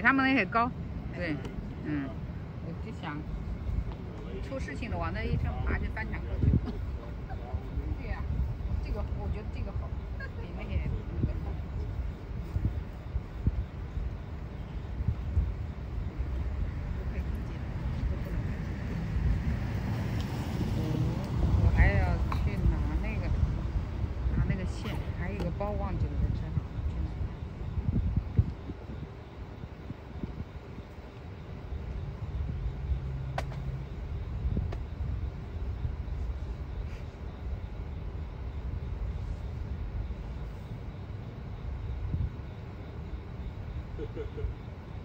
他们那些高，对，我就想出事情了往那一上爬就翻墙过去。对呀，这个我觉得这个好，比那些那个好。不可以自己的，都不能。我还要去拿那个线，还有一个包忘记了，只好去拿。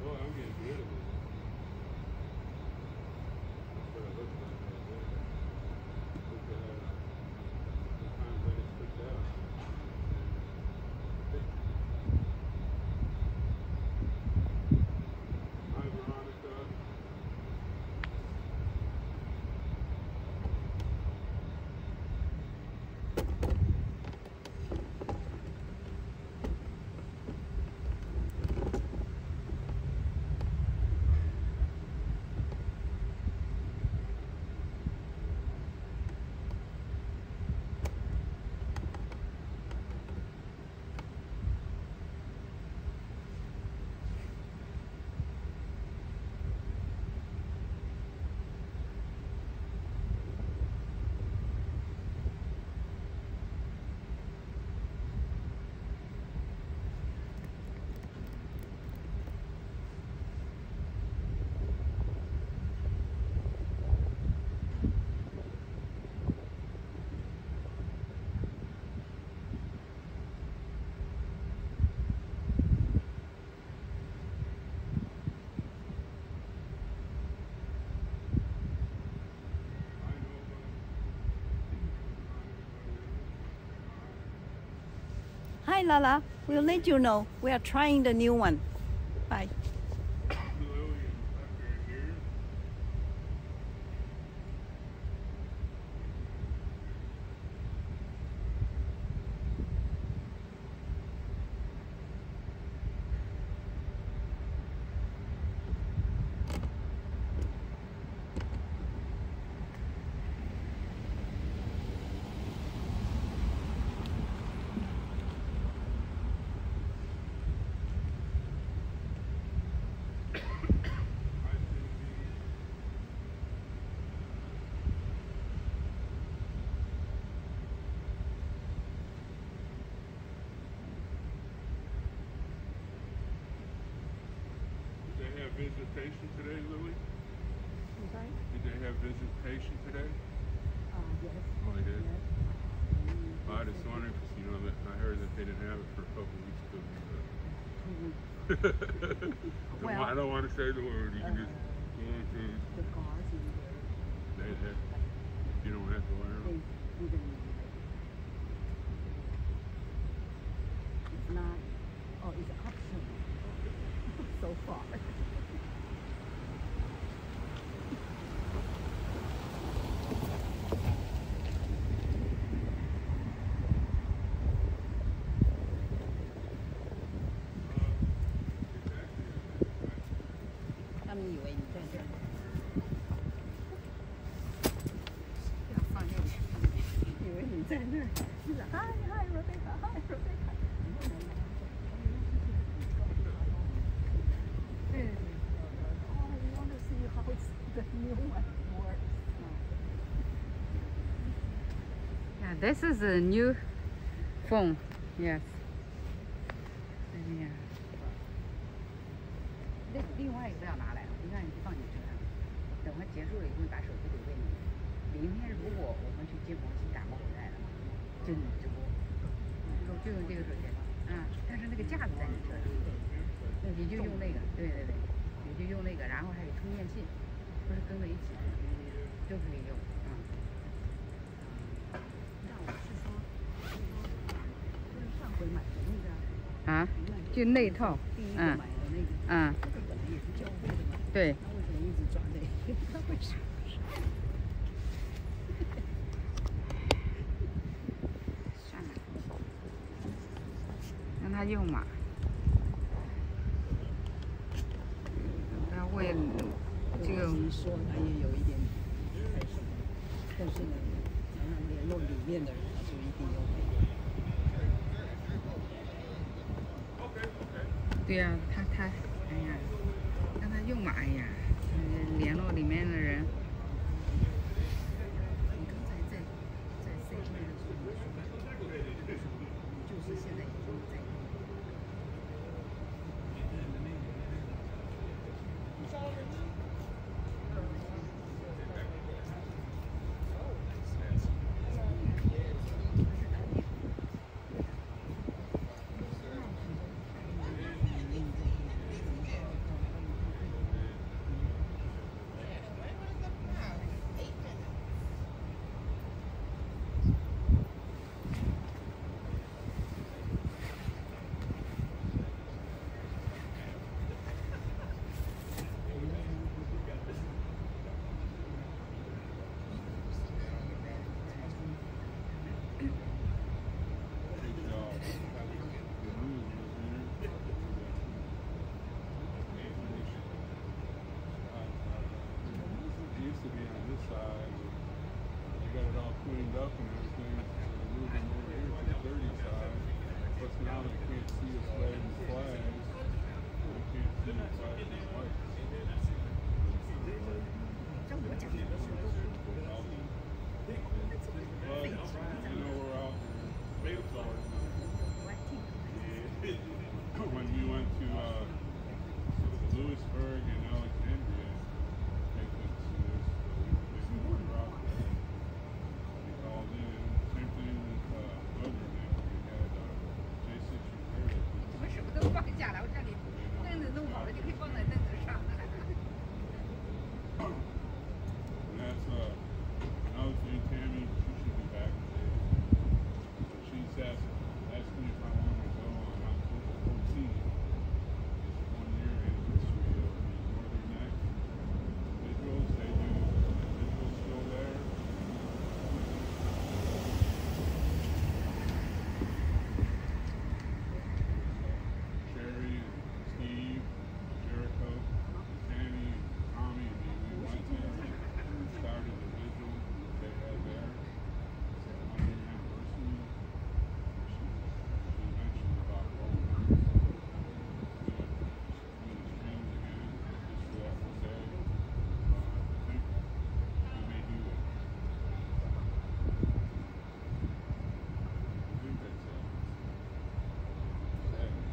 Well, I'm getting rid of it. That's what it looks like right there. Sometimes I just put that on. Hi, Veronica. Hi, Lala. We'll let you know. We are trying the new one. Bye. Visitation today, Lily? I'm sorry? Did they have visitation today? Yes. Oh, they did? Yes. I just wondered, because, you know, that I heard that they didn't have it for a couple of weeks too. So. Well, I don't want to say the word. You can just go into the guards in there. you don't have to wear them. It's not, it's optional so far. Hi, Rebecca. Hi, Rebecca. Oh, we want to see how the new one works. Yeah, this is a new phone. Yes. Yeah. 另外一个不要拿来了，你看你放你车上，等它结束了以后，你把手机留给你。明天如果我们去接广西感冒回来了，就你直播，就用这个手机，但是那个架子在你车上，你就用那个，对，你就用那个，然后还有充电器，不是跟着一起的，就可以用，那我是说，就是上回买的那个就那一套，第一个买的那个，这个本来也是交费的嘛，对。那为什么一直转这个？他为啥？算了，让他用嘛。的这个说他也有一点太什么，但是呢，常常联络里面的人，他就一定要回。对呀、他，哎呀，让他用嘛，哎呀，联络里面的人。你刚才在 C 面的时候，你说就是现在已经在。When we went to Lewisburg and Alexandria, they took us to this, they moved out there. We called in, same thing with Wilbur there, we had J6ers there. 我们什么都放下来，我这里凳子弄好了就可以放在凳子上。And that's another thing, Tammy, she should be back today. She's asking if I want to go on October 14th. It's 1 year anniversary of the Northern Neck vigils. They do vigils still there. Sherry, Steve, Jericho, Tammy, Tommy, and me, we went there and started the vigil they had there. It's a 1 year anniversary. She mentioned about rolling doing the streams again, just for that one day. I think we may do it. I think that's Saturday.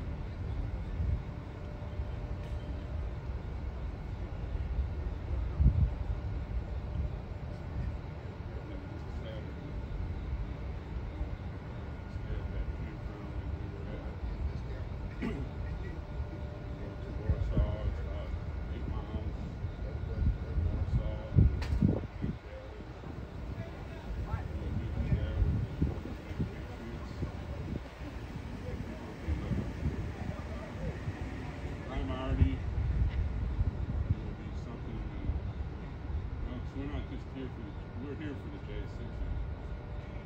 I'm already. It will be something. No, 'cause we're not just here for the. We're here for the J6ers.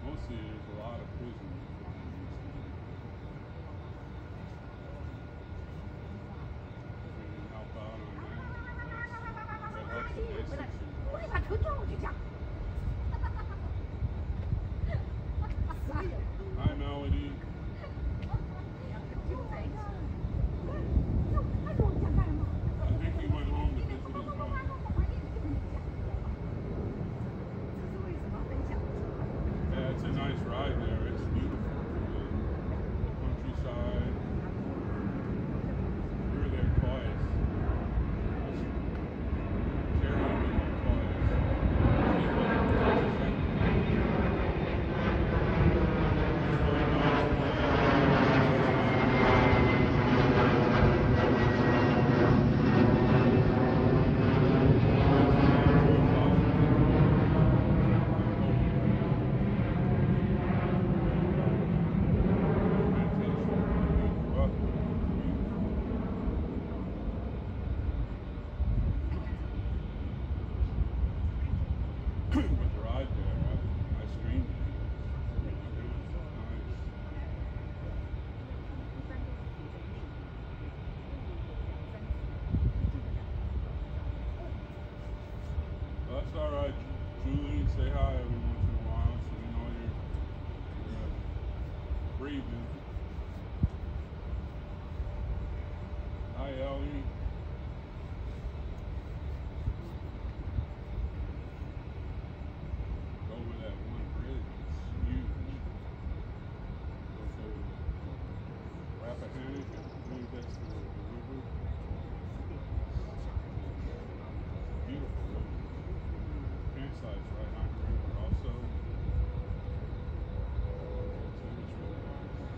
Mostly, there's a lot of prisoners. We can help out on that. That helps the J6ers. 我得把头转过去讲。 Hi, Melody. 他说我讲干什么？ I think he went home to visit his mom. 这是为什么分享？ Yeah, it's a nice ride there. It's beautiful through the countryside. We were there twice. Carrie was there twice. all right, Julie. Say hi every once in a while so we know you're breathing. Hi, Ellie. Over that one bridge, it's huge. Goes over Rappahannock, I believe that's the river. Beautiful river. Campsite's right on the river also. So it's really nice.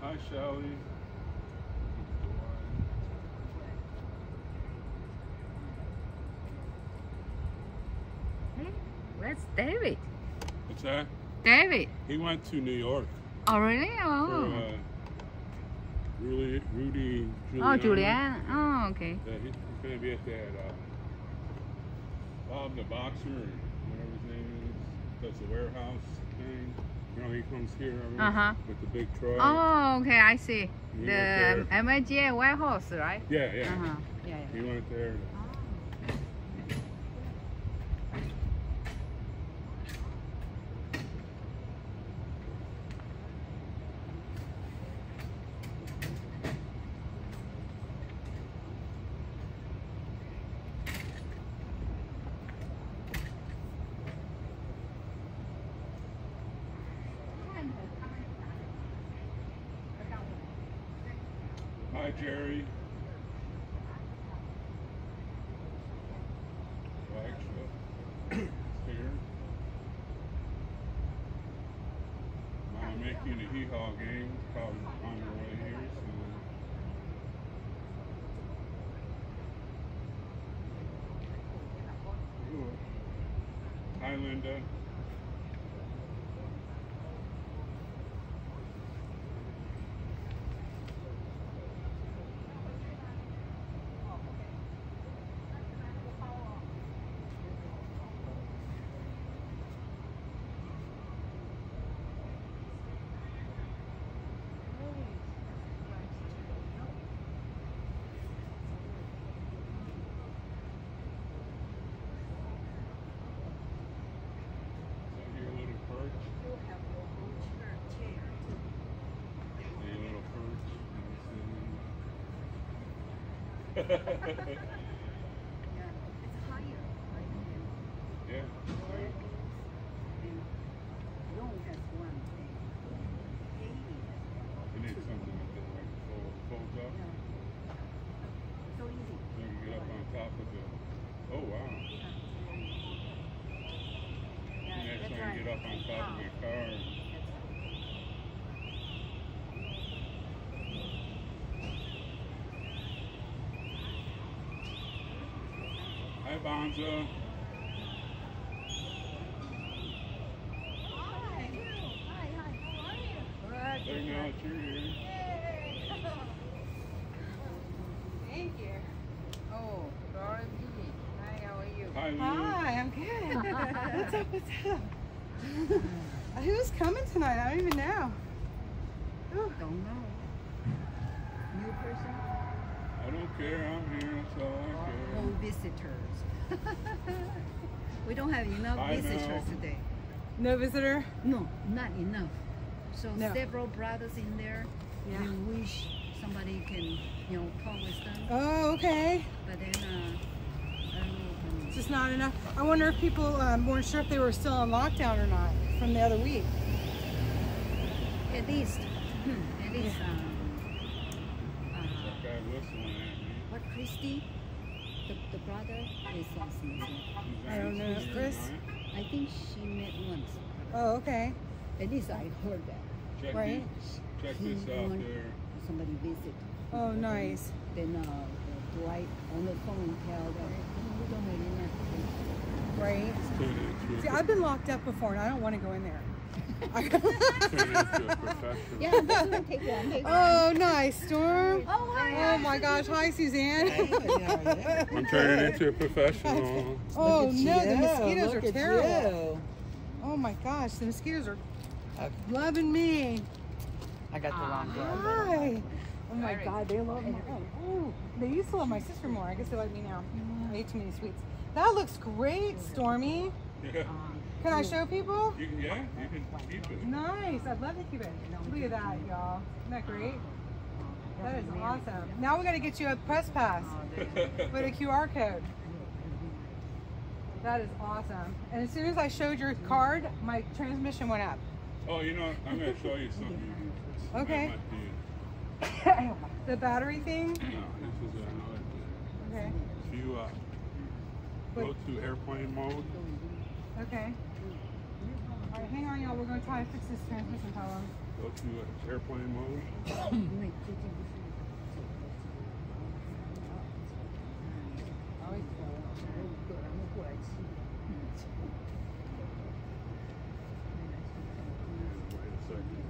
Hi, Shelly. Hey, where's David? What's that? David. He went to New York. Oh, really? For, Oh. Rudy Giuliani. Oh, Julian. Oh, okay. Yeah, he's going to be at that Bob the Boxer, or whatever his name is, does the warehouse thing. You know, he comes here with the big truck. Oh, okay, I see. He The went there. MIGA warehouse, right? Yeah, yeah. Yeah, He went there. Hi, Jerry. Flagship. Here. Mama making a hee-haw game, probably on their way here. So. Hi, Linda. It's higher. Yeah. Rome has one. Haiti has one. You need something like that, like folds up. So easy. So you can get up on top of the. Oh wow. Yeah, And that's that's when right. you get up on top of my car. Hi, Bonzo. Let her know that you're here. Thank you. Oh, Laura B. Hi, how are you? Hi, Lou. Hi, I'm good. What's up? What's up? Who's coming tonight? I don't even know. Ooh. Don't know. New person? I don't care. I'm here. That's all I care. No visitors. We don't have enough I visitors know. today. No visitor? No, not enough. So No. several brothers in there. Yeah. We wish somebody can, talk with them. Oh, okay. But then, I don't know. It's just not enough. I wonder if people weren't sure if they were still on lockdown or not from the other week. At least, That guy whistling at me. what Christy, the brother is missing. I don't know. Is Chris? tonight? I think she met once. Oh, okay. At least I heard that. Check Right. Check He this out want there. somebody visit. Oh, nice. Then Dwight on the phone tell them, we don't have enough. Right. Turn it into See, I've been locked up before, and I don't want to go in there. turn it into a professional. Yeah, I'm just gonna take one. Take one. Oh, nice, Storm. Oh, hi. Oh my gosh. Hi, Suzanne. I'm turning into a professional. Oh, Look at no, the you. mosquitoes Look are at terrible. you. Oh my gosh, the mosquitoes are loving me. I got the wrong one. Hi. Oh my God, they love me. Oh, they used to love my sister more. I guess they like me now. I ate too many sweets. That looks great, Stormy. Yeah. Can I show people? You can keep it. Nice. I'd love to keep it. Look at that, y'all. Isn't that great? That is awesome. Now we got to get you a press pass with a QR code. That is awesome. And as soon as I showed your card, my transmission went up. Oh, I'm going to show you something. Okay. That might The battery thing? be, no, this is another thing. Okay. If you go to airplane mode, Okay. All right, hang on, y'all. We're going to try to fix this transmission problem. go to airplane mode. 因为最近不是Oh, he's cool. 然后过来吃。 Wait a second.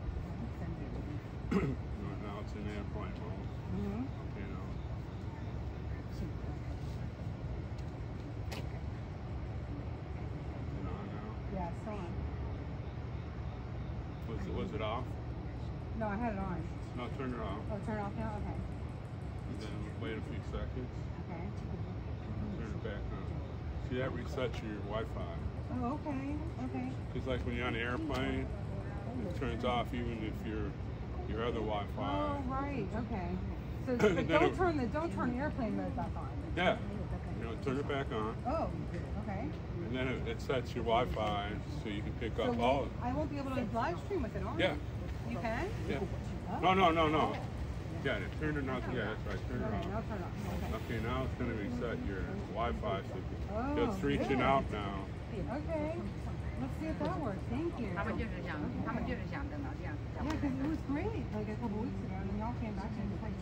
Now it's in airplane mode. Mm-hmm. Okay, now. Is it on now? Yeah, it's still on. Was it off? No, I had it on. No, turn it off. Oh, turn it off now? Okay. And then wait a few seconds. Okay. Turn it back on. See, that resets your Wi-Fi. Oh, okay. Okay. It's like when you're on the airplane, it turns off even if your other Wi-Fi. Oh, right. Okay. So Then but don't turn the airplane mode back on. Yeah. Turn it back on. Oh, okay. And then it sets your Wi-Fi so you can pick So up all. I won't be able to live stream with it on? Yeah. You can? Yeah. Oh. No. Yeah, turn it off. Yeah, that's right. Turn Okay, it now off. turn it off. Okay. Okay, now it's going to reset your Wi-Fi so Oh, it's reaching good. out now. Okay. Let's see if that works. Thank you. 他们就是想等到这样。 Yeah, because it was great like a couple weeks ago, and then y'all came back and played.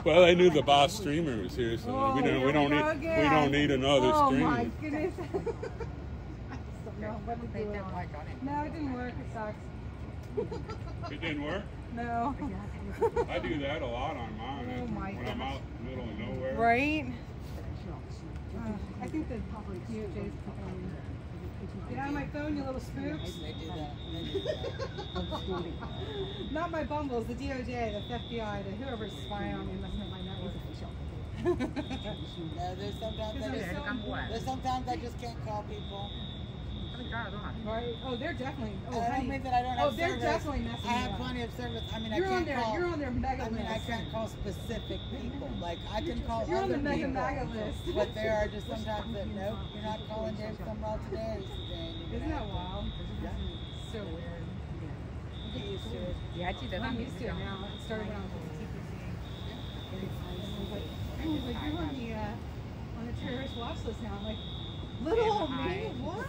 Well, I knew the boss streamer was here, so we don't need another oh, stream. Oh my goodness. I just don't know what to do. No, it didn't work. It sucks. It didn't work? No. I do that a lot on mine Oh my when I'm out in the middle of nowhere. Right? I think the DOJ's get out of my phone, you little spooks. They do that. Not my bumbles, the DOJ, the FBI, the whoever's spying on me must know my network. No, there's sometimes I just can't call people. Right? Oh, they're definitely. Oh, I don't honey. mean that I don't have they're service. definitely messing I me have up. plenty of service. I mean, You're I on can't their. call. You're on their mega I mean, I list. can't call specific people. Like I can call You're on other the mega people, maga list. but there are just sometimes that nope, you're not calling Dave Summerall today. Isn't that wild? Yeah. So weird. Get used to it. 你还记得他 I'm 们 used to it now. It started when I was at TPC. I was like, you're on the terrorist watch list now. I'm like, little old me? What?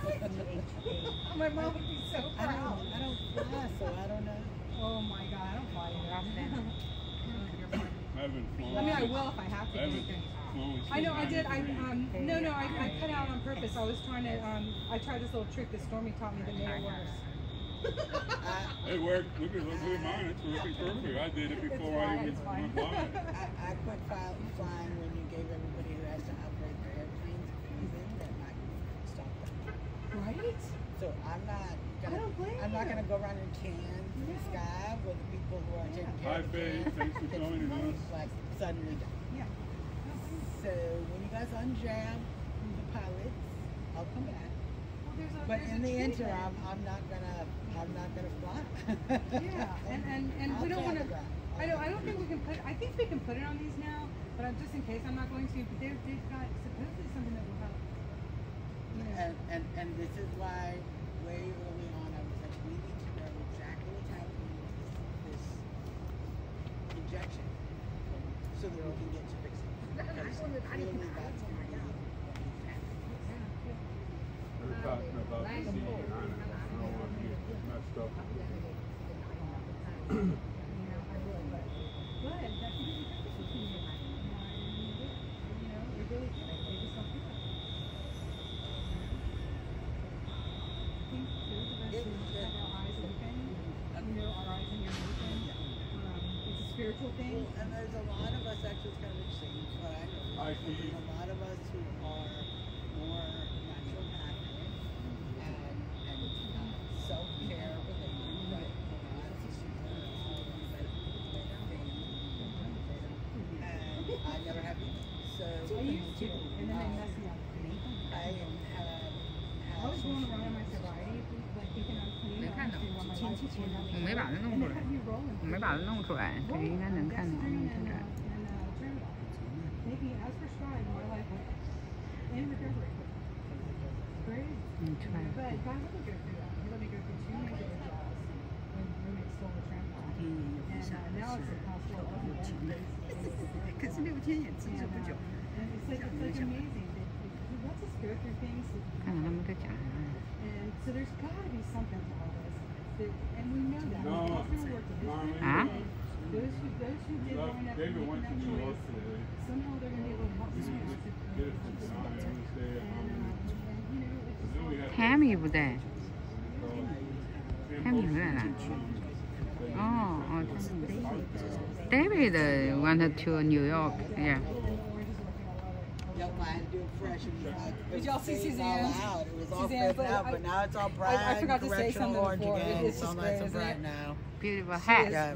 My mom would be so I proud. don't fly, so I don't know. Oh my god, I don't fly either. I haven't flown. I mean, I will if I have to. I haven't flown I know I did. I since I cut out on purpose. I was trying to I tried this little trick that Stormy taught me that made it worse. It worked. Look at mine. It's working perfect. I did it before I even went by. I quit flying when you gave everybody who has to operate their airplanes reason that might stop them. Right? So I'm not I don't blame gonna you. go around and can the sky with the people who are taking care Hi, of the Faye. can. Thanks for joining us. Like suddenly done. Yeah. So when you guys unjam the pilots, I'll come back. Well, But there's in a the treat interim, there. I'm not gonna fly. Yeah, and I'll we don't fly want the to. ground. I don't think we can put. I think we can put it on these now, but I'm just in case I'm not going to. But they've got supposedly something that will help. You know. And this is why way early on I was like, we need to know exactly what's happening with this injection so that we can get to fix it. Because clearly that's going to be what needs to happen. We were talking about the season. I don't want to get messed up. Spiritual thing. And there's a lot of us, actually it's kind of interesting, but I know Hi, there's Steve. a lot of us who are more naturopathic and self-care related, right? And I never have either. So I used to, and then they messed me up. I I was going around in my sobriety, like thinking I was clean. 没看到， I 我没把它弄出来，我没把它弄出来，这个应该能看到，能看出来。 Maybe as prescribed, more like in recovery. Great. But God let me go through that. He let me go through 2 major withdrawals when roommates stole the trampoline. And now it's a hospital. 可是6天也持续不久。 And it's like amazing. He lets us go through things. 看看他们在讲什么。 And so there's got to be something to all this. And we know that. No, It's going to work. Huh? Those who did line up David making went to that New York choice, today. somehow they're going to be able to help us out. Did it from John and we stayed at home. Then we had Tammy 不在，Tammy 回来了。哦 David wanted to New York. Yeah. Yep, I had to do it fresh. It was like, Did y'all see it was all Suzanne's? out. It was all Suzanne's, flipped out, but now it's all bright. I forgot to say correctional something orange before. again. It's It's all just nice great, and isn't bright it? now. Beautiful hat. Yeah.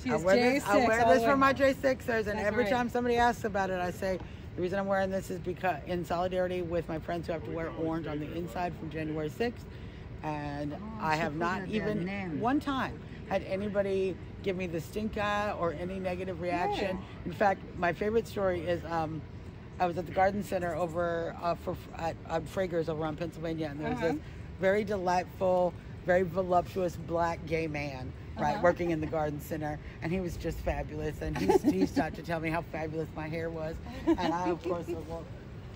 She I is wear this, J6 I wear all this the for my way. J6ers, and That's every right. time somebody asks about it, I say the reason I'm wearing this is because in solidarity with my friends who have to wear orange on the inside from January 6th, and I have not even one time had anybody give me the stink eye or any negative reaction. In fact, my favorite story is I was at the garden center over at Frager's over on Pennsylvania, and there was this very delightful, very voluptuous black gay man, right, working in the garden center, and he was just fabulous. And he started to tell me how fabulous my hair was, and I, of course,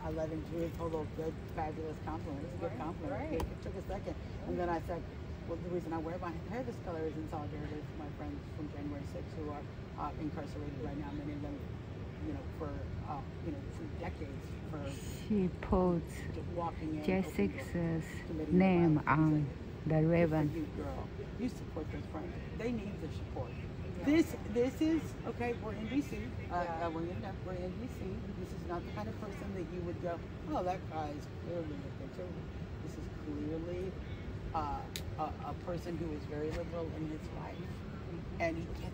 I let him do his whole little good, fabulous compliment. It's a good compliment. Right. It took a second, and then I said, well, the reason I wear my hair this color is in solidarity with my friends from January 6th who are incarcerated right now. Many of them, for decades for She puts walking in. J6's name on the ribbon. You girl, you support those friends. They need the support. This is okay. We're in DC. We're in DC. This is not the kind of person that you would go, oh, that guy is clearly a conservative. This is clearly a person who is very liberal in his life, and he gets it.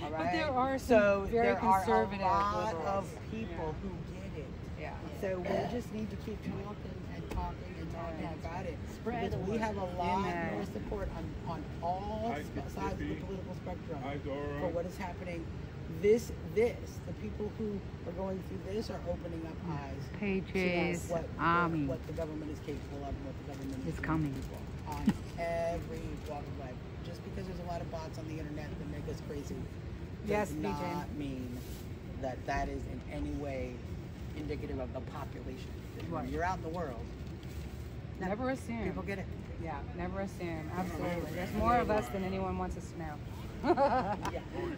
All right. But there are so very there conservative are a lot liberals. of people who get it. Yeah. So we just need to keep talking and talking and about it. Because we have a lot more support on all sides of the political spectrum for what is happening. The people who are going through this are opening up eyes Pages, to army. what the government is capable of and what the government is It's coming. on every walk of life. Just because there's a lot of bots on the internet that make us crazy does not mean that is in any way indicative of the population. When you're out in the world, Never assume. people get it. Yeah, never assume. Absolutely. There's more of us than anyone wants us to know.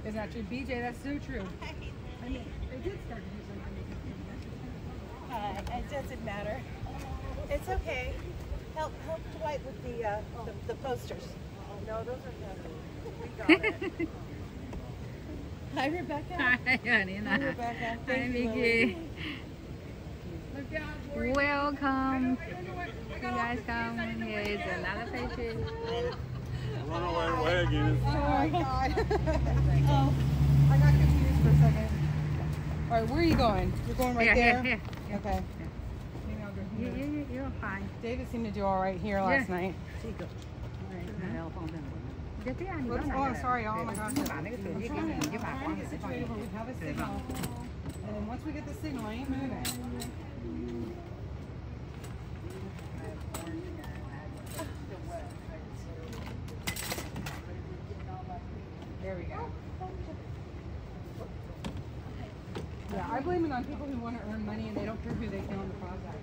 Isn't that true? BJ, that's so true. I mean, they did start to do something. It doesn't matter. It's okay. Help Dwight with the posters. No, those are heavy. We got it. Hi, Rebecca. Hi, Janina. Hi, Rebecca. Hi, Thank you, Vicky. Welcome. You guys come. Here is another picture. Run away again. Oh my God. Oh, I got confused for a second. All right, where are you going? You're going right there? Here. Okay. Maybe I'll go here. You're fine. David seemed to do all right here last night. Oh, sorry. Oh my gosh. I'm trying to get situated where we have a signal. And then once we get the signal, I ain't moving. There we go. Yeah, I blame it on people who want to earn money and they don't care who they kill in the process.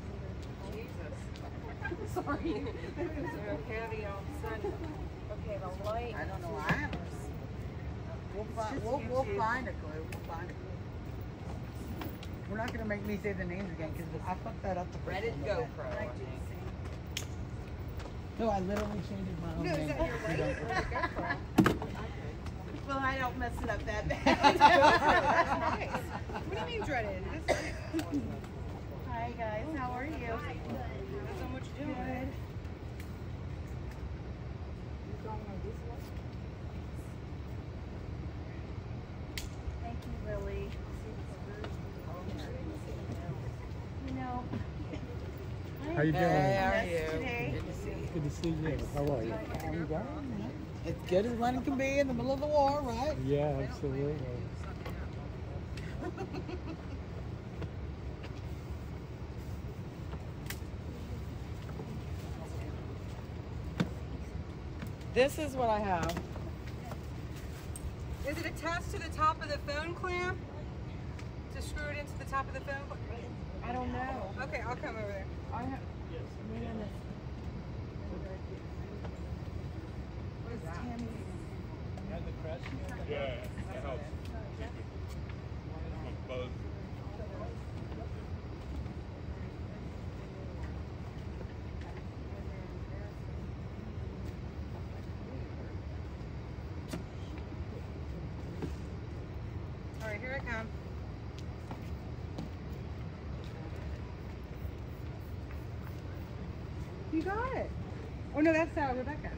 Jesus. Sorry. So heavy all of a sudden. Okay, the light. I don't know. We'll find a clue. We'll find a clue. We're not going to make me say the names again because I fucked that up the first Reddit time. GoPro. No, I literally changed my own name. Is that your Reddit GoPro? Well, I don't mess it up that bad. That's nice. What do you mean dreaded? Hi guys, how are you? Depends on what you're doing. Thank you, Lily. You know, How you doing? Hey, how are Yes, you? today. Good to see you. Good to see you. How are you? It's good as one can be in the middle of the war, right? Yeah, absolutely. This is what I have. Is it attached to the top of the phone clamp? To screw it into the top of the phone clamp? I don't know. Okay, I'll come over there. I have. Yeah, that helps. Buzz. All right, here I come. You got it. Oh no, that's Rebecca.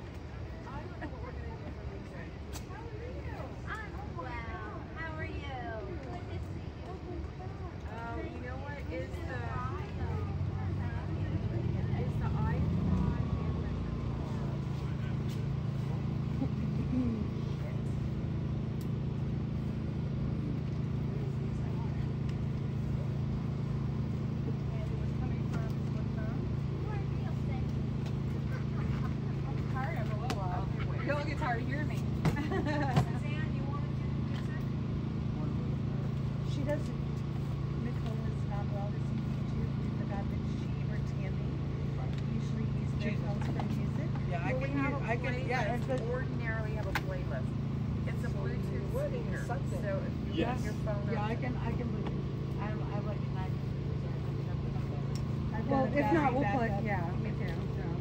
You'll get tired of hearing me. She doesn't. Nicole is not well received YouTube. We forgot that she or Tammy usually use their phones for music. Yeah, ordinarily have a playlist. It's a Bluetooth speaker. So if you Yes. have your phone Yeah, on, I can believe. I recognize. I've Well, got a if not, battery we'll put, backup. yeah, me too.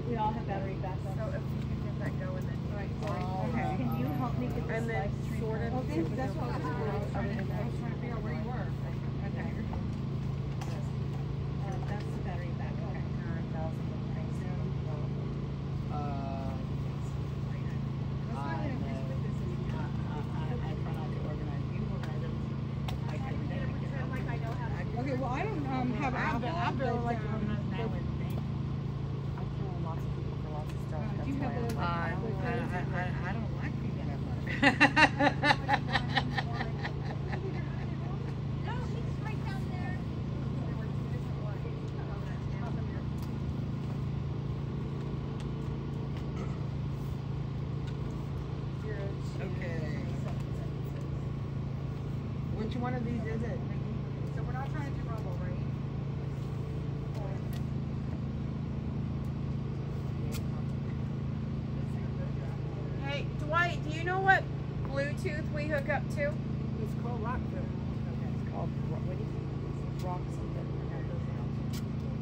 We all have battery backup. so if you can get that going, then Okay. Can you help me get this And then live stream sort of- on? Okay, that's what I was doing. I was trying to figure out where you were. Okay. That's the battery backup. I try not to organize. You organize everything. I can Pretend like I know how to. Okay, well, I don't have Apple. I'm doing like but, organize now with things. I I don't like people that much. Okay. Which one of these is it? So we're not trying to do rumble, right? Hey, Dwight, do you know what Bluetooth we hook up to? It's called Rockville. It's called, what do you think? Rock something.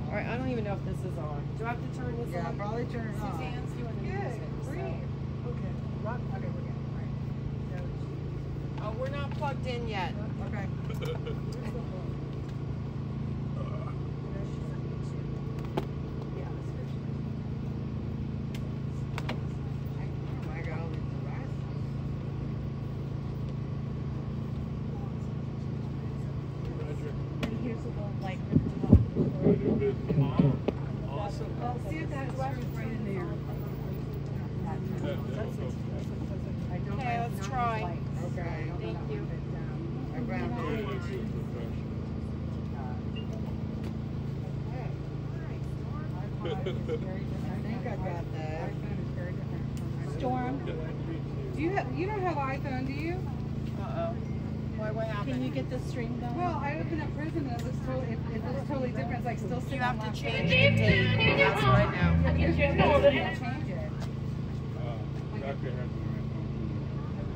All right, I don't even know if this is on. Do I have to turn this Yeah, on? probably turn it on. Suzanne's doing the Good. music. Green. Okay. Rock. Okay, we're good. All right. So, oh, we're not plugged in yet. Okay. Oh my God, all these devices. Awesome. See if that screws right in there. Okay, let's try. Okay. Thank you. I grabbed it. I think I got that. Storm. You don't have an iPhone, do you? Uh-oh. What happened? Can you get the stream going? Well, I opened up Prison and it looks totally different. It's like still sitting You have on to my change the date. That's what I know. Change it. Doctor has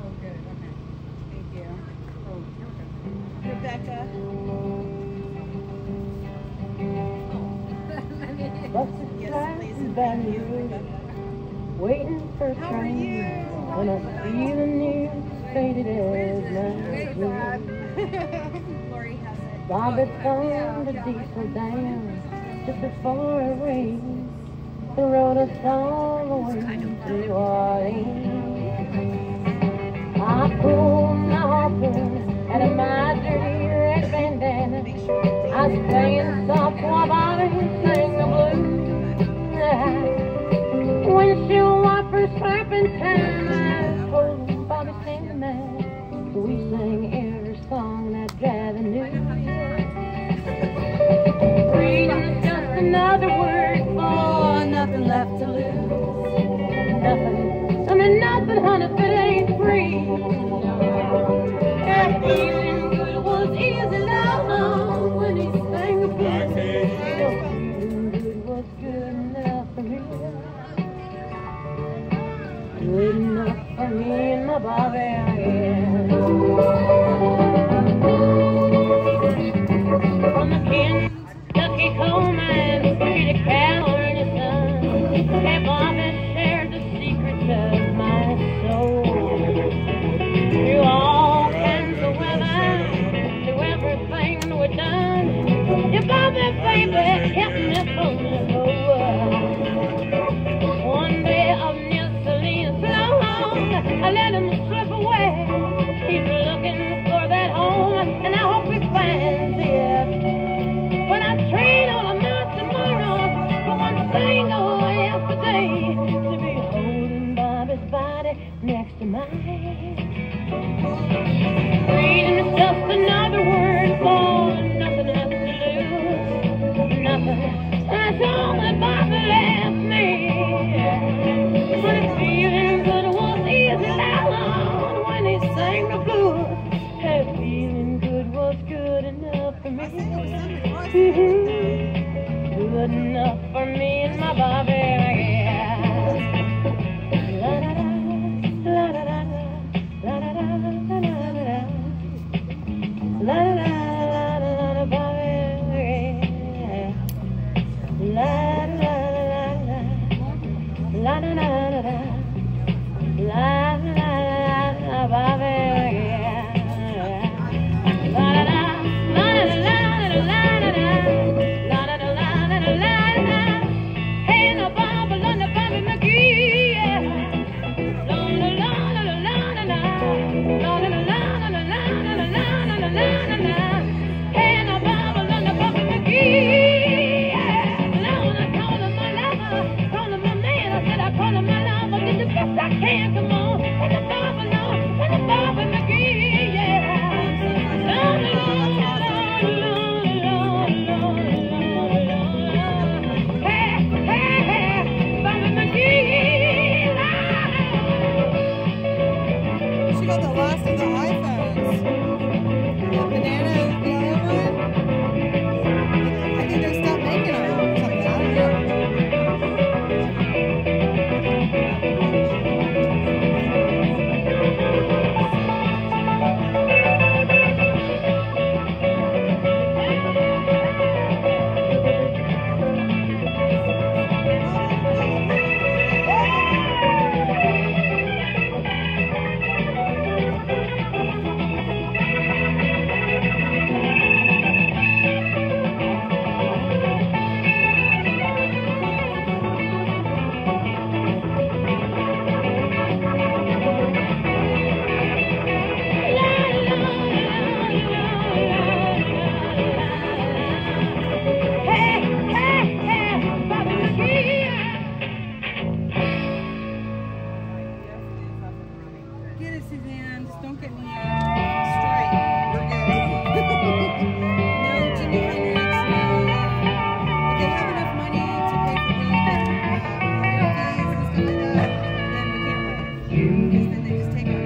Oh, good. Okay. Thank you. Oh, here we go. Rebecca. Yes, please. Thank you, Rebecca. Waiting for How are you? when I see the news faded as night. Lori has it. Bob had found a diesel down just before it rained. They rode us all the way to Orleans. I pulled my harpoon out of my dirty red bandana. I was playing soft while Bobby sang the blues. Windshield wipers slapping time. I told Bobby sang the man. We sang every song that Javi knew. Freedom's just another word for nothing left to lose. Nothing, I mean nothing, honey, if it ain't free. That feeling good was easy love when he sang the blues. Feeling good was good enough for me. Good enough for me and my Bobby, yeah. From the Kentucky coal mine to the California sun, hey, Bobby shared the secrets of my soul. Through all kinds of weather, through everything we've done, your Bobby, baby, kept me from the whole world. One day of Nissalin's long, I let him slip away. He's looking for that home, and I hope he finds it. But I trade all of my tomorrow for one single yesterday, to be holding Bobby's body next to mine. Freedom is just another word for nothing else to lose. Nothing, that's all that Bobby left me. But it's feeling good was easy down when he sang the blues. Hey, feeling good was good enough for me. Good enough for me and my Bobby, yeah. La da da, la da da, la da da, la da da, la da da, Bobby, yeah. La da da, la da da, la da da, Bobby, yeah. La da da, la da da, la da da, la da da, la da da, la da da. Hey, no, Bobby. the last of the iPhones. The banana yellow one. I think they stopped making them or something. I don't know. Get it, Suzanne. Just don't get me straight. We're good. No Jimmy Hendrix, no. If they have enough money to pay for really good fees and stuff like that, then we can't win. Because then they just take our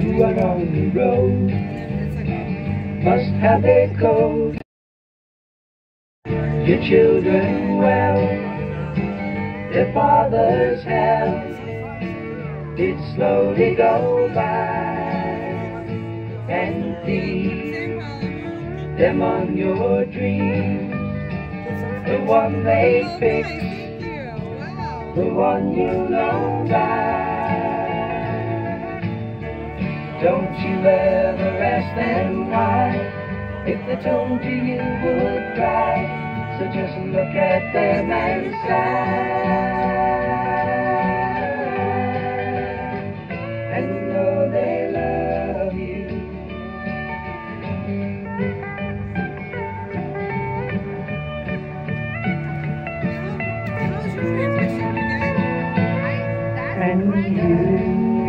You are on the road, and then it's like, must have a code. Your children well, their fathers have. It slowly go by and feed them on your dreams. The one they fix, the one you know by. Don't you ever ask them why. If they told you, you would cry. So just look at them and sigh. And know they love you. how's your transmission? You good? And you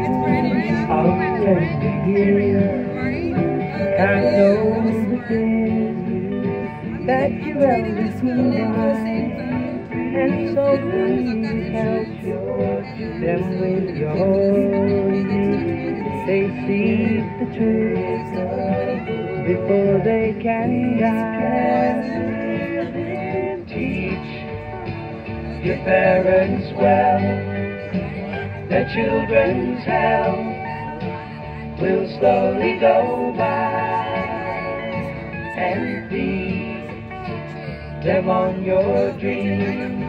It's ready, yeah? are ready here. Right? I know the things that you always mean. And so please help them with your they see the truth before they can die. Teach your parents well, their children's hell will slowly go by, and feed them on your dreams.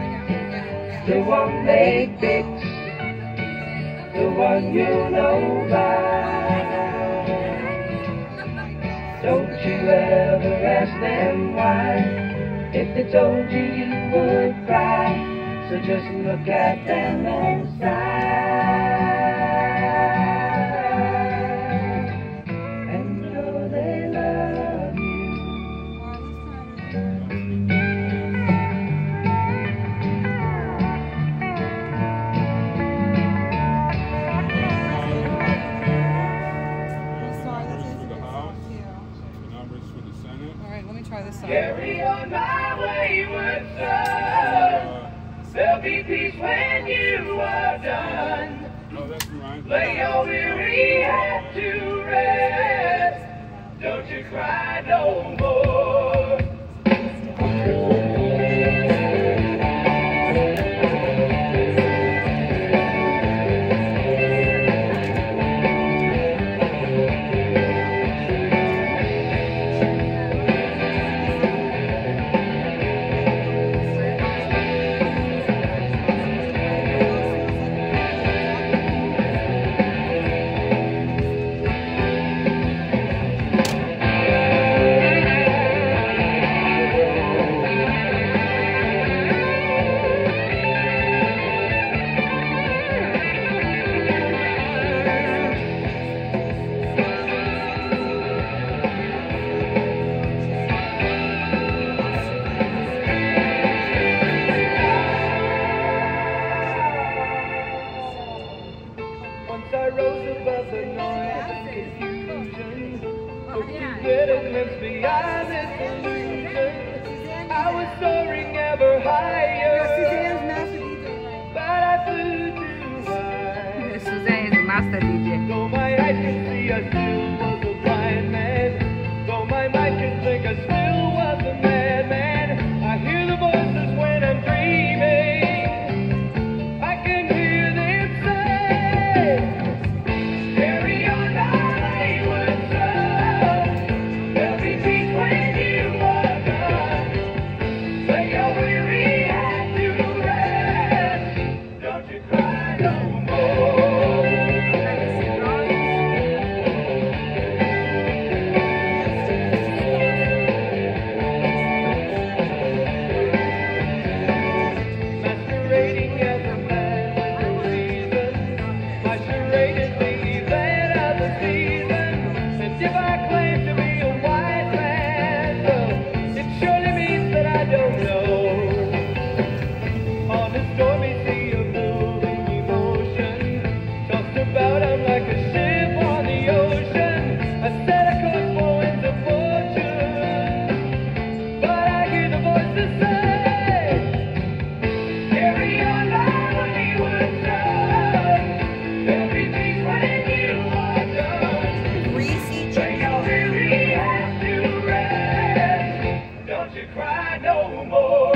The one they fix, the one you know by. Don't you ever ask them why. If they told you, you would cry. So just look at them and sigh, and know they love you. Try this side. Carry on my wayward son. There'll be peace when you are done. Oh, that's right. Lay your weary head to rest. Don't you cry no more. Once I rose above the noise and confusion, looking bitterness beyond this illusion. I was soaring ever higher, but I flew too high. Suzanne is the master DJ. Though my eyes can see a If I claim to be a wise man, well, it surely means that I don't know. On a stormy sea of moving emotion, tossed about I'm like a ship on the ocean. I said I could for winds of fortune, but I hear the voices say, carry on my wayward son. There'll be peace when you are done. Greasy When chicken. you're weary and to rest, don't you cry no more.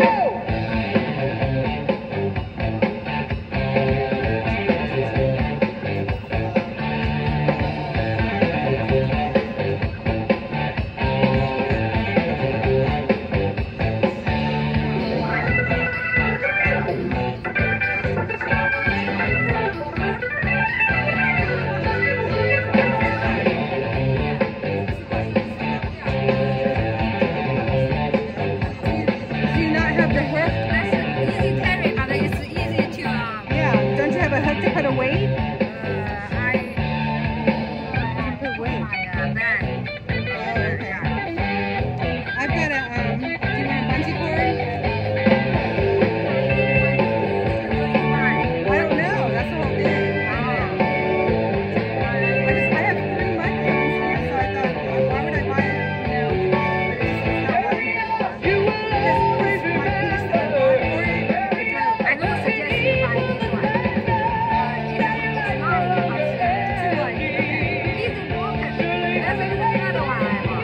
Do you not have the hook? Easy carry, but it's easy to Yeah. Don't you have a hook to put a weight? Put weight. bag. I've got a, do you want a bungee cord? I don't know. That's the whole thing. I have 3 microphones here, so I thought, why would I buy it? But it's not working. You will always remember. I don't suggest you buy this one. It's not much too much. Easy broken. That's another one I bought.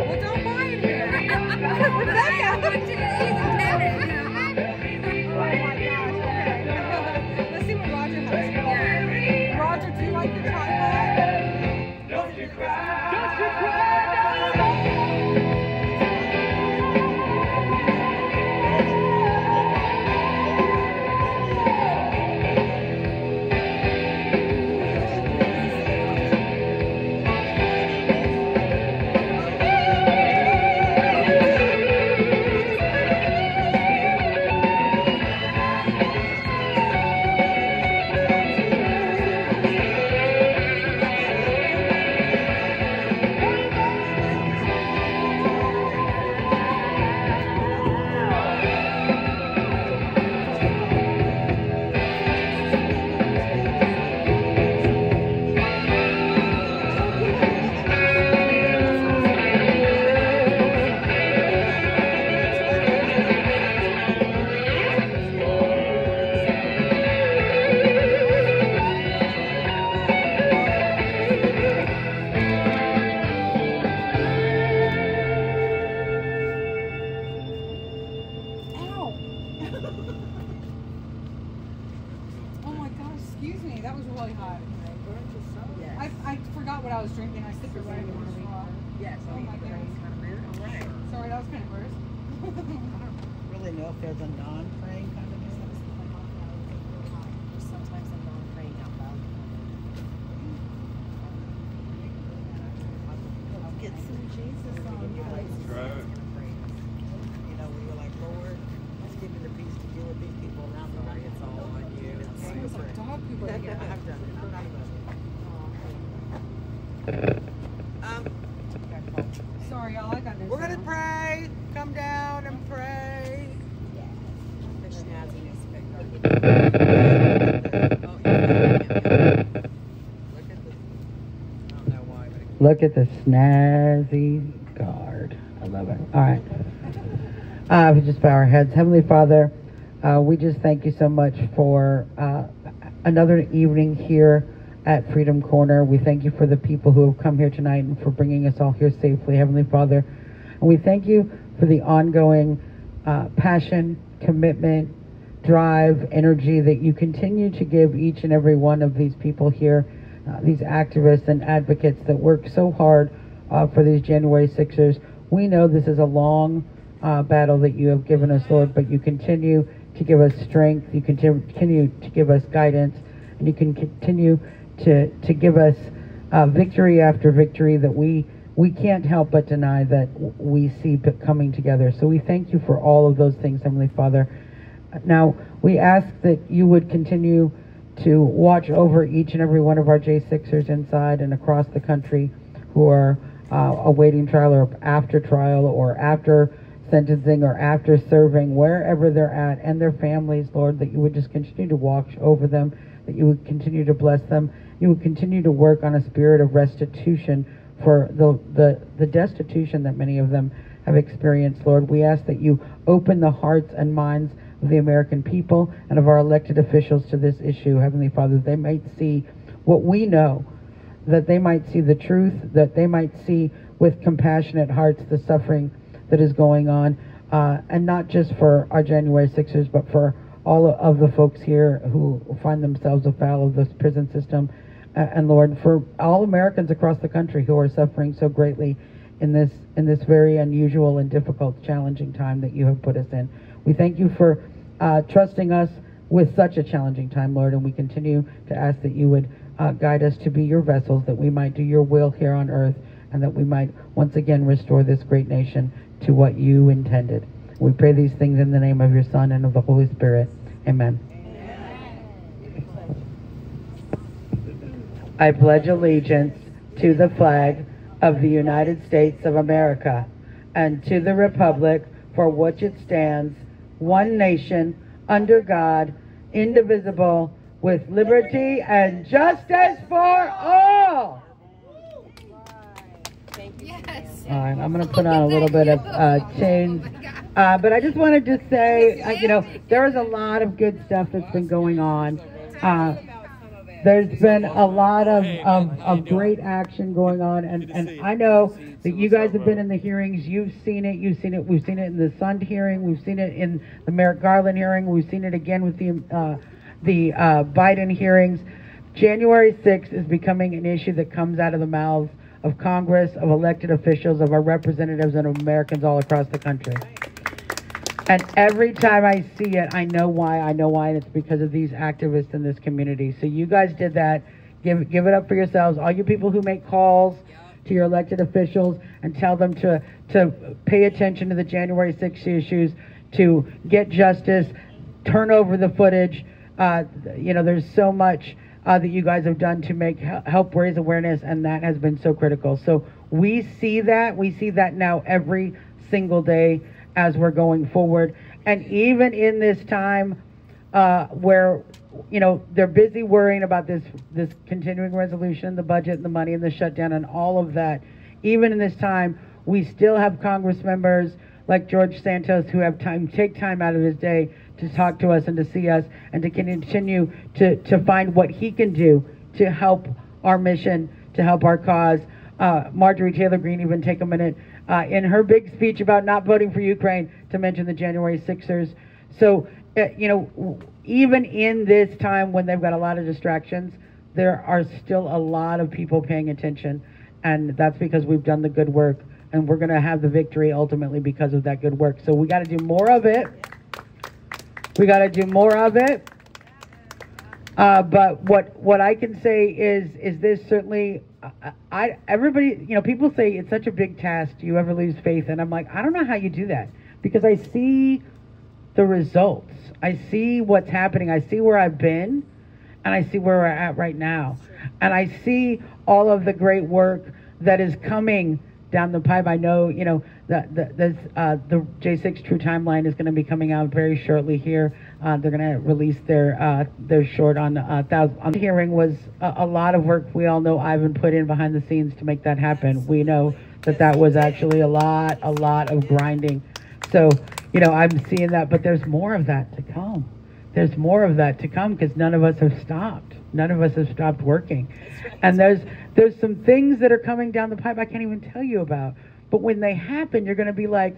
Well, don't buy it here. But I want to easy carry. Oh my gosh, okay. Let's see what Roger has. Roger, do you like the tripod? Don't you cry. Don't you cry no more. Ow! Oh my gosh, excuse me, that was really hot. I forgot what I was drinking. I sipped it right into the straw. Yes, Oh my goodness. Sorry, that was kind of gross. I don't really know if there's a non-praying kind of thing. Sometimes I'm not praying out loud. Get some Jesus on you. Try it. You know, we were like, Lord, let's give me the peace to deal with these people around me. It's all on you. It's Smells like dog poop over here. I've done it. I'm not even. Sorry, y'all, I got no We're gonna sound. pray. Come down and pray. Look at the snazzy guard. I love it. All right. We just bow our heads. Heavenly Father, we just thank you so much for another evening here at Freedom Corner. We thank you for the people who have come here tonight and for bringing us all here safely, Heavenly Father. And we thank you for the ongoing passion, commitment, drive, energy that you continue to give each and every one of these people here, these activists and advocates that work so hard for these January 6ers. We know this is a long battle that you have given us, Lord, but you continue to give us strength, you continue to give us guidance, and you can continue to give us victory after victory that we can't help but deny that we see coming together. So we thank you for all of those things, Heavenly Father. Now, we ask that you would continue to watch over each and every one of our J6ers inside and across the country who are awaiting trial or after trial or after sentencing or after serving, wherever they're at, and their families, Lord, that you would just continue to watch over them, that you would continue to bless them, you would continue to work on a spirit of restitution for the destitution that many of them have experienced, Lord. We ask that you open the hearts and minds of the American people and of our elected officials to this issue, Heavenly Father, that they might see what we know, that they might see the truth, that they might see with compassionate hearts the suffering that is going on, and not just for our January 6ers, but for all of the folks here who find themselves afoul of this prison system, and Lord, for all Americans across the country who are suffering so greatly in this very unusual and difficult, challenging time that you have put us in. We thank you for trusting us with such a challenging time, Lord, and we continue to ask that you would guide us to be your vessels, that we might do your will here on earth, and that we might once again restore this great nation to what you intended. We pray these things in the name of your Son and of the Holy Spirit. Amen. I pledge allegiance to the flag of the United States of America and to the republic for which it stands, one nation, under God, indivisible, with liberty and justice for all. Yes. All right, I'm going to put on a little bit of change. But I just wanted to say, there is a lot of good stuff that's been going on. There's been a lot of great action going on. And I know that you guys have been in the hearings. You've seen it. We've seen it in the Sund hearing. We've seen it in the Merrick Garland hearing. We've seen it again with the Biden hearings. January 6th is becoming an issue that comes out of the mouths of Congress, of elected officials, of our representatives, and of Americans all across the country. And every time I see it, I know why, and it's because of these activists in this community. So you guys did that. Give it up for yourselves. All you people who make calls to your elected officials and tell them to pay attention to the January 6th issues, to get justice, turn over the footage. There's so much that you guys have done to help raise awareness, and that has been so critical. So we see that now every single day as we're going forward. And even in this time where they're busy worrying about this continuing resolution, the budget and the money and the shutdown and all of that, even in this time we still have Congress members like George Santos who have take time out of his day to talk to us and to see us and to continue to find what he can do to help our mission, to help our cause. Marjorie Taylor Greene even take a minute in her big speech about not voting for Ukraine to mention the January 6ers. So, even in this time when they've got a lot of distractions, there are still a lot of people paying attention, and that's because we've done the good work, and we're going to have the victory ultimately because of that good work. So we got to do more of it. But what I can say is this: certainly, everybody, people say it's such a big task. Do you ever lose faith? And I'm like, I don't know how you do that, because I see the results. I see what's happening. I see where I've been, and I see where we're at right now, and I see all of the great work that is coming down the pipe. I know, that the J6 True Timeline is going to be coming out very shortly here. They're going to release their short on the hearing. Was a lot of work. We all know Ivan put in behind the scenes to make that happen. We know that was actually a lot of grinding. So, I'm seeing that, but there's more of that to come. There's more of that to come because none of us have stopped. None of us have stopped working. And there's some things that are coming down the pipe I can't even tell you about. But when they happen, you're going to be like,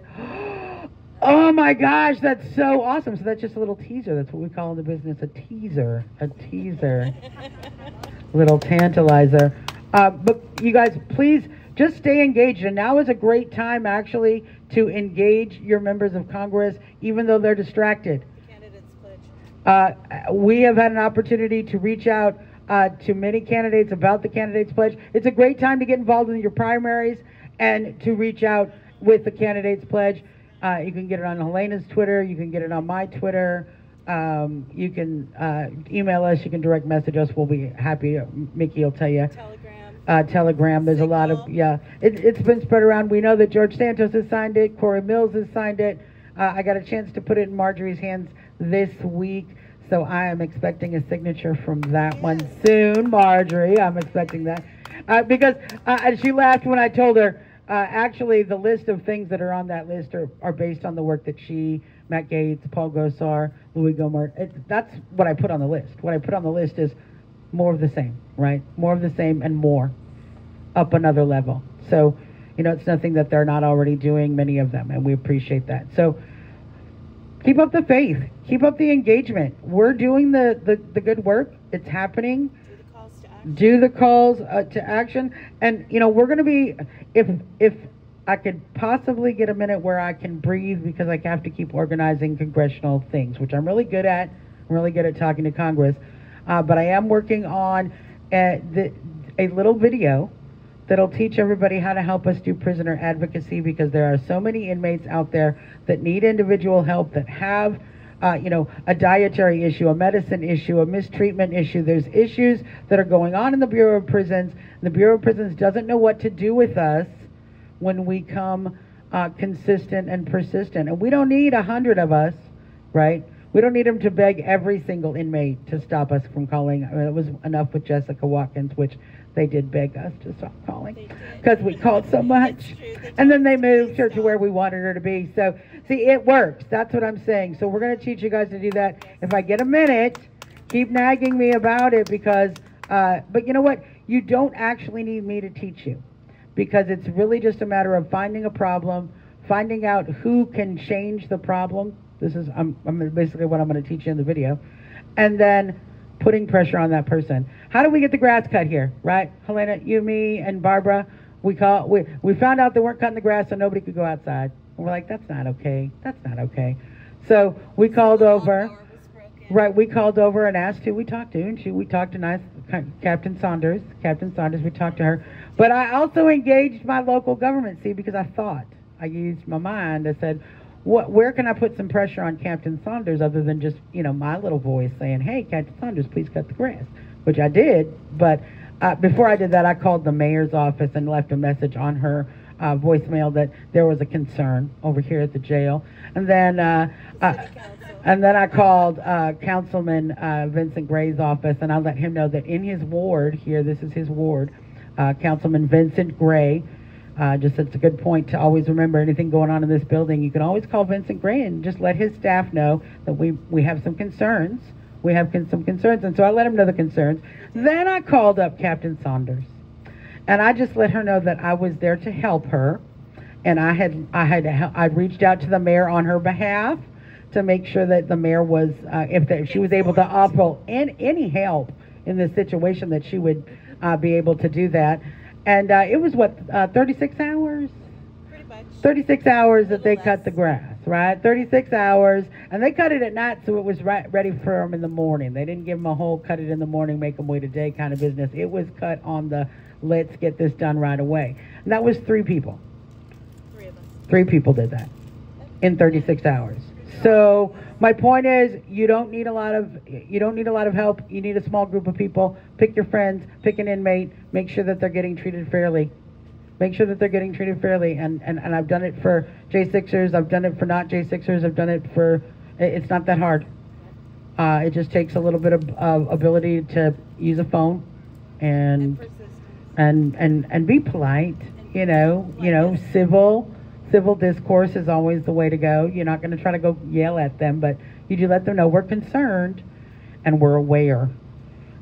oh my gosh, that's so awesome. So that's just a little teaser. That's what we call in the business a teaser. A teaser. Little tantalizer. But you guys, please just stay engaged. And now is a great time, actually, to engage your members of Congress, even though they're distracted. We have had an opportunity to reach out to many candidates about the Candidates Pledge. It's a great time to get involved in your primaries and to reach out with the Candidates Pledge. You can get it on Helena's Twitter. You can get it on my Twitter. You can email us. You can direct message us. We'll be happy. Mickey will tell you. telegram. There's a lot of, it's been spread around. We know that George Santos has signed it. Corey Mills has signed it. I got a chance to put it in Marjorie's hands this week. So I am expecting a signature from that one soon, Marjorie. I'm expecting that. Because she laughed when I told her, actually, the list of things that are on that list are based on the work that she, Matt Gates, Paul Gosar, Louis Gomart, that's what I put on the list. What I put on the list is more of the same, right? More of the same and more, up another level. So, it's nothing that they're not already doing, many of them, and we appreciate that. So keep up the faith. Keep up the engagement. We're doing the good work. It's happening. Do the calls to action. And, we're going to be, if I could possibly get a minute where I can breathe, because I have to keep organizing congressional things, which I'm really good at. I'm really good at talking to Congress. But I am working on a little video that'll teach everybody how to help us do prisoner advocacy, because there are so many inmates out there that need individual help, that have a dietary issue, a medicine issue, a mistreatment issue. There's issues that are going on in the Bureau of Prisons. The Bureau of Prisons doesn't know what to do with us when we come consistent and persistent. And we don't need 100 of us, right? We don't need them to beg every single inmate to stop us from calling. I mean, it was enough with Jessica Watkins, which they did beg us to stop calling because we called so much. And then they moved her to where we wanted her to be. So, see, it works. That's what I'm saying. So we're going to teach you guys to do that. If I get a minute, keep nagging me about it, because, but you know what? You don't actually need me to teach you, because it's really just a matter of finding a problem, finding out who can change the problem. This is basically what I'm going to teach you in the video. And then putting pressure on that person. How do we get the grass cut here, right? Helena, you, me, and Barbara, we found out they weren't cutting the grass, so nobody could go outside. And we're like, that's not okay. That's not okay. So we called over. Right, we called over and asked who we talked to, and we talked to Captain Saunders. Captain Saunders, we talked to her. But I also engaged my local government, because I used my mind. I said, where can I put some pressure on Captain Saunders other than just, my little voice saying, hey, Captain Saunders, please cut the grass, which I did. But before I did that, I called the mayor's office and left a message on her voicemail that there was a concern over here at the jail. And then I called Councilman Vincent Gray's office, and I let him know that in his ward here, this is his ward, Councilman Vincent Gray, just it's a good point to always remember, anything going on in this building, you can always call Vincent Gray and just let his staff know that we have some concerns. We have some concerns, and so I let him know the concerns. Then I called up Captain Saunders, and I just let her know that I was there to help her, and I reached out to the mayor on her behalf to make sure that the mayor was, if she was able to offer any help in this situation, that she would be able to do that. And it was, 36 hours? Pretty much. 36 hours that they cut the grass, right? 36 hours. And they cut it at night, so it was ready for them in the morning. They didn't give them a whole cut it in the morning, make them wait a day kind of business. It was cut on the let's get this done right away. And that was 3 people. 3 of us. 3 people did that in 36 hours. So my point is, you don't need a lot of help. You need a small group of people. Pick your friends, pick an inmate, make sure that they're getting treated fairly. Make sure that they're getting treated fairly. And I've done it for J6ers, I've done it for not J6ers, I've done it for, it's not that hard. It just takes a little bit of ability to use a phone and be polite, Civil discourse is always the way to go. You're not going to try to go yell at them, but you do let them know we're concerned and we're aware.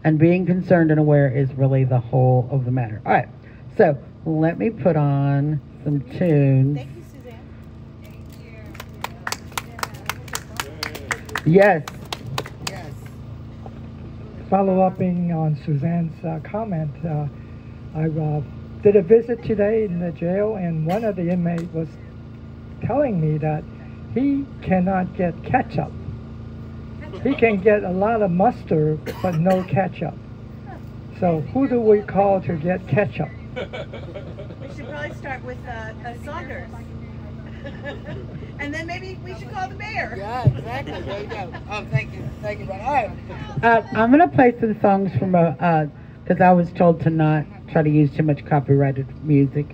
And being concerned and aware is really the whole of the matter. All right, so let me put on some tunes. Thank you, Suzanne. Thank you. Yes. Follow-upping on Suzanne's comment, I did a visit today in the jail, and one of the inmates was telling me that he cannot get ketchup. He can get a lot of mustard, but no ketchup. So who do we call to get ketchup? We should probably start with Saunders. And then maybe we should call the mayor. Yeah, exactly. There you go. Oh, thank you. Thank you, Brian. All right. I'm going to play some songs from because I was told to not try to use too much copyrighted music.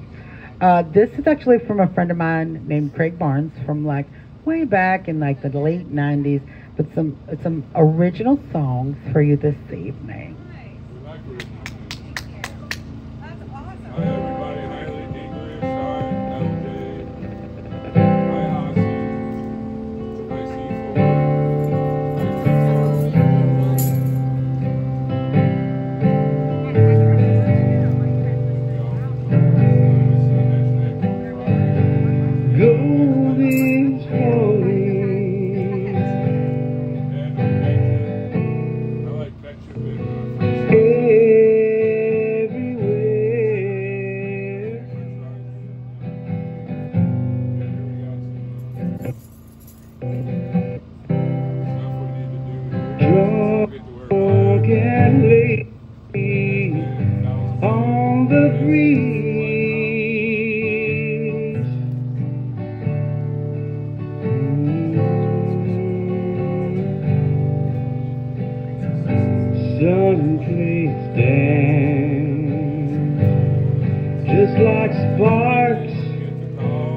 This is actually from a friend of mine named Craig Barnes from like way back in like the late 90s, but some original songs for you this evening. Sun please stand, just like sparks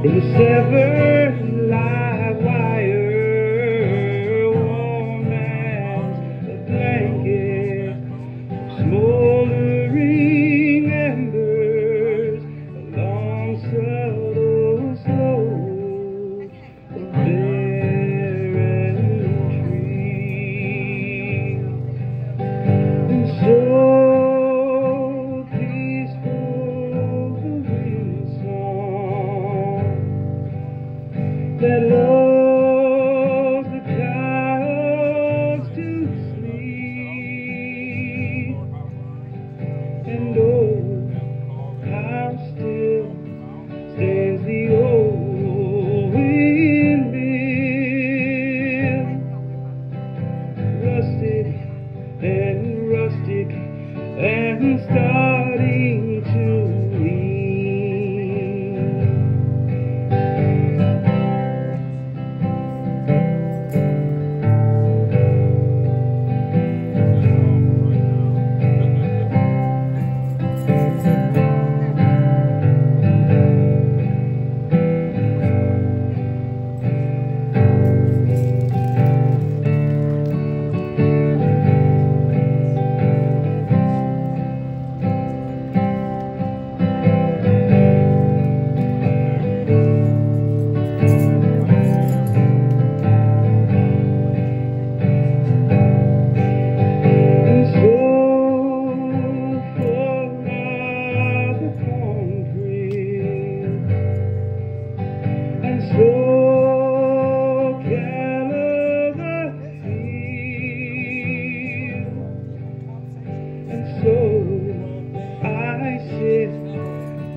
from a severed live wire, warm as a blanket, smoldering embers along subtle slopes of barren trees. So peaceful the wind song that lulls the clouds to sleep, and oh, how still stands the old windmill, rusted and rustic and starting to lean.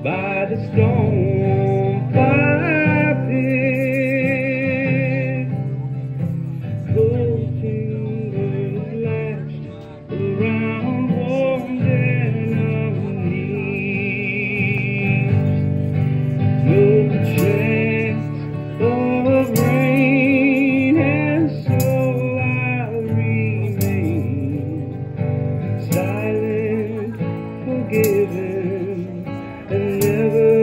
By the stone fire pit, cold fingers lashed around warm denim knees. No chance of rain, and so I'll remain silent, forgiven, and never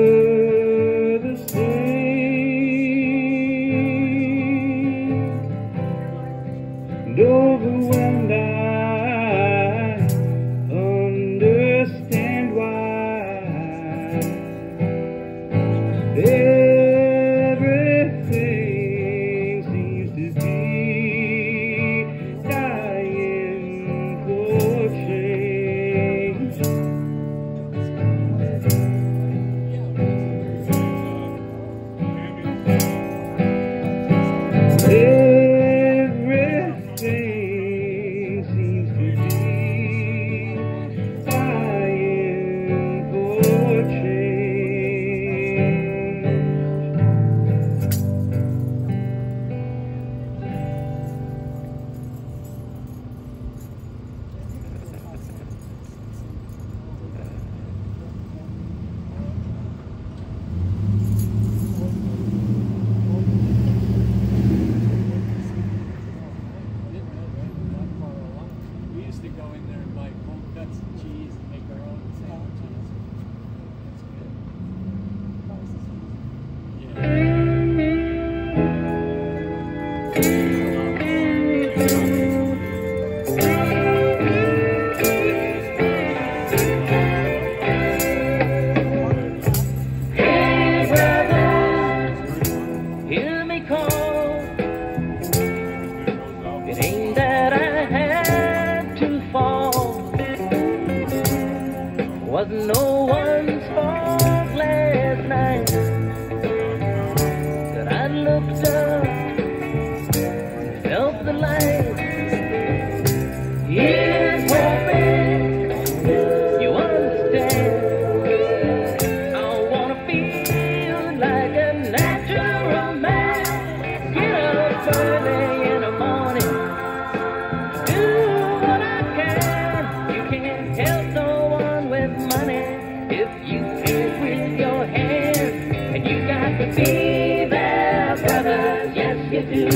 do.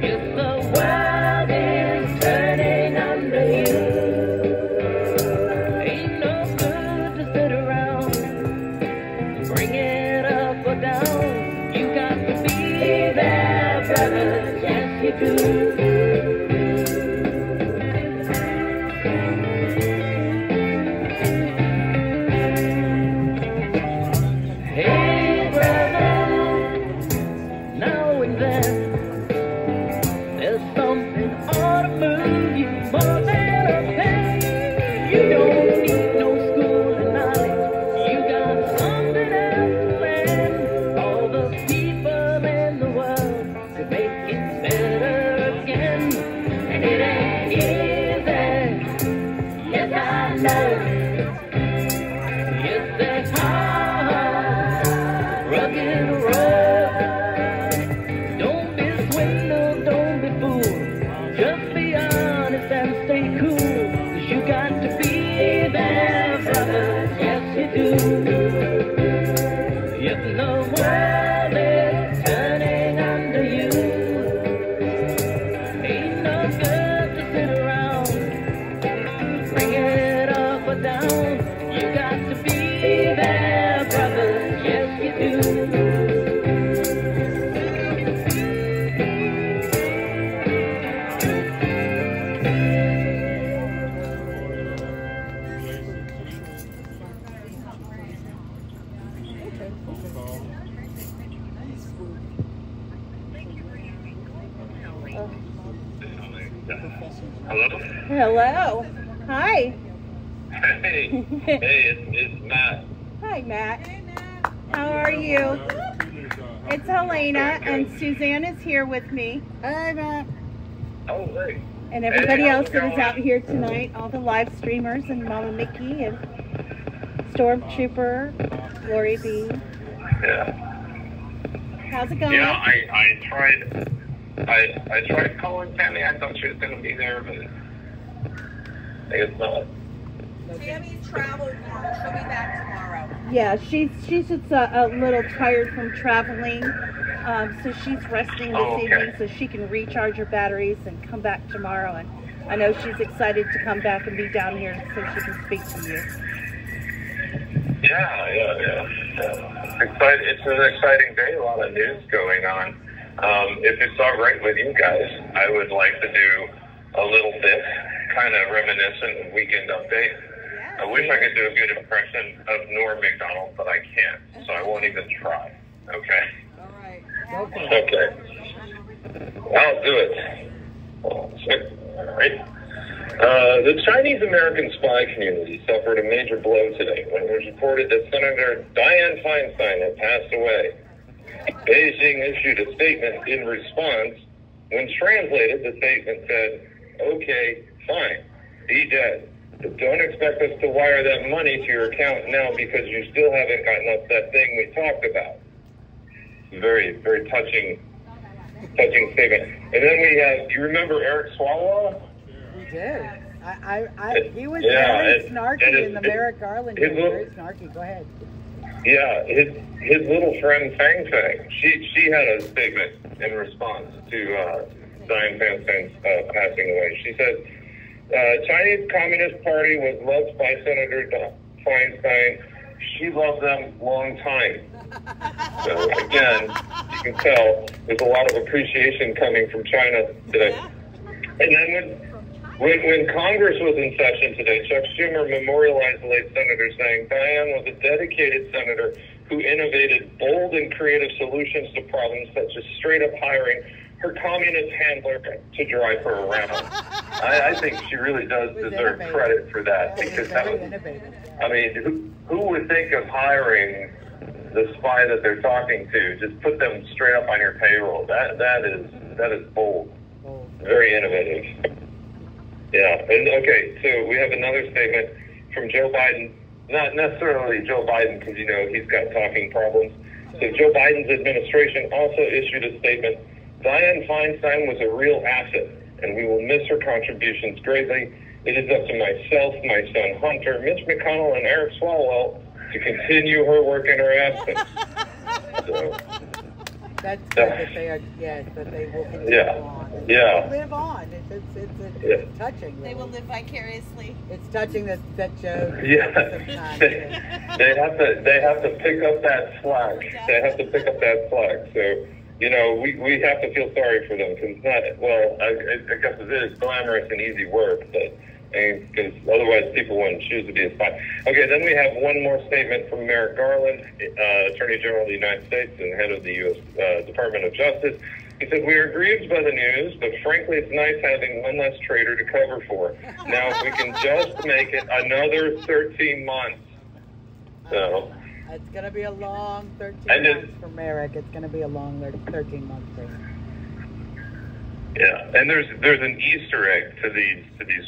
If the world is turning under you, ain't no good to sit around, bring it up or down. You got to be there, brothers, yes you do. Hey brother, now and then there's something ought to move you more than a pen. You don't need no school of knowledge, you got something else to learn. All the people in the world to make it better again. And it ain't easy, yes I know. Yes, that's hard, rugged road. Don't be swindled, don't be fooled. Just be honest and stay cool. 'Cause you got to be there, brothers, yes you do. If the world is turning under you, ain't no good to sit around, bring it up or down. You got to be there, brothers, yes you do. Hello? Hello. Hi. Hey, it's Matt. Hi, Matt. How are you? It's Helena, and Suzanne is here with me. Hey, Matt. Oh, hey. And everybody Hey, else how's it that is going? out here tonight, all the live streamers, and Mama Mickey, and Stormtrooper, Lori B. Yeah. How's it going? Yeah, I tried calling Tammy. I thought she was going to be there, but I guess not. Tammy's traveled tomorrow. She'll be back tomorrow. Yeah, she's just a little tired from traveling, so she's resting this Oh, okay. evening so she can recharge her batteries and come back tomorrow. And I know she's excited to come back and be down here so she can speak to you. Yeah. It's an exciting day. A lot of news going on. If it's all right with you guys, I would like to do a little bit, kind of reminiscent weekend update. I wish I could do a good impression of Norm McDonald, but I can't, so I won't even try. Okay? All right. Okay. I'll do it. All right. The Chinese American spy community suffered a major blow today when it was reported that Senator Dianne Feinstein had passed away. Beijing issued a statement in response. When translated, the statement said, "Okay, fine, be dead. But don't expect us to wire that money to your account now because you still haven't gotten us that thing we talked about." Very, very touching statement. And then we have, you remember Eric Swalwell? We did. He was Yeah, very and snarky his- in the Merrick Garland. He his was little- very snarky. Go ahead. Yeah, his little friend Fang Fang, she had a statement in response to Dianne Feinstein's passing away. She said, Chinese Communist Party was loved by Senator Feinstein. She loved them long time. So again, you can tell there's a lot of appreciation coming from China today. And then when Congress was in session today, Chuck Schumer memorialized the late senator, saying Dianne was a dedicated senator who innovated bold and creative solutions to problems such as straight-up hiring her communist handler to drive her around. I think she really does deserve credit for that, because that was, I mean, who would think of hiring the spy that they're talking to? Just put them straight up on your payroll. That is bold, very innovative. Yeah, and okay, so we have another statement from Joe Biden. Not necessarily Joe Biden, because, you know, he's got talking problems. So Joe Biden's administration also issued a statement. Dianne Feinstein was a real asset, and we will miss her contributions greatly. It is up to myself, my son Hunter, Mitch McConnell, and Eric Swalwell to continue her work in her absence. So, That's good that they are, yes, that they will continue on. Yeah. Live on. It's touching. Really. They will live vicariously. It's touching that Joe. Yeah. They have to pick up that slack. They have to pick up that slack. So, you know, we have to feel sorry for them because it's not, well, I guess it is glamorous and easy work, but because otherwise people wouldn't choose to be a spy. Okay, then we have one more statement from Merrick Garland, Attorney General of the United States and head of the U.S. Department of Justice. He said, "We are grieved by the news, but frankly, it's nice having one less traitor to cover for. Now, if we can just make it another 13 months." So it's going to be a long 13 months for Merrick. It's going to be a long 13 months for him. Yeah, and there's an Easter egg to these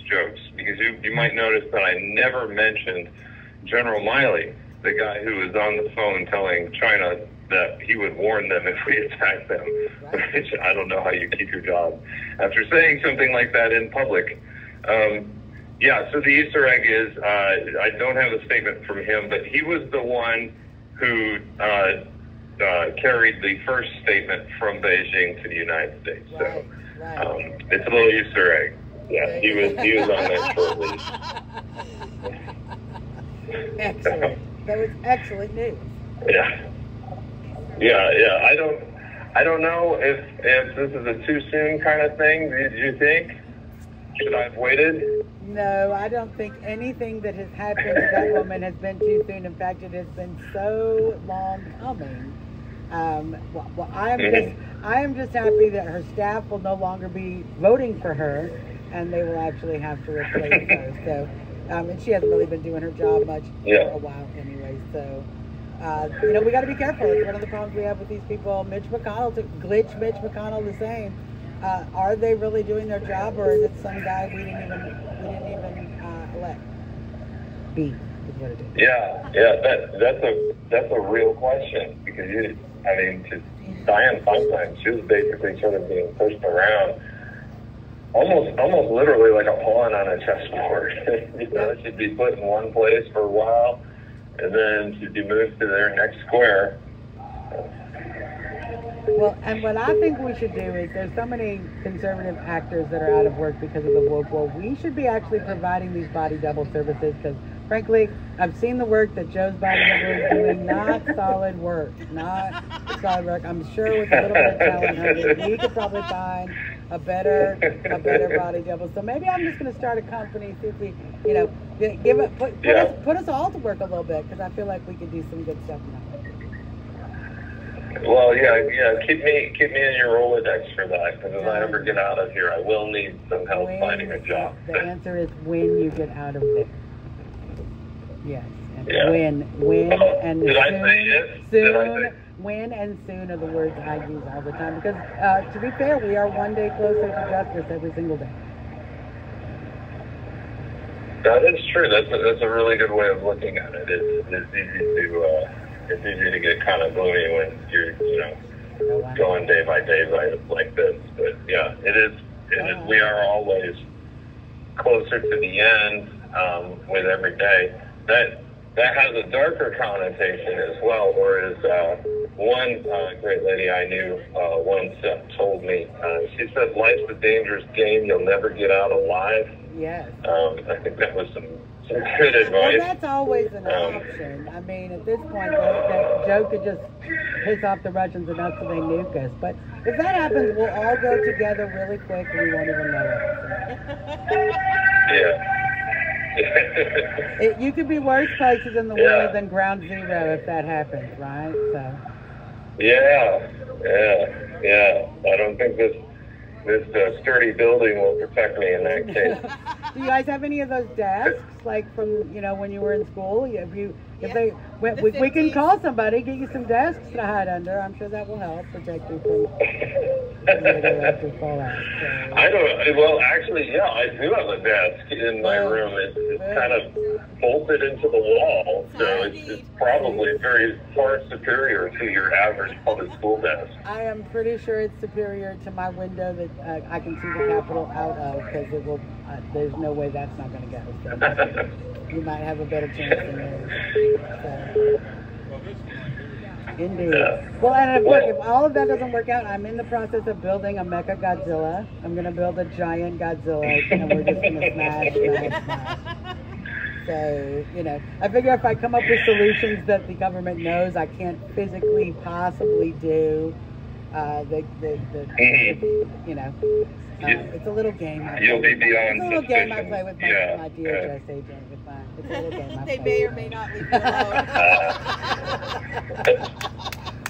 jokes because you might notice that I never mentioned General Miley, the guy who was on the phone telling China that he would warn them if we attacked them. Right. Which I don't know how you keep your job after saying something like that in public. Yeah, so the Easter egg is I don't have a statement from him, but he was the one who carried the first statement from Beijing to the United States. So. It's a little Easter egg. Yeah, he was on that shortly. Excellent. That was excellent news. Yeah. I don't know if this is a too soon kind of thing. Did you think? Should I have waited? No, I don't think anything that has happened to that woman has been too soon. In fact, it has been so long coming. Well, I am just happy that her staff will no longer be voting for her, and they will actually have to replace her. So, and she hasn't really been doing her job much for a while anyway. So, you know, we got to be careful. It's one of the problems we have with these people. Mitch McConnell, Mitch McConnell, the same. Are they really doing their job, or is it some guy we didn't even elect? B is what it is. Yeah. That's a real question because Diane Feinstein, she was basically sort of being pushed around, almost literally like a pawn on a chessboard. You know, she'd be put in one place for a while, and then she'd be moved to their next square. Well, and what I think we should do is there's so many conservative actors that are out of work because of the woke war. We should be actually providing these body double services because, frankly, I've seen the work that Joe's body double is doing. Not solid work. I'm sure with a little bit of talent, we could probably find a better body double. So maybe I'm just going to start a company, see if we, you know, put us all to work a little bit because I feel like we could do some good stuff now. Well, yeah. Keep me in your Rolodex for that because if I ever get out of here, I will need some help finding a job. The answer is when you get out of there. Yes. And when and did soon. I say yes? Soon. When and soon are the words I use all the time because, to be fair, we are one day closer to justice every single day. That is true. That's a really good way of looking at it. It's easy to get kind of gloomy when you're, going day by day like this. But yeah, it is. We are always closer to the end with every day. That has a darker connotation as well. Whereas one great lady I knew once told me, she said, "Life's a dangerous game. You'll never get out alive." Yes. I think that was some good advice. Well, that's always an option. I mean, at this point, that Joe could just piss off the Russians enough so they nuke us. But if that happens, we'll all go together really quick and we won't even know it. So. You could be worse places in the world than Ground Zero if that happens, right? So. Yeah. I don't think this sturdy building will protect me in that case. Do you guys have any of those desks, like from when you were in school? We can call somebody, get you some desks to hide under. I'm sure that will help protect you from radioactive fallout. So. I don't. Well, actually, I do have a desk in my room. It's kind of bolted into the wall, so it's probably very far superior to your average public school desk. I am pretty sure it's superior to my window that I can see the Capitol out of because it will. There's no way that's not going to go. So you might have a better chance than yours. So. Indeed. Well, and look, if all of that doesn't work out, I'm in the process of building a Mecha Godzilla. I'm going to build a giant Godzilla, and we're just going to smash. So, you know, I figure if I come up with solutions that the government knows I can't physically possibly do, you know, it's a little game. You'll be beyond It's a little game I play with my Yeah. DHS agent. It's a little game I They play may or with may them. not leave you alone.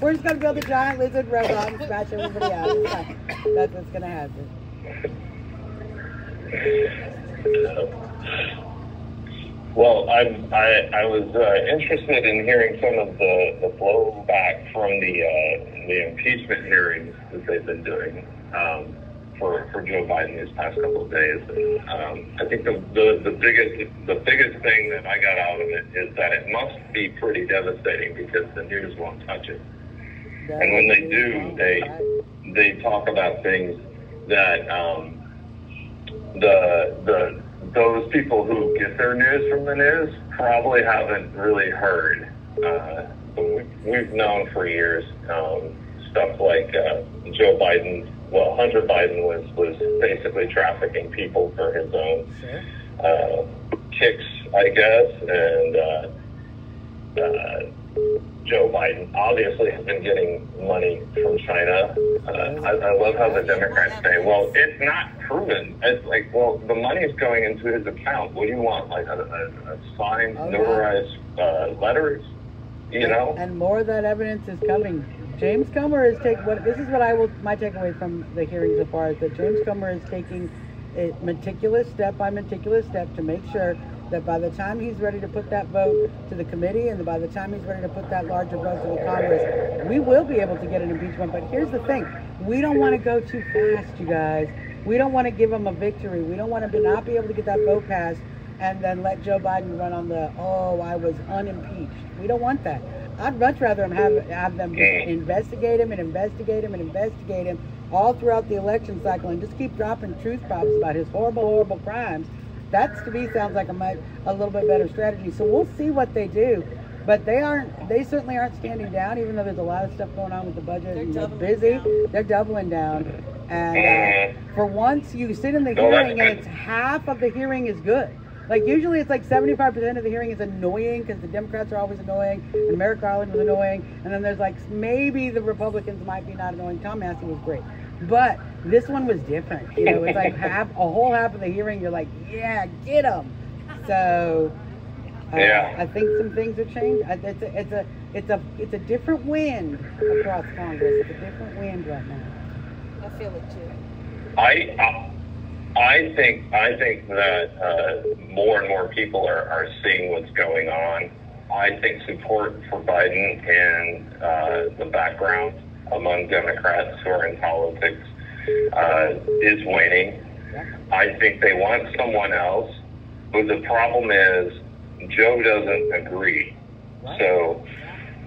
We're just gonna build a giant lizard robot and smash everybody out. It's fine. That's what's gonna happen. Well, I was interested in hearing some of the blowback from the impeachment hearings that they've been doing for Joe Biden these past couple of days. And I think the biggest thing that I got out of it is that it must be pretty devastating because the news won't touch it. And when they do, they talk about things that those people who get their news from the news probably haven't really heard. We've known for years stuff like Joe Biden. Well, Hunter Biden was basically trafficking people for his own kicks, I guess, and Joe Biden obviously has been getting money from China. I love how the Democrats say, well, it's not proven. It's like, well, the money is going into his account. What do you want, like a signed, notarized letters? You know? And more of that evidence is coming. James Comer is this is what my takeaway from the hearing so far is that James Comer is taking a meticulous step by meticulous step to make sure that by the time he's ready to put that vote to the committee and by the time he's ready to put that larger vote to the Congress, we will be able to get an impeachment. But here's the thing. We don't want to go too fast, you guys. We don't want to give him a victory. We don't want to not be able to get that vote passed and then let Joe Biden run on the, I was unimpeached. We don't want that. I'd much rather have them investigate him and investigate him and investigate him all throughout the election cycle and just keep dropping truth bombs about his horrible, horrible crimes. That to me sounds like a little bit better strategy. So we'll see what they do, but they certainly aren't standing down, even though there's a lot of stuff going on with the budget and they're busy. They're doubling down. And for once you sit in the hearing and it's half of the hearing is good. Like usually it's like 75% of the hearing is annoying because the Democrats are always annoying and Merrick Garland was annoying. And then there's like maybe the Republicans might be not annoying. Tom Massey was great. But this one was different. You know, it's like a whole half of the hearing you're like, yeah, get them. So I think some things have changed. It's a different wind across Congress. It's a different wind right now. I feel it too. I think that more and more people are seeing what's going on. I think support for Biden and the background among Democrats who are in politics is waning. I think they want someone else, but the problem is Joe doesn't agree. So,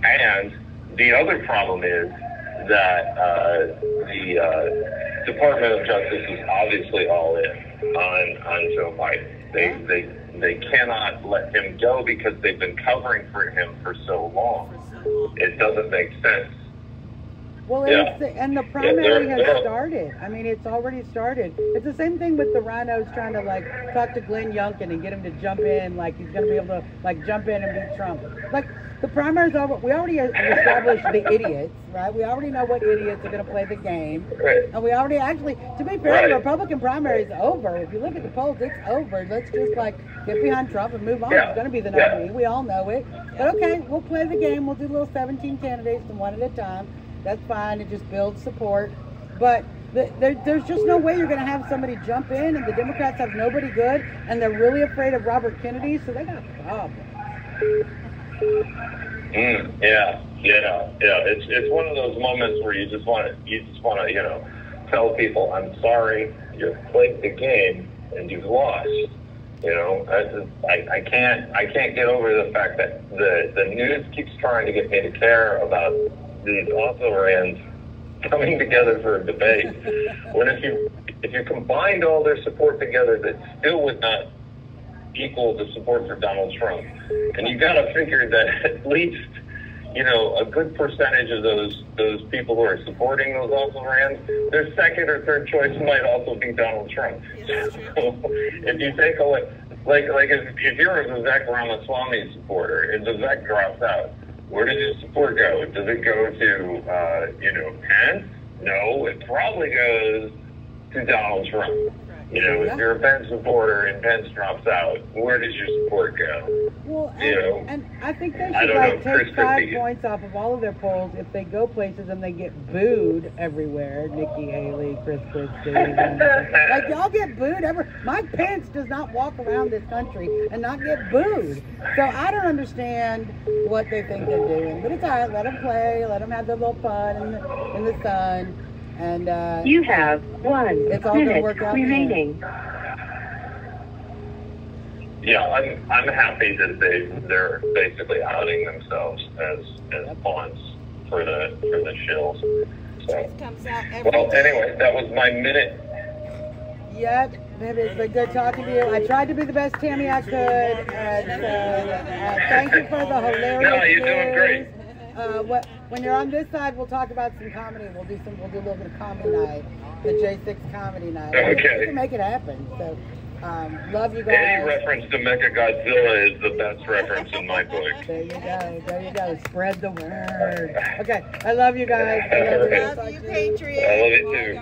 and the other problem is that the Department of Justice is obviously all in on Joe Biden. They cannot let him go because they've been covering for him for so long. It doesn't make sense. Well, and the primary has started. I mean, it's already started. It's the same thing with the rhinos trying to like talk to Glenn Youngkin and get him to jump in, like he's going to be able to like jump in and beat Trump. Like the primary's over. We already established the idiots, right? We already know what idiots are going to play the game, and we already actually, to be fair, the Republican primary is over. If you look at the polls, it's over. Let's just like get behind Trump and move on. It's going to be the nominee. We all know it. But okay, we'll play the game. We'll do little 17 candidates and one at a time. That's fine. It just builds support. But there's just no way you're going to have somebody jump in, and the Democrats have nobody good, and they're really afraid of Robert Kennedy, so they got problems. Yeah. It's one of those moments where you just want to tell people, I'm sorry, you've played the game and you've lost. I can't get over the fact that the news keeps trying to get me to care about these also-rans coming together for a debate. When if you combined all their support together, that still would not equal the support for Donald Trump. And you got to figure that at least you know, a good percentage of those people who are supporting those also rans, their second or third choice might also be Donald Trump. So if you take a look, like if you're a Vivek Ramaswamy supporter and Vivek drops out, where does your support go? Does it go to, you know, Pence? No, it probably goes to Donald Trump. You know, if you're a Pence supporter and Pence drops out, where does your support go? Well, and, you know, and I think they should like take 5 points off of all of their polls if they go places and they get booed everywhere. Nikki Haley, Chris Christie, like y'all get booed Mike Pence does not walk around this country and not get booed. So I don't understand what they think they're doing. But it's all right. Let them play. Let them have their little fun in the sun. And you have 1 it's all gonna work out remaining. Yeah, I'm happy that they're basically outing themselves as pawns for the shills. So, well, anyway, that was my minute. Yep, it's been good talking to you. I tried to be the best Tammy I could, and thank you for the hilarious. No, you're doing great. When you're on this side, we'll talk about some comedy. We'll do a little bit of comedy night, the J6 comedy night. Okay. We can make it happen. So, love you guys. Any reference to Mechagodzilla is the best reference in my book. There you go. There you go. Spread the word. Okay, I love you guys. I love you, Patriot. I love you too.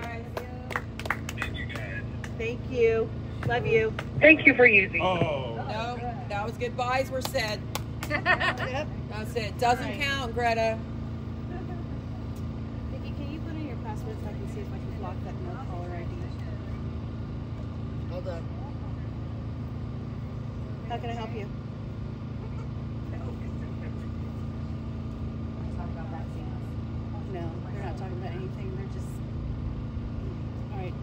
Thank you. Love you. Thank you for using. Oh. No, that was goodbyes were said. Yep. That's it. Doesn't count, Greta. Vicky, can you put in your password so I can see if I can block that no caller ID? Hold on. How can I help you? No, they're not talking about anything. They're just. All right.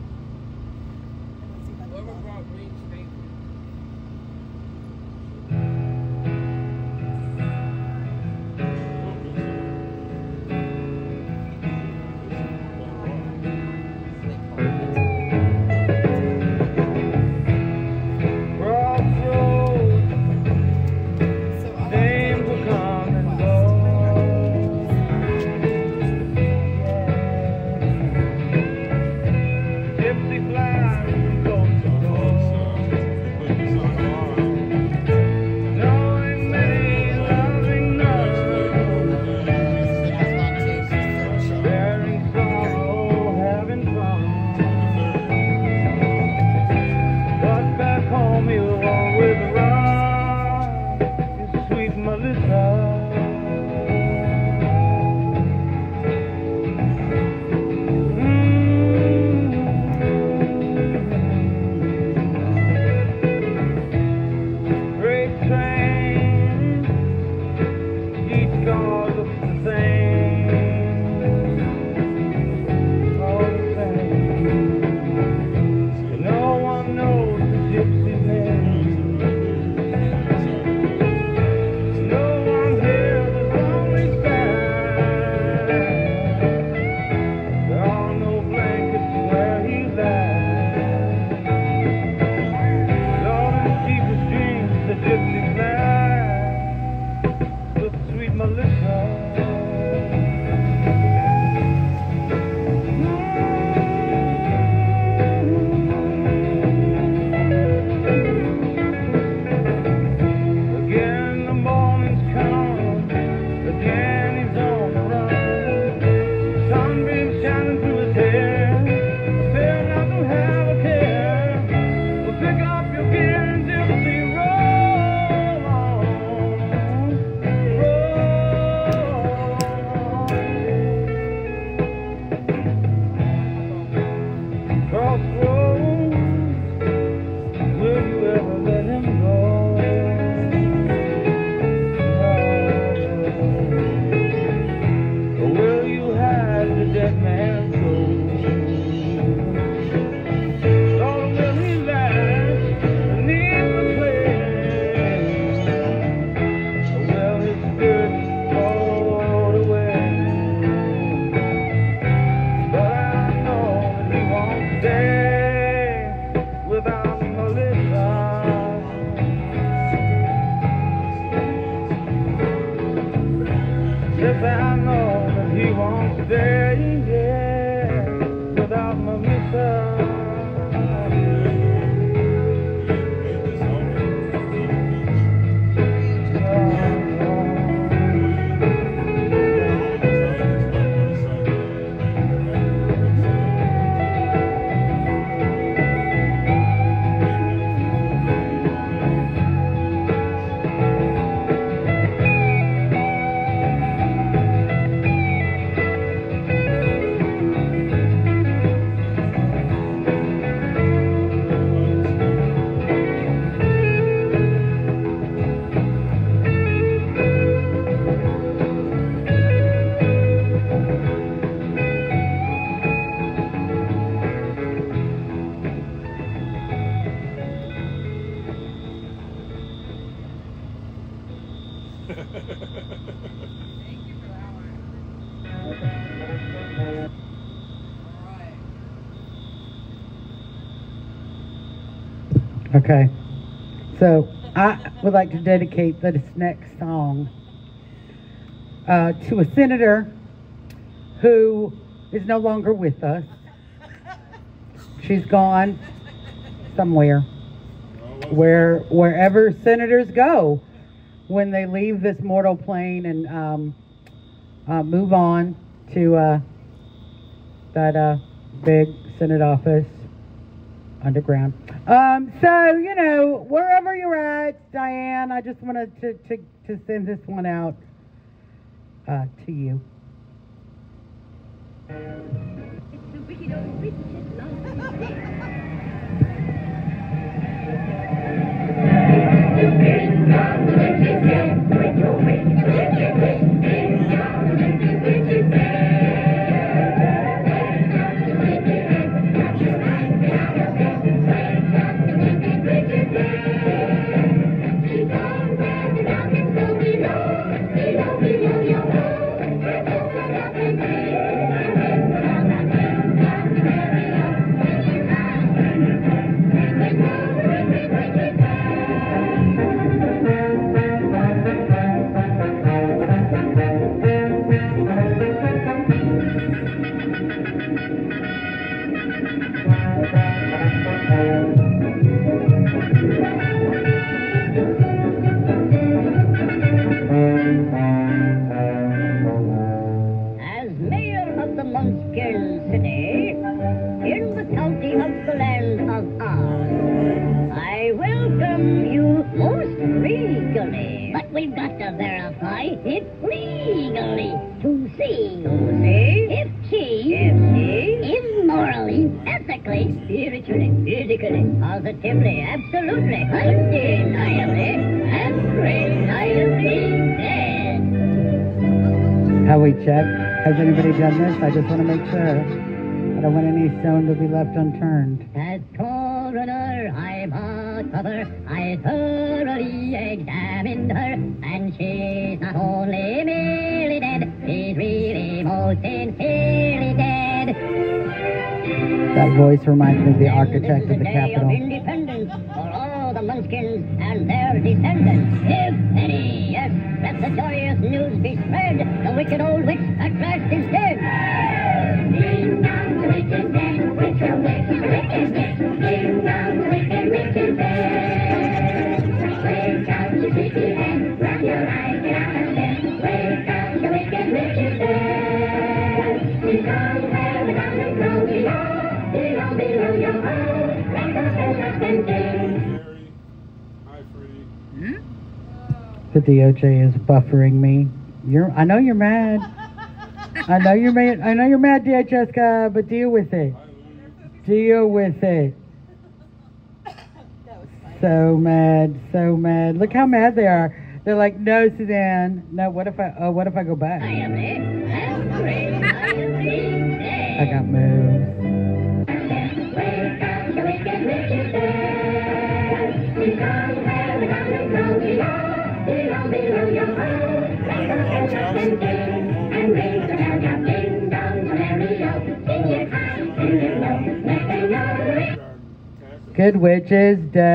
Let's see if I can Whoever block. brought green steak. Melissa. Yes, I know that he won't stay here without my mister. Okay, so I would like to dedicate this next song to a senator who is no longer with us. She's gone somewhere, wherever senators go when they leave this mortal plane and move on to that big Senate office underground. So, you know, wherever you're at, Diane, I just wanted to send this one out to you. Positively, absolutely, undeniably, and reliably dead. Have we checked? Has anybody done this? I just want to make sure. I don't want any stone to be left unturned. As coroner, I'm a cover. I thoroughly examined her, and she's not only merely dead, she's really most sincerely dead. That voice reminds me of the architect of the Capitol. Independence for all the Munchkins and their descendants. If any, yes, let the joyous news be spread. The wicked old witch at last is dead. Ding dong, the witch is dead. Witch, oh witch, the witch is dead. Ding dong, the wicked witch is dead. Wake up, you sleepy head. Rub your eyes, get out of bed. Wake up, the wicked witch is dead. She's gone where the diamonds grow below. Below your home, like a The DOJ is buffering me. I know you're mad. I know you're mad. I know you're mad, DHS guy, but deal with it. Deal with it. So mad, so mad. Look how mad they are. They're like, no, Suzanne. No, what if I go back? I got moves. Good witch is dead.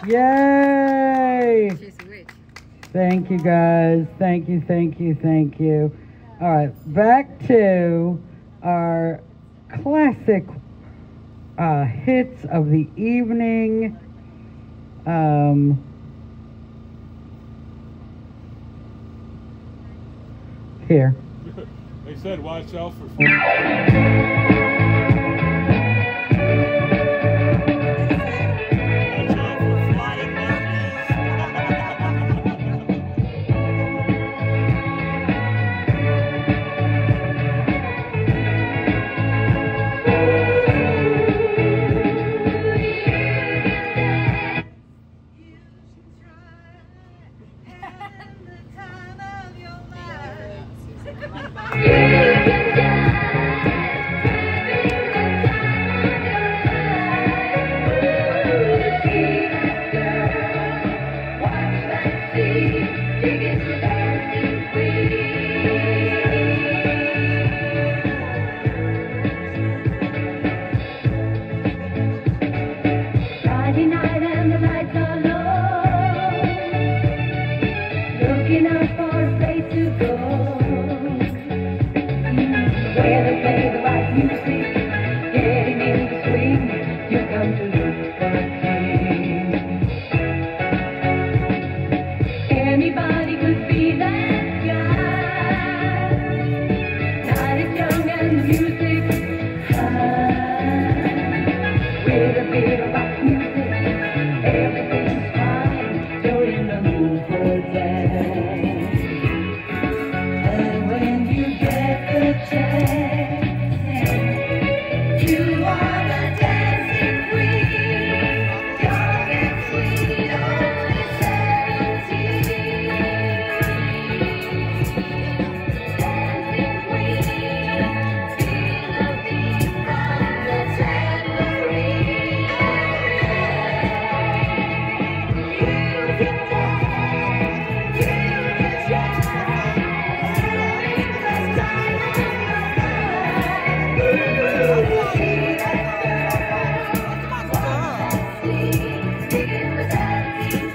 Yay! She's a witch. Thank you, guys. Thank you, thank you, thank you. All right, back to our classic hits of the evening. Here. They said watch out for Friday night and the lights are low, looking out for a place to go, where they play the right music, getting in the swing, you come to look for a king. Anybody could be that guy, night is young and the music's high, with a bit of rock music, everything's fine, you're in the mood for dance. And when you get the chance, you are the dancing queen, young and sweet, only 17. Dancing queen, feel the beat from the tambourine. You can dance, you can shine, having the time of your life. Ooh, see that girl, watch that scene, singing the dancing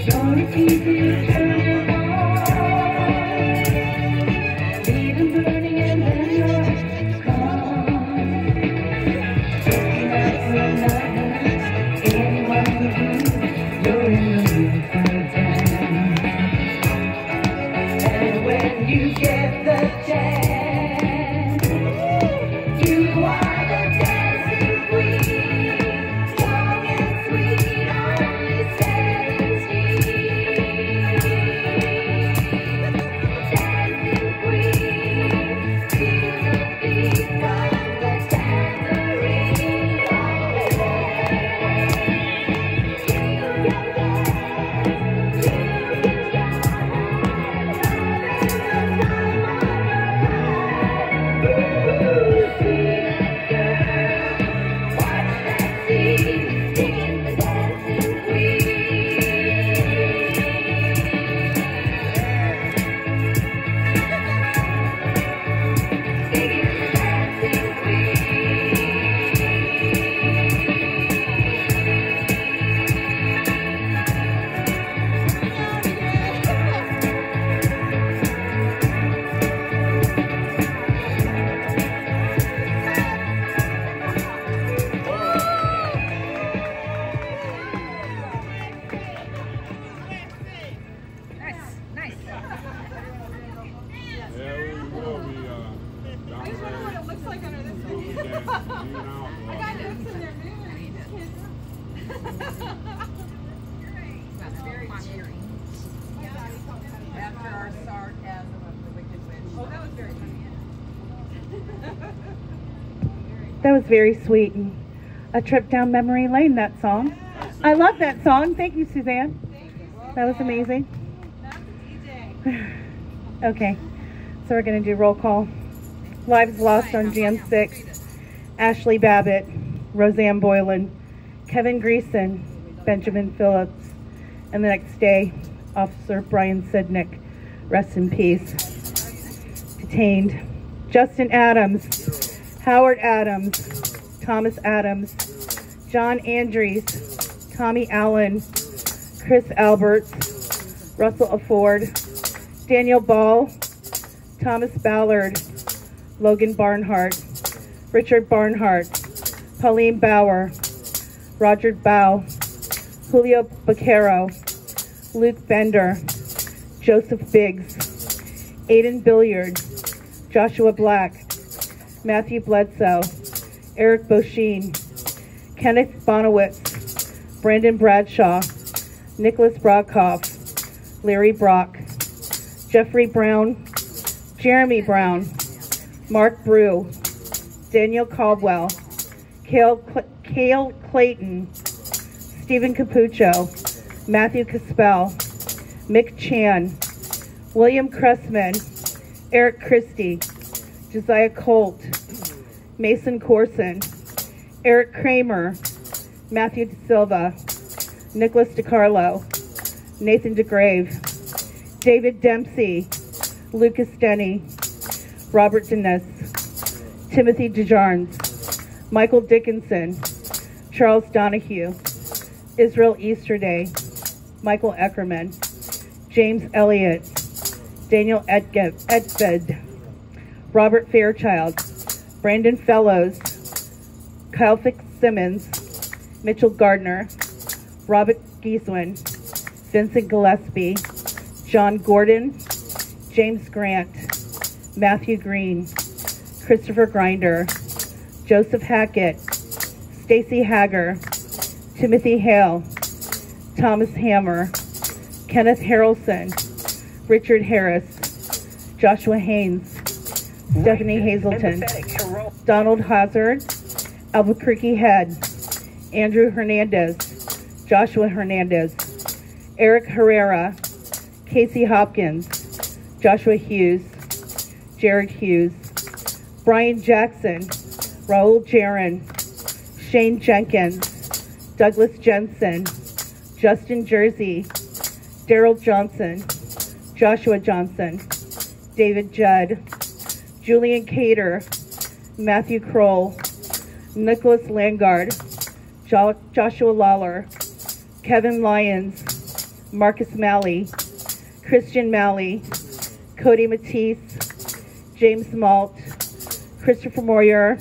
So it's easy to turn your heart, leave them burning and then you're gone. Looking out for another, anyone will do, you're in the mood for a dance. And when you get the chance, you are the dancing queen, young and sweet, only 17. Dancing queen, feel the beat from the tambourine. You can dance, you can shine, having the time of your life. Ooh, see that girl, watch that scene, singing the dancing queen. Singing the dancing queen. Nice. Yeah, we will be down I just wonder what it looks like under this thing. I got notes in there moving. That's very cheery. After our sarcasm of the Wicked Witch. Oh, that was very funny. That was very sweet. And a trip down memory lane, that song. I love that song. Thank you, Suzanne. That was amazing. Okay, so we're going to do roll call. Lives lost on Jan 6. Ashley Babbitt, Roseanne Boylan, Kevin Greason, Benjamin Phillips, and the next day, Officer Brian Sidnick. Rest in peace. detained. Justin Adams, Howard Adams, Thomas Adams, John Andrews, Tommy Allen, Chris Alberts, Russell Afford, Daniel Ball, Thomas Ballard, Logan Barnhart, Richard Barnhart, Pauline Bauer, Roger Bow, Julio Baquero, Luke Bender, Joseph Biggs, Aiden Billiard, Joshua Black, Matthew Bledsoe, Eric Bosheen, Kenneth Bonowitz, Brandon Bradshaw, Nicholas Brockhoff, Larry Brock, Jeffrey Brown, Jeremy Brown, Mark Brew, Daniel Caldwell, Cale Clayton, Stephen Capuccio, Matthew Caspell, Mick Chan, William Cressman, Eric Christie, Josiah Colt, Mason Corson, Eric Kramer, Matthew De Silva, Nicholas DiCarlo, Nathan DeGrave, David Dempsey, Lucas Denny, Robert Dennis, Timothy DeJarnes, Michael Dickinson, Charles Donahue, Israel Easterday, Michael Eckerman, James Elliott, Daniel Edved, Robert Fairchild, Brandon Fellows, Kyle Fitzsimmons, Mitchell Gardner, Robert Gieswin, Vincent Gillespie, John Gordon, James Grant, Matthew Green, Christopher Grinder, Joseph Hackett, Stacy Hager, Timothy Hale, Thomas Hammer, Kenneth Harrelson, Richard Harris, Joshua Haynes, Stephanie Hazelton, Donald Hazard, Albuquerque Head, Andrew Hernandez, Joshua Hernandez, Eric Herrera, Casey Hopkins, Joshua Hughes, Jared Hughes, Brian Jackson, Raul Jaron, Shane Jenkins, Douglas Jensen, Justin Jersey, Daryl Johnson, Joshua Johnson, David Judd, Julian Cater, Matthew Kroll, Nicholas Langard, Joshua Lawler, Kevin Lyons, Marcus Malley, Christian Malley, Cody Matisse, James Malt, Christopher Moyer,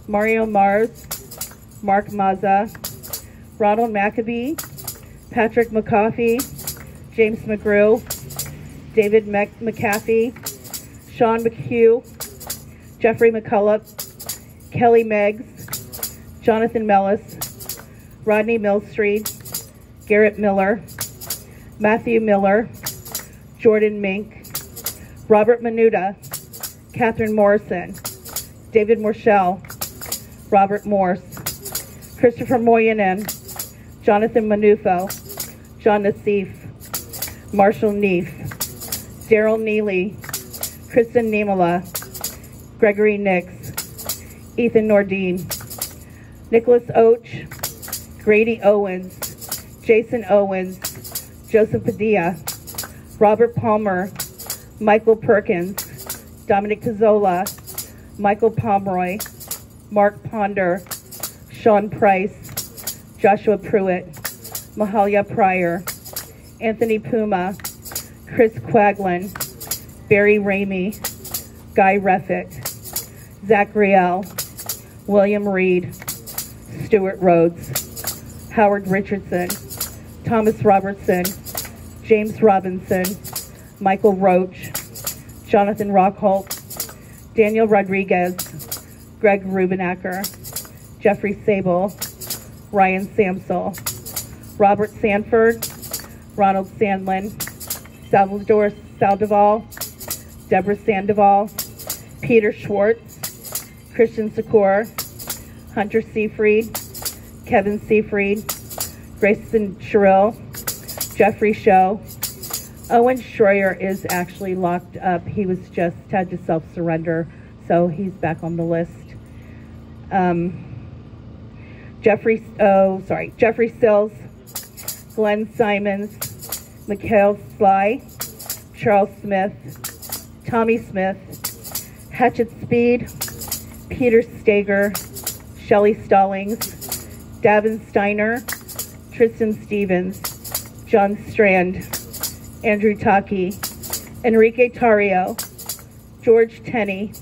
Mario Mars, Mark Mazza, Ronald McAbee, Patrick McCoffey, James McGrew, David McAfee, Sean McHugh, Jeffrey McCullough, Kelly Meggs, Jonathan Mellis, Rodney Millstreet, Garrett Miller, Matthew Miller, Jordan Mink, Robert Menuda, Catherine Morrison, David Morshell, Robert Morse, Christopher Moyanen, Jonathan Manufo, John Nassif, Marshall Neef, Daryl Neely, Kristen Niemela, Gregory Nix, Ethan Nordine, Nicholas Oach, Grady Owens, Jason Owens, Joseph Padilla, Robert Palmer, Michael Perkins, Dominic Cazzola, Michael Pomeroy, Mark Ponder, Sean Price, Joshua Pruitt, Mahalia Pryor, Anthony Puma, Chris Quaglin, Barry Ramey, Guy Reffitt, Zach Riel, William Reed, Stuart Rhodes, Howard Richardson, Thomas Robertson, James Robinson, Michael Roach, Jonathan Rockholt, Daniel Rodriguez, Greg Rubenacker, Jeffrey Sable, Ryan Samsel, Robert Sanford, Ronald Sandlin, Salvador Saldival, Deborah Sandoval, Peter Schwartz, Christian Secor, Hunter Seafried, Kevin Seafried, Grayson Sherrill, Jeffrey Show. Owen Schroyer is actually locked up. He was just had to self-surrender, so he's back on the list. Jeffrey Sills, Glenn Simons, Mikhail Sly, Charles Smith, Tommy Smith, Hatchet Speed, Peter Stager, Shelley Stallings, Davin Steiner, Tristan Stevens, John Strand, Andrew Taki, Enrique Tario, George Tenney,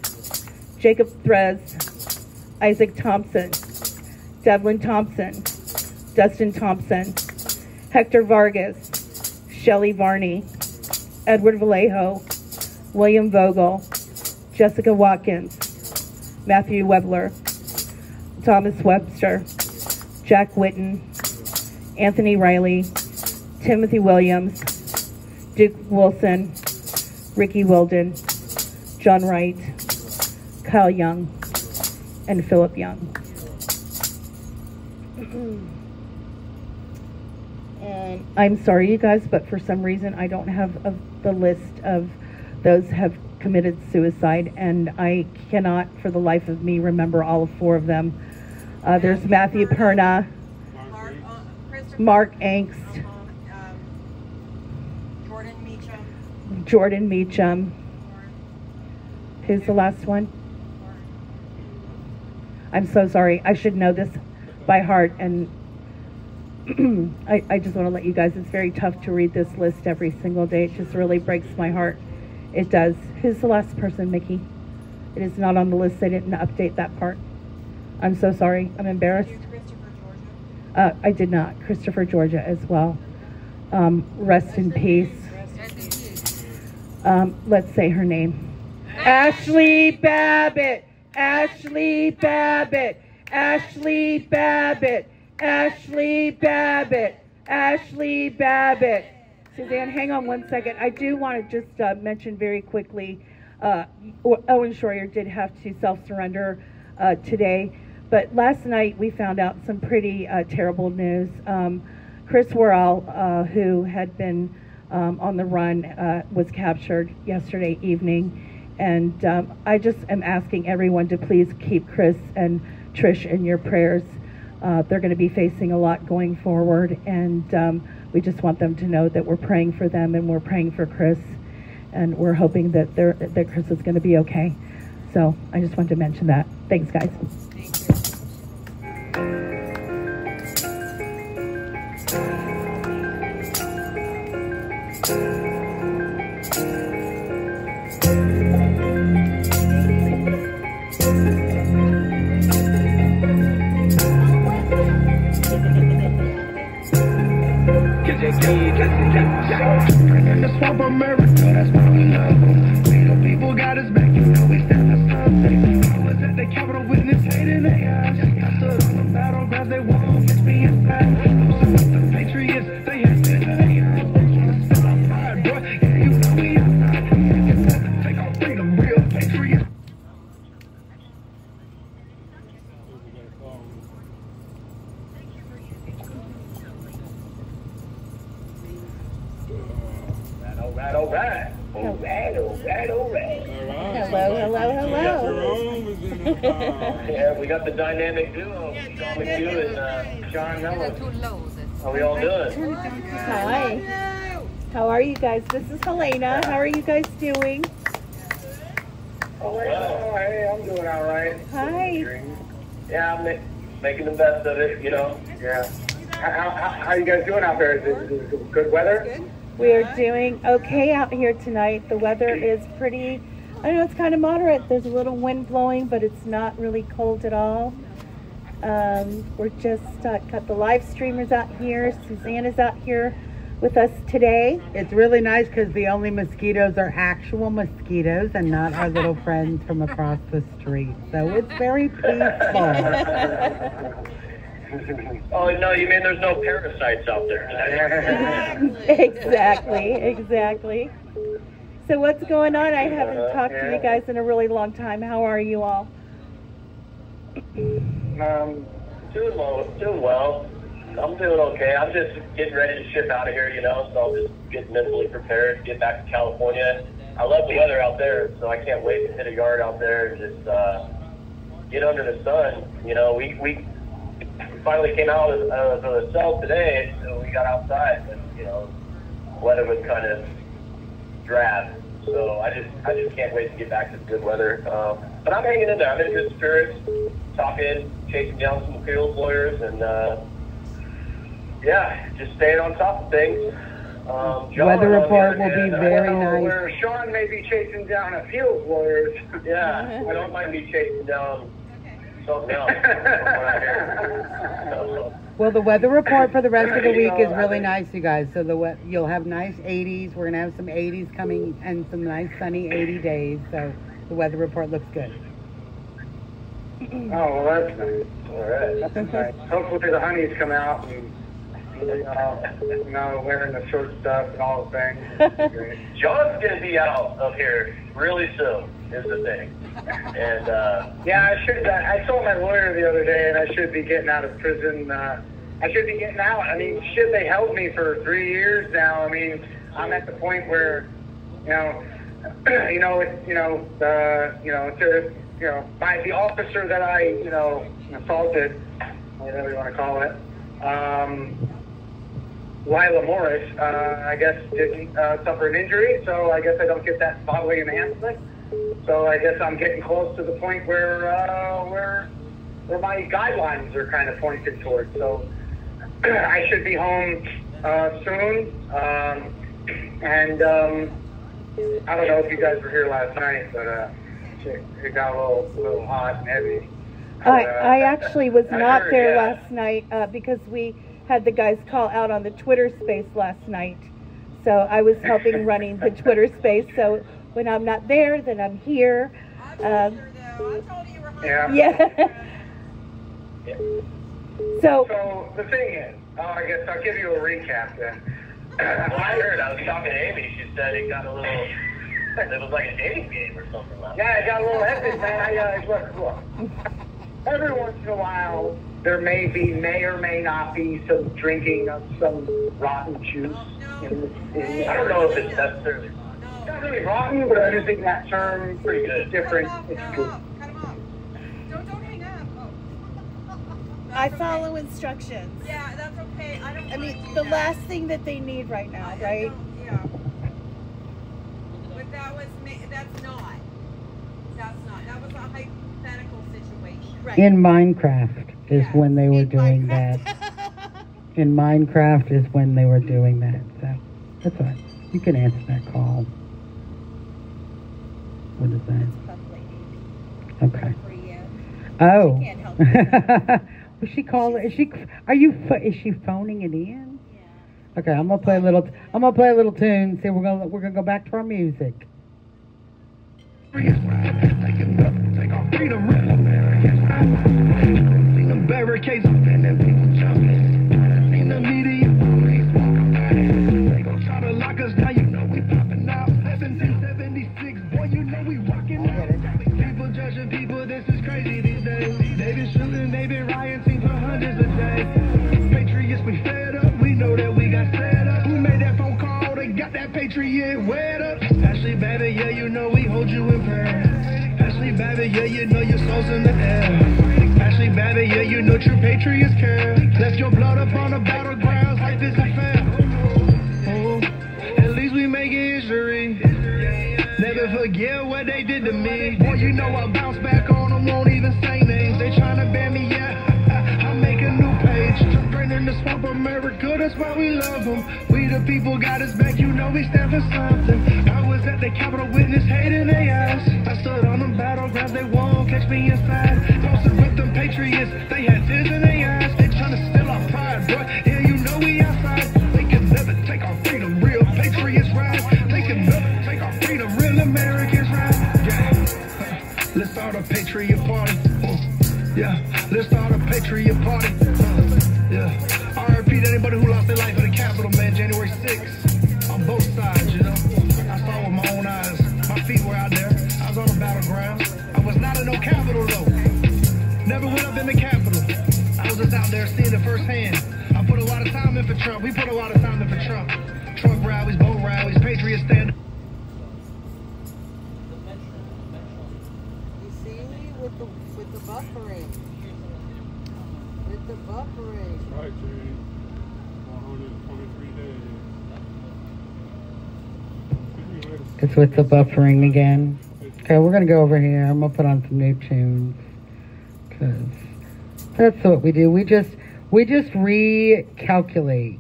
Jacob Threz, Isaac Thompson, Devlin Thompson, Dustin Thompson, Hector Vargas, Shelley Varney, Edward Vallejo, William Vogel, Jessica Watkins, Matthew Webler, Thomas Webster, Jack Witten, Anthony Riley, Timothy Williams, Duke Wilson, Ricky Wilden, John Wright, Kyle Young, and Philip Young. And I'm sorry, you guys, but for some reason I don't have the list of those have committed suicide, and I cannot for the life of me remember all 4 of them. There's Matthew Perna, Mark Angst, Jordan Meacham. Who's the last one? I'm so sorry. I should know this by heart, and I just want to let you guys, it's very tough to read this list every single day. It just really breaks my heart. It does. Who's the last person, Mickey? It is not on the list. They didn't update that part. I'm so sorry. I'm embarrassed. I did not. Christopher Georgia as well. Rest in peace. Let's say her name. Ashley Babbitt. Ashley Babbitt. Ashley Babbitt. Ashley Babbitt. Ashley Babbitt. Suzanne, hang on one second. I do want to just mention very quickly, Owen Schroyer did have to self-surrender today, but last night we found out some pretty terrible news. Chris Worrell, who had been on the run, was captured yesterday evening, and I just am asking everyone to please keep Chris and Trish in your prayers. They're going to be facing a lot going forward, and we just want them to know that we're praying for them and we're praying for Chris, and we're hoping that that Chris is going to be okay. So I just wanted to mention that. Thanks, guys. The swamp America, that's why we love them. We the people got us back, you know we stand us up. I was at the Capitol witness hating their eyes. I stood on the battlegrounds, they won't get me inside. The patriots, they had been their eyes. Still our pride, boy, yeah, you know we outside. Take our freedom, real patriots. All right. Hello. Yeah, we got the dynamic duo, Sean McHugh and Sean Miller. How are we all doing? Hi. How are you guys? This is Helena. How are you guys doing? Oh, hey, I'm doing all right. Hi. Yeah, I'm making the best of it, you know. Yeah. How are you guys doing out there? Is it good weather? We're doing okay out here tonight. The weather is pretty, I know it's kind of moderate. There's a little wind blowing, but it's not really cold at all. We're just got the live streamers out here. Suzanne is out here with us today. It's really nice because the only mosquitoes are actual mosquitoes and not our little friends from across the street. So it's very peaceful. Oh, no, you mean there's no parasites out there? Exactly. So what's going on? I haven't talked to you guys in a really long time. How are you all? Doing well. I'm doing okay. I'm just getting ready to ship out of here, you know, so I'm just getting mentally prepared to get back to California. I love the weather out there, so I can't wait to hit a yard out there and just get under the sun. You know, we finally came out of the cell today, so we got outside, and, you know, weather was kind of drab. So I just can't wait to get back to the good weather. But I'm hanging in there. I'm in good spirits, talking, chasing down some appeals lawyers, and yeah, just staying on top of things. Weather report will be very nice. Where Sean may be chasing down appeals lawyers. Yeah, I don't mind me chasing down something else from what I hear. Well, the weather report for the rest of the week is really nice, you guys. So you'll have nice 80s. We're gonna have some 80s coming and some nice sunny 80 days. So the weather report looks good. Oh, well, that's nice. All right. That's nice. Hopefully the honeys come out and wearing the short stuff and all the things. Great. John's gonna be out of here really soon. Is the thing. And yeah, I told my lawyer the other day, and I should be getting out of prison. I should be getting out. I mean, shit, they held me for 3 years now. I mean, I'm at the point where, by the officer that I, assaulted, whatever you want to call it, Lila Morris, I guess didn't suffer an injury, so I guess I don't get that bodily enhancement. So I guess I'm getting close to the point where my guidelines are kind of pointed towards. So I should be home soon. And I don't know if you guys were here last night, but it got a little hot and heavy. I actually was not there last night because we had the guys call out on the Twitter space last night. So I was helping running the Twitter space. So when I'm not there, then I'm here. I told you were home. Yeah. So the thing is, I guess I'll give you a recap then. I heard, I was talking to Amy, she said it got a little, it was like a dating game or something like that. Yeah, it got a little hectic, man. Look, every once in a while, there may or may not be some drinking of some rotten juice. I don't know if it's necessarily not really rotten, but I'm using that term pretty good. Different. It's good. Cut him off. Don't hang up. Oh. I follow instructions. Yeah, that's okay. I mean, the last thing that they need right now, right? Yeah. But that was that's not. That was a hypothetical situation. Right. In Minecraft is when they were doing that. In Minecraft is when they were doing that. So that's all right. You can answer that call. What is that? Okay. Oh. She can't help herself. Was she calling? Is she phoning it in? Yeah. Okay, I'm gonna play a little tune. See, we're gonna go back to our music. Barricades up and then people jumping. Seen the media police walking by. They gon' try to lock us down, you know we popping out. 1776, boy, you know we rocking out. People judging people, this is crazy these days. They been shooting, they been rioting for hundreds of days. Patriots, we fed up, we know that we got set up. Who made that phone call? They got that patriot wet up. Ashley, baby, yeah, you know we hold you in prayer. Ashley, baby, yeah, you know your soul's in the air. Ashley, baby, yeah, you know true patriots care. Left your blood up on the battlegrounds, life isn't fair. Oh, at least we make history. Never forget what they did to me. Boy, you know I bounce back on them, won't even say names. They tryna ban me, yeah. I'll make a new page. Straight in the swamp, America, that's why we love them. We the people got us back, you know we stand for something. I was at the Capitol witness, hating their ass. I stood on them battlegrounds, they won't catch me inside. Posted with them patriots, they had tears in their eyes. They tryna steal our pride, bro. Yeah, you know we outside. They can never take our freedom, real patriots rise. They can never take our freedom, real Americans rise. Yeah, let's start a patriot party. Yeah, let's start a patriot party. Yeah, RIP to anybody who lost their life in the Capitol, man, January 6th. On both sides, you know. I saw with my own eyes. My feet were out there. I was on the battleground. I was not in no Capitol, though. Never went up in the Capitol. I was just out there seeing it firsthand. I put a lot of time in for Trump. We put a lot of time in for Trump. Truck rallies, boat rallies, Patriot stand. You see, with the buffering. With the buffering. That's right, Jay. 123 days. Give me a way to It's with the buffering again. Okay, we're going to go over here. I'm going to put on some new tunes. Because that's what we do. We just recalculate.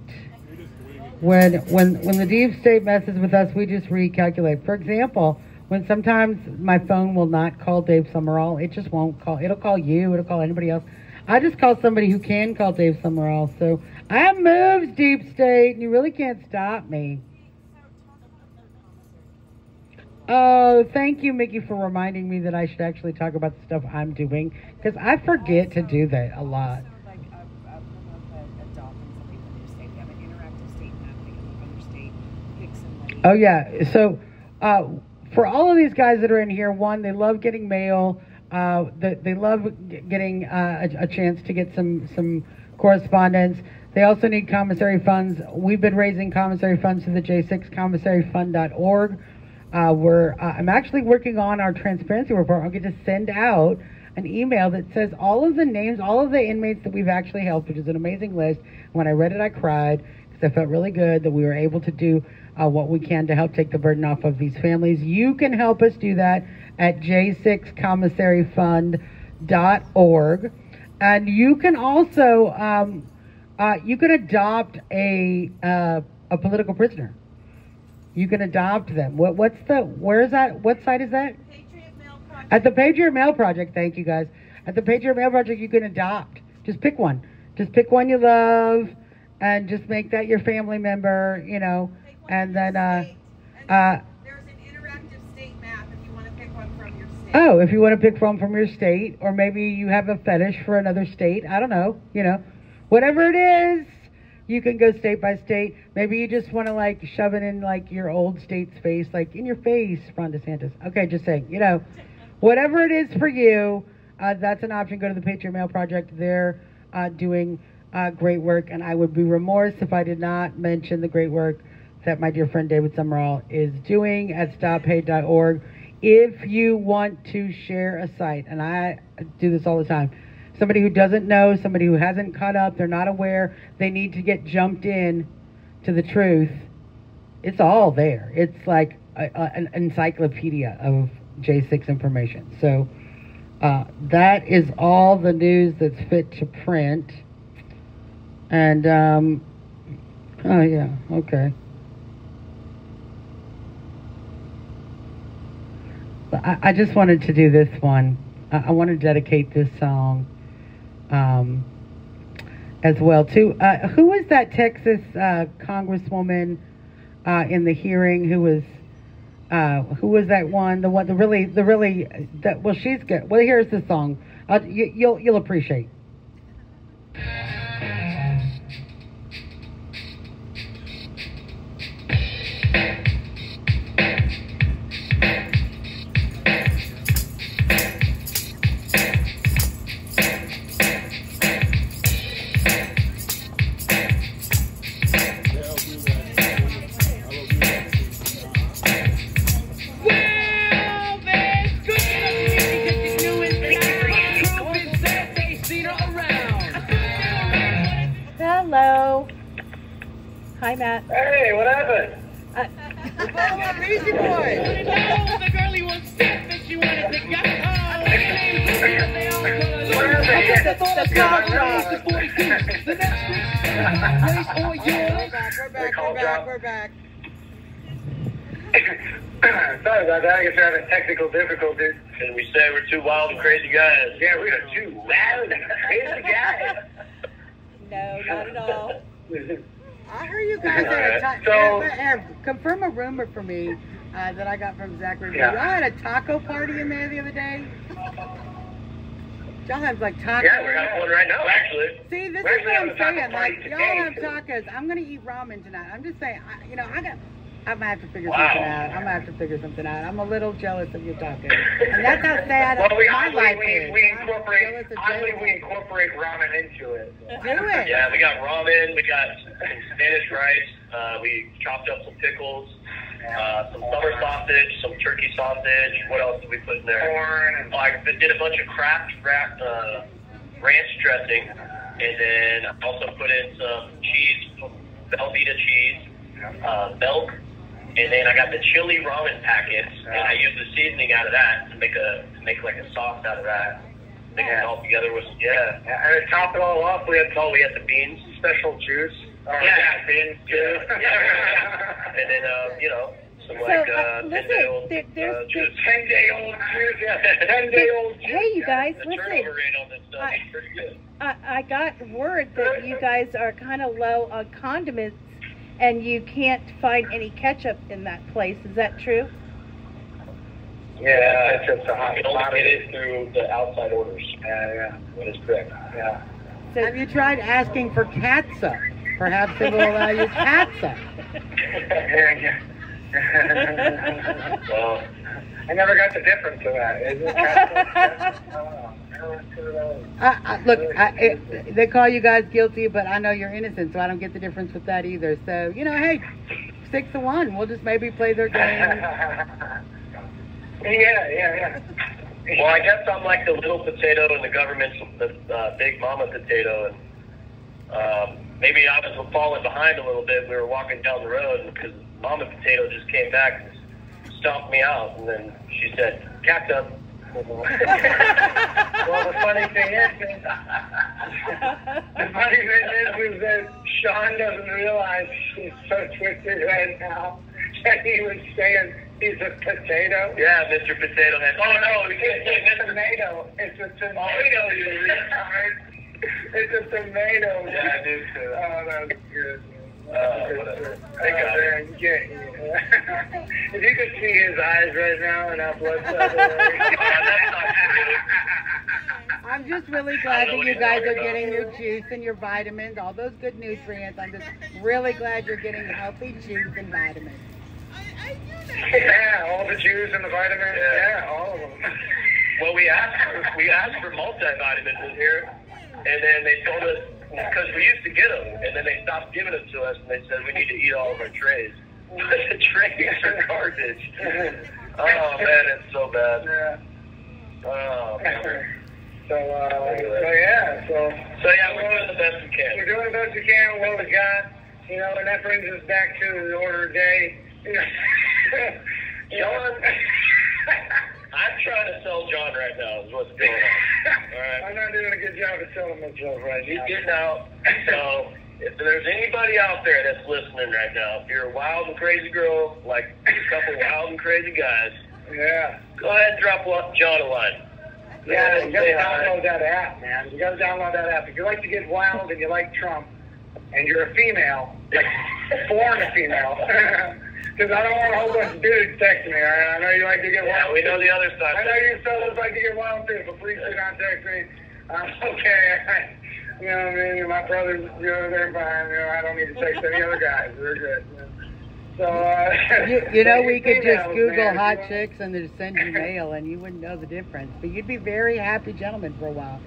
When the deep state messes with us, we just recalculate. For example, when sometimes my phone will not call Dave Summerall, it just won't call. It'll call you. It'll call anybody else. I just call somebody who can call Dave Summerall. So I have moves, deep state, and you really can't stop me. Oh, thank you, Mickey, for reminding me that I should actually talk about the stuff I'm doing, because I forget to do that a lot. Oh, yeah. So for all of these guys that are in here, one, they love getting mail. They love getting a chance to get some correspondence. They also need commissary funds. We've been raising commissary funds to the J6commissaryfund.org. I'm actually working on our transparency report. I'm going to send out an email that says all of the names, all of the inmates that we've actually helped, which is an amazing list. When I read it, I cried because I felt really good that we were able to do what we can to help take the burden off of these families. You can help us do that at J6commissaryfund.org. And you can also, you can adopt a political prisoner. You can adopt them. Where is that? What site is that? Patriot Mail Project. At the Patriot Mail Project. Thank you, guys. At the Patriot Mail Project, you can adopt. Just pick one. Just pick one you love, and just make that your family member, you know. And then, there's an interactive state map if you want to pick one from your state. Oh, if you want to pick one from your state, or maybe you have a fetish for another state. I don't know. You know, whatever it is. You can go state by state. Maybe you just want to like shove it in like your old state's face, like in your face, Ron DeSantis. Okay, just saying, you know, whatever it is for you, that's an option. Go to the Patriot Mail Project. They're doing great work, and I would be remiss if I did not mention the great work that my dear friend David Summerall is doing at stophate.org. If you want to share a site, and I do this all the time, somebody who doesn't know, somebody who hasn't caught up, they're not aware, they need to get jumped in to the truth. It's all there. It's like an encyclopedia of J6 information. So that is all the news that's fit to print. And, oh yeah, okay. I just wanted to do this one. I want to dedicate this song as well too. Who was that Texas congresswoman in the hearing? Who was that one? Well, she's good. Well, here's the song. You'll appreciate. Hi, Matt. Hey, what happened? Easy boy. The girlie was sick and she wanted to go home. We're back. Sorry about that. I guess we're having technical difficulties. And we say we're two wild and crazy guys. Yeah, we are two wild and crazy guys. No, not at all. I heard you guys had confirm a rumor for me that I got from Zachary. Yeah. Y'all had a taco party in there the other day? Y'all have like tacos? Yeah, we're having one right now, actually. See, this is what I'm saying. Like, y'all have tacos. I'm going to eat ramen tonight. I'm just saying, I'm going to have to figure something out. I'm going to have to figure something out. I'm a little jealous of your tacos. And that's how sad my life is. We incorporate ramen into it. Do it. Yeah, we got ramen, we got Spanish rice, we chopped up some pickles, some summer sausage, some turkey sausage. What else did we put in there? Corn. I did a bunch of Kraft ranch dressing, and then I also put in some cheese, Velveeta cheese, milk, And then I got the chili ramen packets, and I used the seasoning out of that to make like a sauce out of that. Mix it all together with And to top it all off, we had the beans, special juice. Beans too. And then some like 10-day-old juice. 10-day-old juice. 10-day-old juice. Hey, you guys, The listen. turnover rate on this stuff is pretty good. I got word that you guys are kind of low on condiments, and you can't find any ketchup in that place. Is that true? Yeah, ketchup's a hot You can only get it through the outside orders. Yeah. That is correct. Yeah. So, Have you tried asking for catsup? Perhaps it will allow you catsup. Well, I never got the difference of that. Is it Look, they call you guys guilty, but I know you're innocent, so I don't get the difference with that either. So, hey, 6-1. We'll just maybe play their game. Yeah. well, I guess I'm like the little potato and the government's the big mama potato, and maybe I was falling behind a little bit. We were walking down the road because Mama Potato just came back and stomped me out, and then she said, "Catsup." Well, the funny thing is that Sean doesn't realize he's so twisted right now that he was saying he's a potato. Yeah, Mr. Potato Head. Oh no, we can't say It's a Mr. tomato. It's a tomato, you retard. It's a tomato. Yeah, I do too. Oh, that's good. Whatever. They got it. If you could see his eyes right now and how blood I'm just really glad that you guys are getting your juice and your vitamins, all those good nutrients. I'm just really glad you're getting healthy juice and vitamins. Yeah, all the juice and the vitamins. Yeah, all of them. Well, we asked for multivitamins in here, and then they told us, because we used to get them, and then they stopped giving them to us, and they said we need to eat all of our trays. The trays are garbage. Oh man, it's so bad. Yeah. Oh man. So yeah, we're doing the best we can. We're doing the best we can with what we got, and that brings us back to the order of day. John, I'm trying to sell John right now is what's going on. All right. I'm not doing a good job of selling myself right He's now. getting out. So if there's anybody out there that's listening right now, if you're a wild and crazy girl, like a couple wild and crazy guys, go ahead and drop John a line. Yeah, you gotta download that app, man. You gotta download that app. If you like to get wild and you like Trump, and you're a female, like born a female, because I don't want a whole bunch of dudes texting me. I know you like to get wild. Yeah, we know the other side. I know you fellas like to get wild too, but please do not text me. I'm okay. You know what I mean? My brothers, they're fine. I don't need to text any other guys. They're good. So, we could just Google hot chicks and just send you mail, and you wouldn't know the difference. But you'd be very happy gentleman for a while.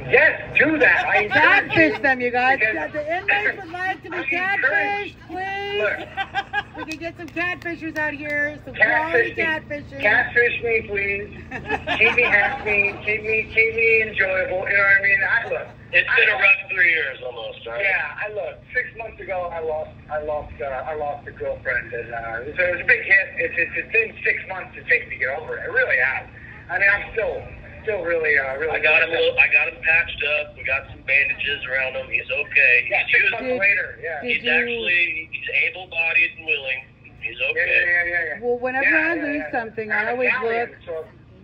Yes, do that. Catfish them, you guys. The inmates would like to be catfished, please. We can get some catfishers out here, some quality catfishing. Catfish me, please. Keep me happy. Keep me enjoyable. You know what I mean? It's been a rough 3 years almost, right? Yeah, 6 months ago I lost a girlfriend, and so it was a big hit. It's been 6 months to take me to get over it. It really has. I mean, I'm still really. I got him patched up. We got some bandages around him. He's okay. Yeah, 6 months later. Yeah. He's able-bodied and willing. He's okay. Yeah. Well, whenever I lose something, I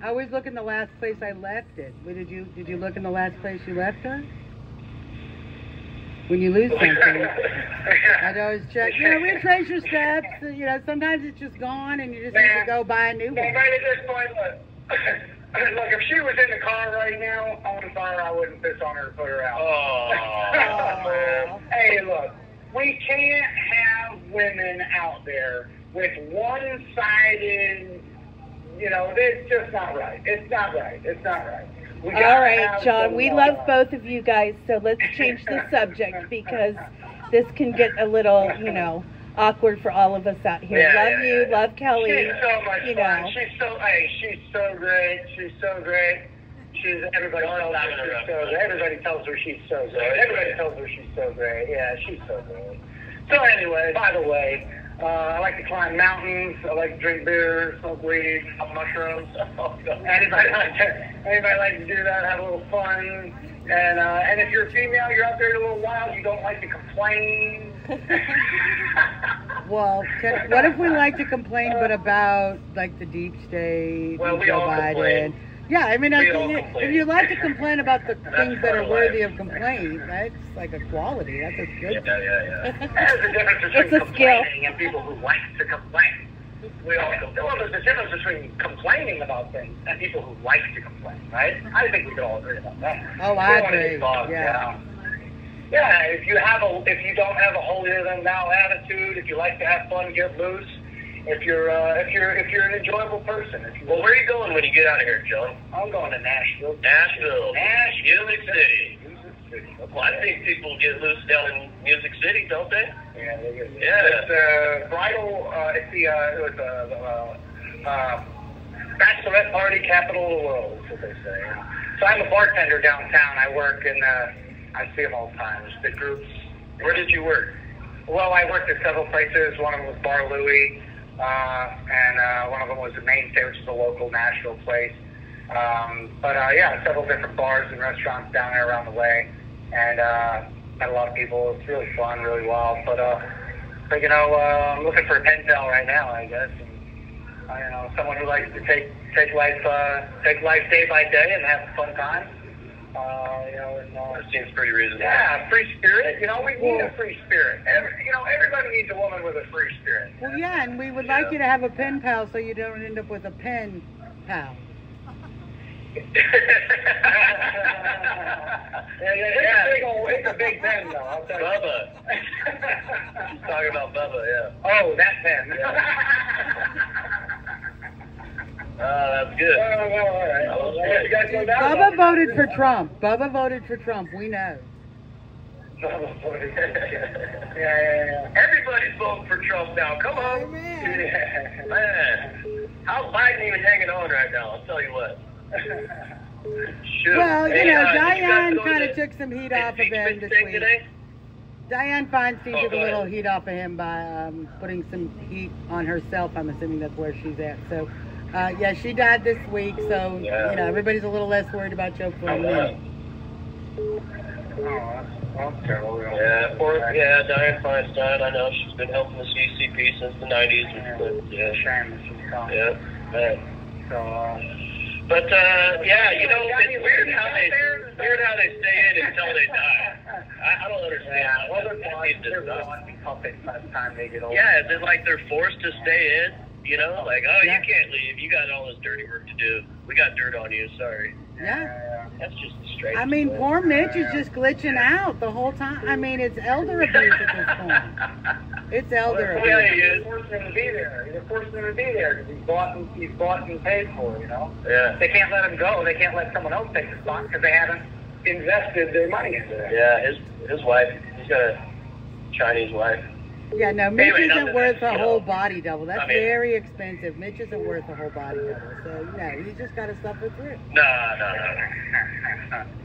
always look in the last place I left it. Did you look in the last place you left her? When you lose something, I'd always check. Retrace your steps. Sometimes it's just gone, and you just need to go buy a new one. Right at this point, look, if she was in the car right now on fire, I wouldn't piss on her to put her out. Oh. Hey, look, we can't have women out there with one-sided. It's just not right. It's not right. All right, John, we love both of you guys, so let's change the subject because this can get a little, awkward for all of us out here. Love you, love Kelly. She's so much fun. She's so great. She's so great. Everybody tells her she's so great. Everybody tells her she's so great. Yeah, she's so great. So anyway, by the way, I like to climb mountains. I like to drink beer, smoke weed, have mushrooms. Anybody like to do that? Have a little fun. And if you're a female, you're out there a little wild. You don't like to complain. Well, what if we like to complain, but about like the deep state, Well, we Joe all Biden? complain. Yeah, I mean, We all complain. if you like to complain about the things that are part of worthy life. of complaint, that's like a quality. That's a good. There's a difference between It's a skill. complaining and people who like to complain. We all complain. Well, there's a difference between complaining about things and people who like to complain, right? I think we could all agree about that. Oh, We I don't wanna be agree. bogged Yeah. down. Yeah, if you don't have a holier than thou attitude, if you like to have fun, get loose. If you're an enjoyable person. Well, where are you going when you get out of here, John? I'm going to Nashville. Nashville. Music City. Well, I think people get loose down in Music City, don't they? Yeah, they get Yeah. It's bridal. It's the bachelorette party capital of the world. Is what they say. So I'm a bartender downtown. I work in. I see them all the time. There's big groups. Where did you work? Well, I worked at several places. One of them was Bar Louie, and one of them was the Mainstay, which is a local Nashville place. Yeah, several different bars and restaurants down there around the way, and met a lot of people. It's really fun, really wild. But I'm looking for a pen pal right now, I guess. And, someone who likes to take life day by day and have a fun time. That seems pretty reasonable. Yeah, free spirit. We need a free spirit. Everybody needs a woman with a free spirit. Well, yeah, and we would like you to have a pen pal so you don't end up with a pen pal. It's a big pen, though. I'll tell you. Bubba. She's talking about Bubba, yeah. Oh, that pen. That's good. All right. You guys go down? Bubba voted for Trump. Bubba voted for Trump. We know. Yeah. Everybody's voting for Trump now. Come on. Amen. Man. How's Biden even hanging on right now? I'll tell you what. Shoot. Well, Hey, Diane go to kind the of took some heat off of him impeachment this thing week. today? Diane Feinstein took a go little ahead. heat off of him by putting some heat on herself. I'm assuming that's where she's at. So, yeah, she died this week. So, Yeah. everybody's a little less worried about Joe Flynn. That's terrible. Yeah, Diane Feinstein. I know she's been helping the CCP since the 90s. But, yeah. Shame that she's gone. Yeah, man. So, But it's weird how they stay in until they die. I don't understand. they're puppets by the time they get older. Yeah, is it like they're forced to stay in? You can't leave. You got all this dirty work to do. We got dirt on you. Sorry. Yeah. That's just straight. I mean, poor Mitch is just glitching out the whole time. I mean, it's elder abuse at this point. It's elder abuse. You're forcing him to be there. You're forcing him to be there because he's bought and paid for, Yeah. They can't let him go. They can't let someone else take the spot because they haven't invested their money into it. Yeah, his wife. He's got a Chinese wife. Yeah, no, Mitch Anyway, isn't worth a you whole know, body double. That's I mean- very expensive. Mitch isn't worth a whole body double. So, he's just got to suffer through. No.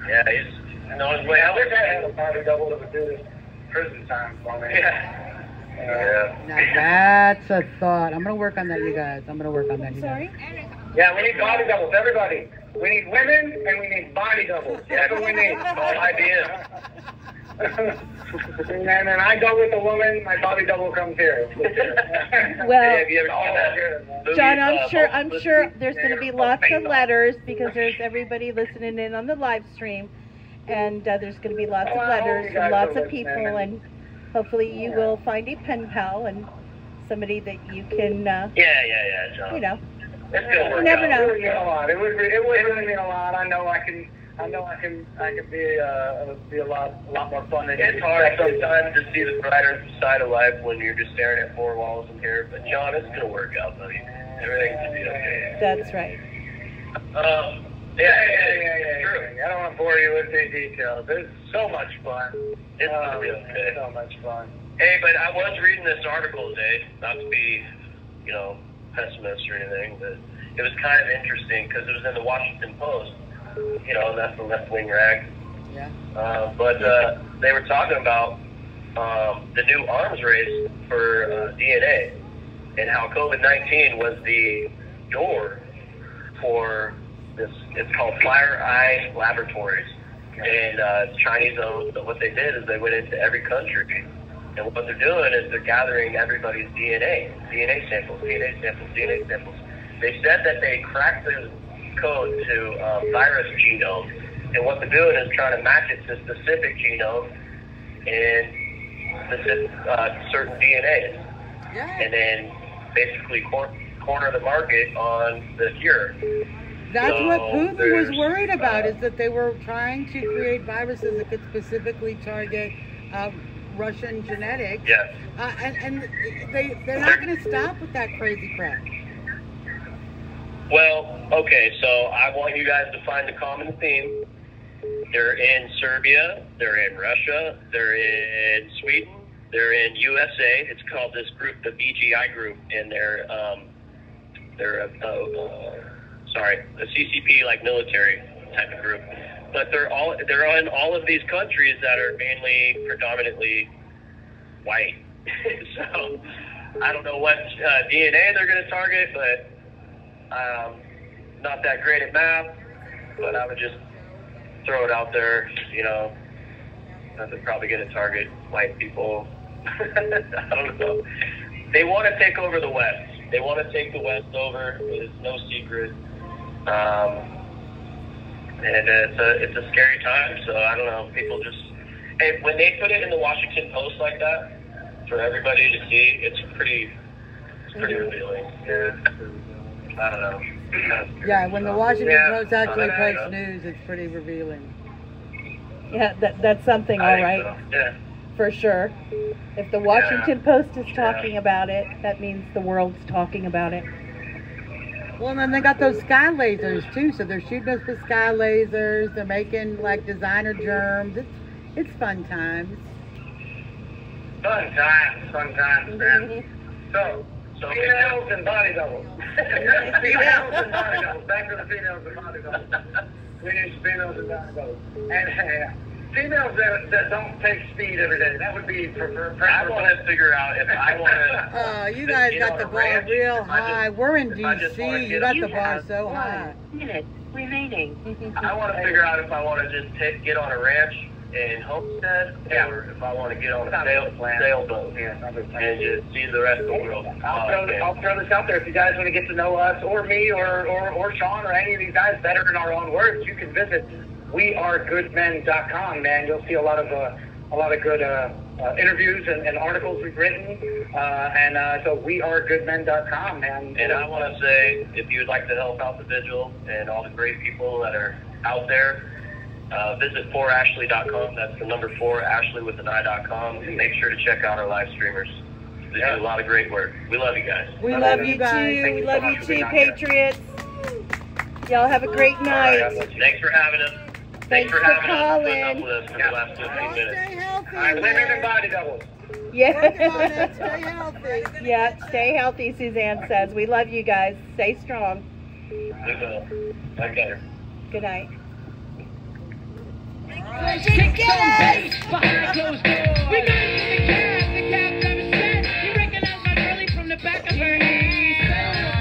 Yeah, he's on his way I out. wish I had a body double that would do this prison time for me. Yeah. Now, that's a thought. I'm going to work on that, you guys. I'm going to work on that, you guys. Yeah, we need body doubles, everybody. We need women and we need body doubles. That's what we need. All ideas. And then I go with the woman, my body double comes here. Well, Have you ever seen that movie, John, I'm Hopeless? sure there's going to be lots of letters because there's everybody listening in on the live stream, and there's going to be lots of Well, letters you from guys lots are of people, listening. and hopefully you will find a pen pal and somebody that you can, Yeah, John. It's gonna work you never out. know. It would mean a lot. It would really mean a lot. I know I can be a lot more fun than It's hard sometimes to see the brighter side of life when you're just staring at four walls in here. But John, it's gonna work out, buddy. Everything's gonna be okay. That's right. Yeah. True. I don't want to bore you with the details. It's so much fun. It's gonna be okay. So much fun. Hey, but I was reading this article today, not to be, pessimist or anything, but it was kind of interesting because it was in the Washington Post. And that's the left-wing rag. Yeah. But they were talking about the new arms race for DNA, and how COVID-19 was the door for this. It's called Fire Eye Laboratories, and it's Chinese owned. So what they did is they went into every country, and what they're doing is they're gathering everybody's DNA samples. They said that they cracked the code to virus genome, and what they're doing is trying to match it to specific genome and specific, certain DNAs, and then basically corner the market on the cure. That's so what Putin was worried about, is that they were trying to create viruses that could specifically target Russian genetics. Yes. And they're not going to stop with that crazy crap. Well, okay, so I want you guys to find a common theme. They're in Serbia, they're in Russia, they're in Sweden, they're in USA. It's called this group, the BGI group, and they're a CCP like military type of group. But they're in all of these countries that are mainly predominantly white. So I don't know what DNA they're going to target, but not that great at math. But I would just throw it out there, you know, that they're probably going to target white people. I don't know. They want to take over the West. They want to take the West over. It's no secret. And it's a scary time. So I don't know. People just, hey, when they put it in the Washington Post like that for everybody to see, it's pretty revealing. Yeah. I don't know. Yeah, when the Washington Post actually posts news, it's pretty revealing. Yeah, that's something, all right. So. Yeah. For sure. If the Washington Post is talking about it, that means the world's talking about it. Well, and then they got those sky lasers too, so they're shooting us with sky lasers. They're making like designer germs. It's fun times. Fun times, man. So females and body doubles. Females and body doubles. Back to the females and body doubles. We need females and body doubles. And females that don't take speed every day. That would be preferred. I want to figure out if I want to. Oh, you guys got the bar real high. We're in DC. You got the bar so high. Minutes remaining. I want to figure out if I want to just get on a ranch in Homestead, or if I want to get on a sailboat and just see the rest of the world. I'll throw this out there. If you guys want to get to know us, or me, or Sean, or any of these guys better in our own words, you can visit wearegoodmen.com. Man, you'll see a lot of good interviews and articles we've written, so wearegoodmen.com, man. And I want to say, if you'd like to help out the vigil and all the great people that are out there, visit 4ashley.com. That's the number 4, Ashley with an I.com, and make sure to check out our live streamers. They do a lot of great work. We love you guys. We love you guys. We love you too, Patriots. Y'all have a great night. Thanks for having us. Thanks for having calling. us. Putting up with us for the last 15 minutes. Stay healthy. All right, women and body doubles. Yeah. Stay healthy. Yeah, stay healthy, Suzanne says. We love you guys. Stay strong. We will. Okay. Good night. Kick some bass behind closed doors. We got the cab's upset. You recognize my girlie from the back of her head.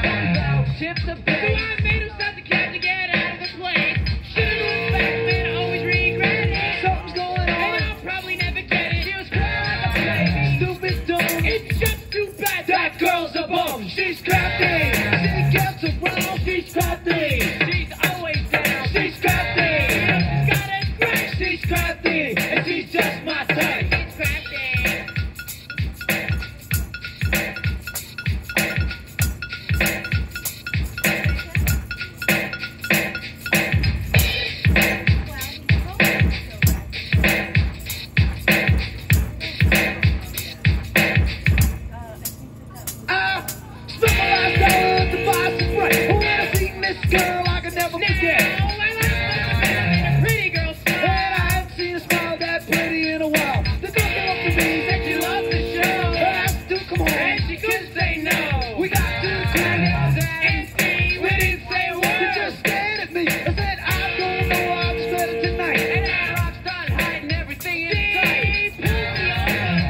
Shift the bass. So I made him stop the cab to get out of the place. Should've looked back, man, I always regret it. Something's going on, and I'll probably never get it. She was crying like a baby, stupid dumb. It's just too bad that girl's a bum. She's crafty. She gets around, she's crafty. She's always down, she's crafty. She's crafty, and she's just my type. She's crafty. I spent my last dollar to buy some bread. When I seen this girl, I could never forget. Pretty in a while. The girl came up to me, said she loved the show. I asked her to come home, and she couldn't say no. We got to the crib, and Steve, we didn't say a word. She just stared at me. I said, I don't know how to spend it tonight. And I rocked on hiding everything inside. Pulled me over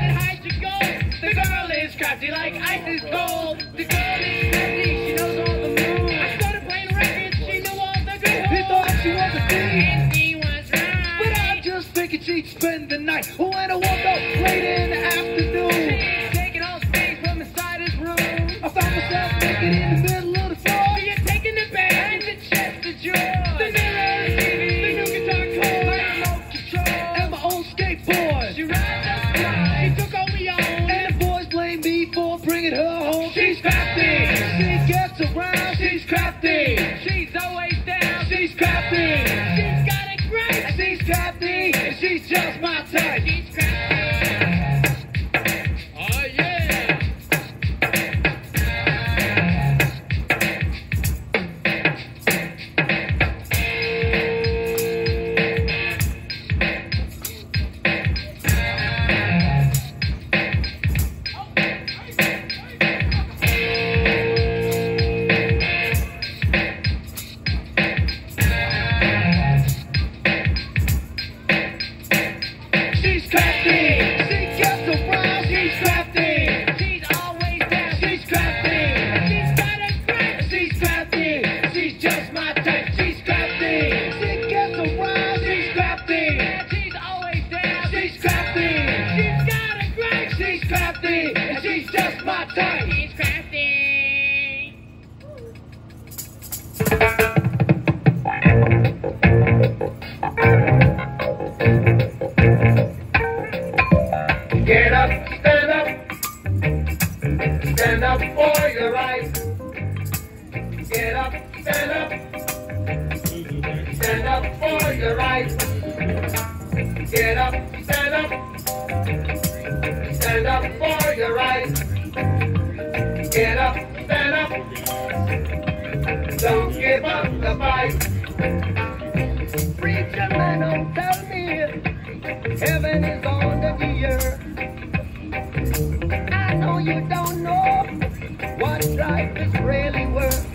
spend the night. When I woke up late in the afternoon, taking all space from inside his room, I found myself naked in the middle of the floor. You're taking the bed and the chest of drawers, the mirror, the TV, the new guitar chord, my remote control, and my own skateboard. She rides up fly, she took all we own, and the boys blame me for bringing her home. She's crafty, she gets around, she's crafty, she's always down, she's crafty, she's got it great, she's crafty, and she's just my type. She's crafty. Oh yeah. She's crafty, she gets around, she's crafty, she's always down, she's crafty, she's got it great, she's crafty, she's just my type, she's crafty, she gets around, she's crafty, she's always down, she's crafty, she's got it great, she's crafty, and she's just my type, she's crafty. Get up, stand up for your rights. Get up, stand up for your rights. Get up, stand up for your rights. Get up, stand up, don't give up the fight. Preacher man, don't tell me heaven is under the earth. I know you don't know what life is really worth.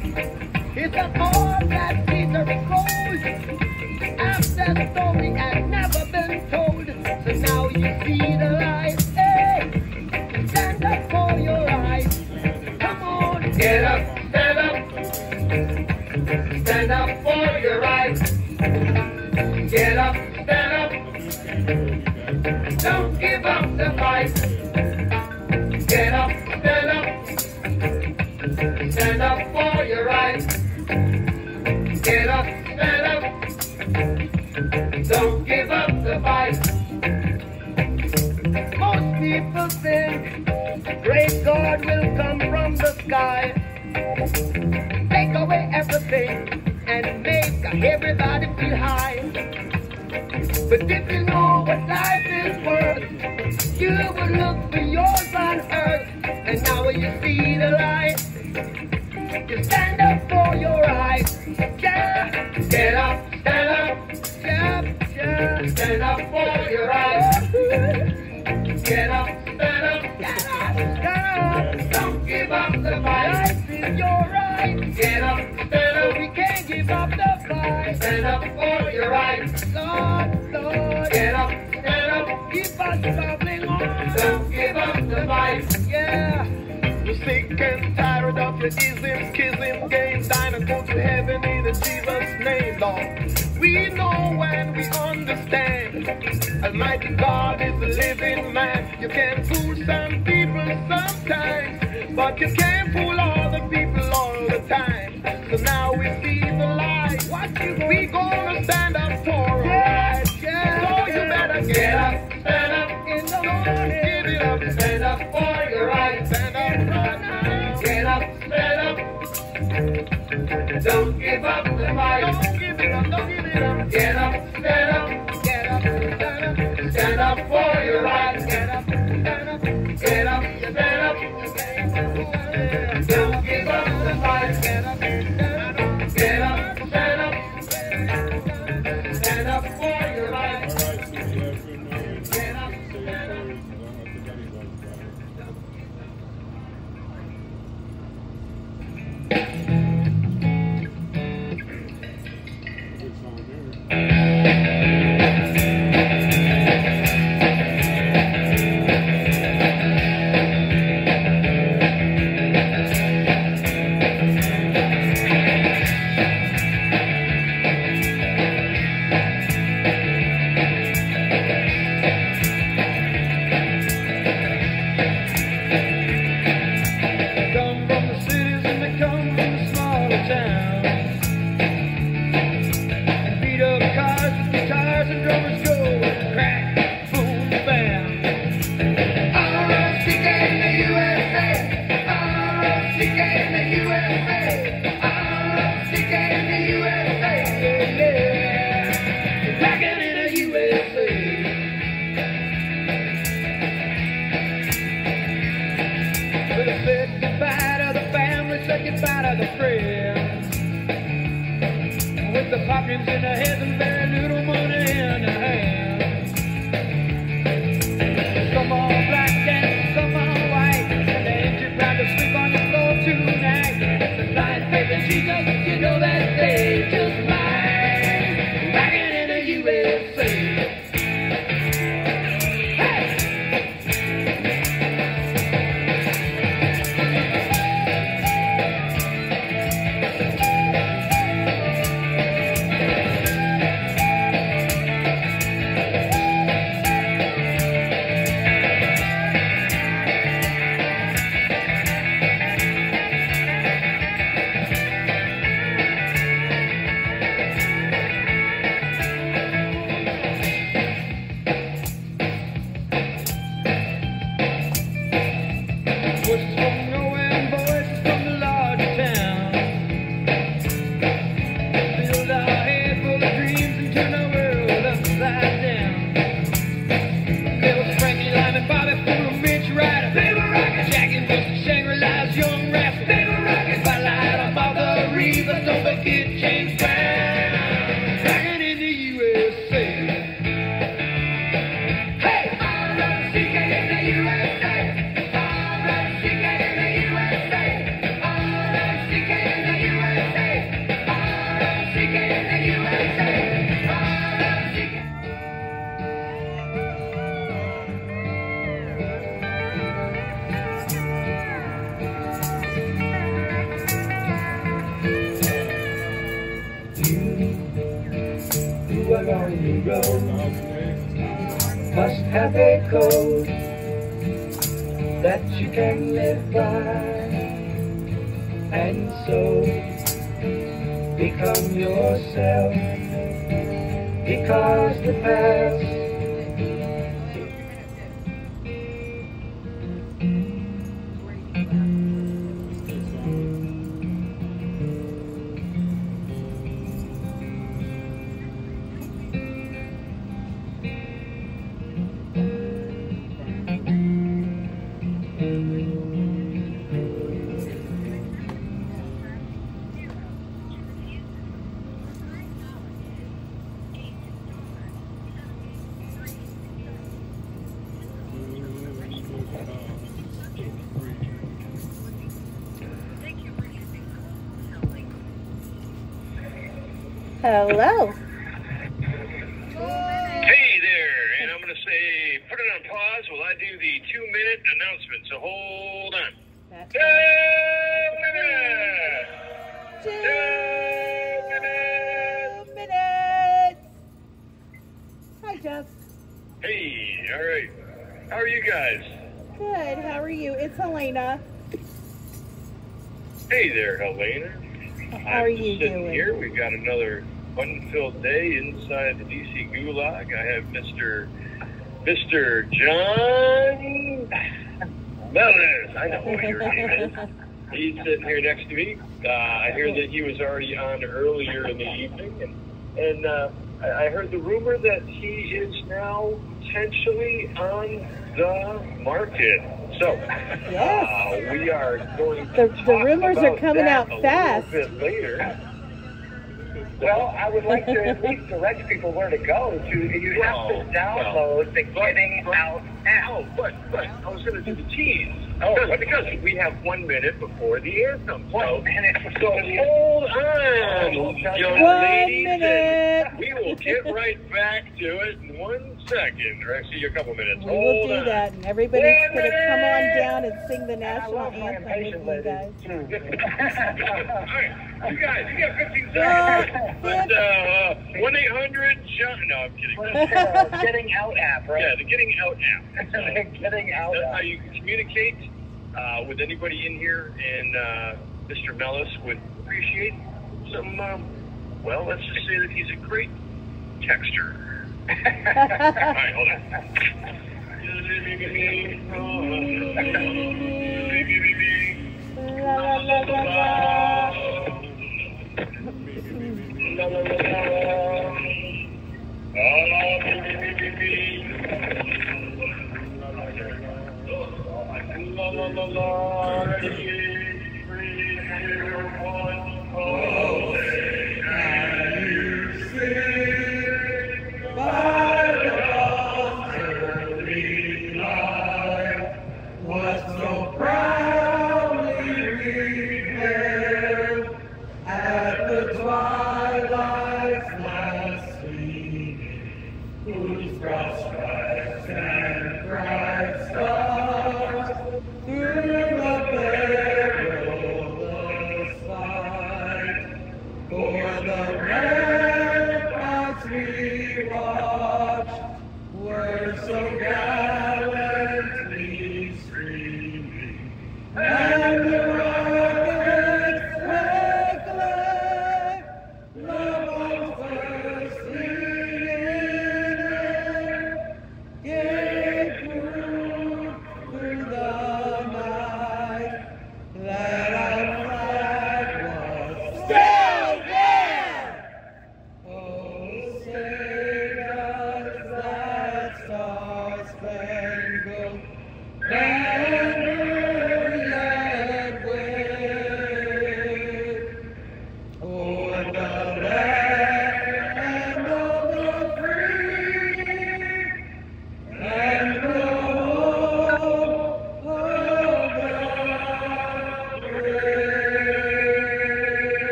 It's an all that Peter gold. After the story had never been told, so now you see the light. Hey, stand up for your rights. Come on, get up, stand up for your rights. Get up, stand up, don't give up the fight. Get up, stand up for your rights. Get up, don't give up the fight. Most people think great God will come from the sky, take away everything and make everybody feel high. But if you know what life is worth, you would look for yours on earth. And now when you see the light, you stand up for your rights. Yeah. Get up, yeah, stand up for your rights. Get up, don't give up the fight. Life is your right. Get up, we can't give up the fight. Stand up for your rights. Lord, get up, keep us traveling on. Don't give up the fight. Yeah. You're sick and tired of your ism, schism, game. Dine and go to heaven in Jesus' name, Lord. We know and we understand Almighty God is a living man. You can fool some people sometimes, but you can't fool all the people all the time. So now we see the light. We gonna stand up for our rights. Yeah. So you better get up, in the morning. Give it up, stand up for your rights. Stand up right now. Get up, don't give up the fight. Don't give it up, don't give it up. Get up, stand up for your rights. Get up, don't give up the fight. Get up, stand up for your rights. Get up, in the USA, rocking in the USA. Well, I said goodbye to the family, said goodbye to the friends. With the pockets in the head and very little money in the hand. Some all black and some all white, and they ain't too proud to sleep on the floor tonight. The blind faith in Jesus, you know that they just might. Rockin' in the USA. Voices from nowhere and voices from the large town. Build our head full of dreams and turn our world upside down. There was Frankie Lyman and Bobby Fuller, Mitch Ryder. They were rockin'. Jackie Wilson, Shangri-La's young rascal. They were rockin'. Spotlight on Martha Reeves, but don't forget James Brown. Rockin' in the USA. Hey! R-I-C-K in the USA. R-I-C-K in the USA. R-I-C-K in the USA. R-I-C-K in the USA. R-I-C-K. You are on the road, must have a code that you can live by, and so become yourself, because the past Hello. Hey there, and I'm going to say, put it on pause while I do the 2-minute announcement, so hold on. 2 minutes! 2 minutes. Hi, Jeff. Hey, all right. How are you guys? Good. How are you? It's Helena. Hey there, Helena. How are you sitting doing? Here, we've got another fun-filled day inside the DC Gulag. I have Mr. John Mellers. I know what your name is. He's sitting here next to me. I hear that he was already on earlier in the evening, and I heard the rumor that he is now potentially on the market. So Yes. we are going to The talk rumors about are coming that out fast. a little bit later. Well, I would like to at least direct people where to go to. You have to download the Getting Out app. Oh, but I was going to do the tease. Because we have 1 minute before the anthem. So hold on, young 1 ladies. minute. And we will get right back to it in 1 second. Or actually, a couple minutes. We will do that, and everybody's going to come on down and sing the national anthem with you guys. All right, you guys, you got 15 seconds. But 1-800-JOHN. No, I'm kidding. Getting Out app, right? Yeah, the Getting Out app. Getting Out That's app. how you can communicate with anybody in here, and Mr. Mellis would appreciate some, well, let's just say that he's a great texter. All right, hold on. So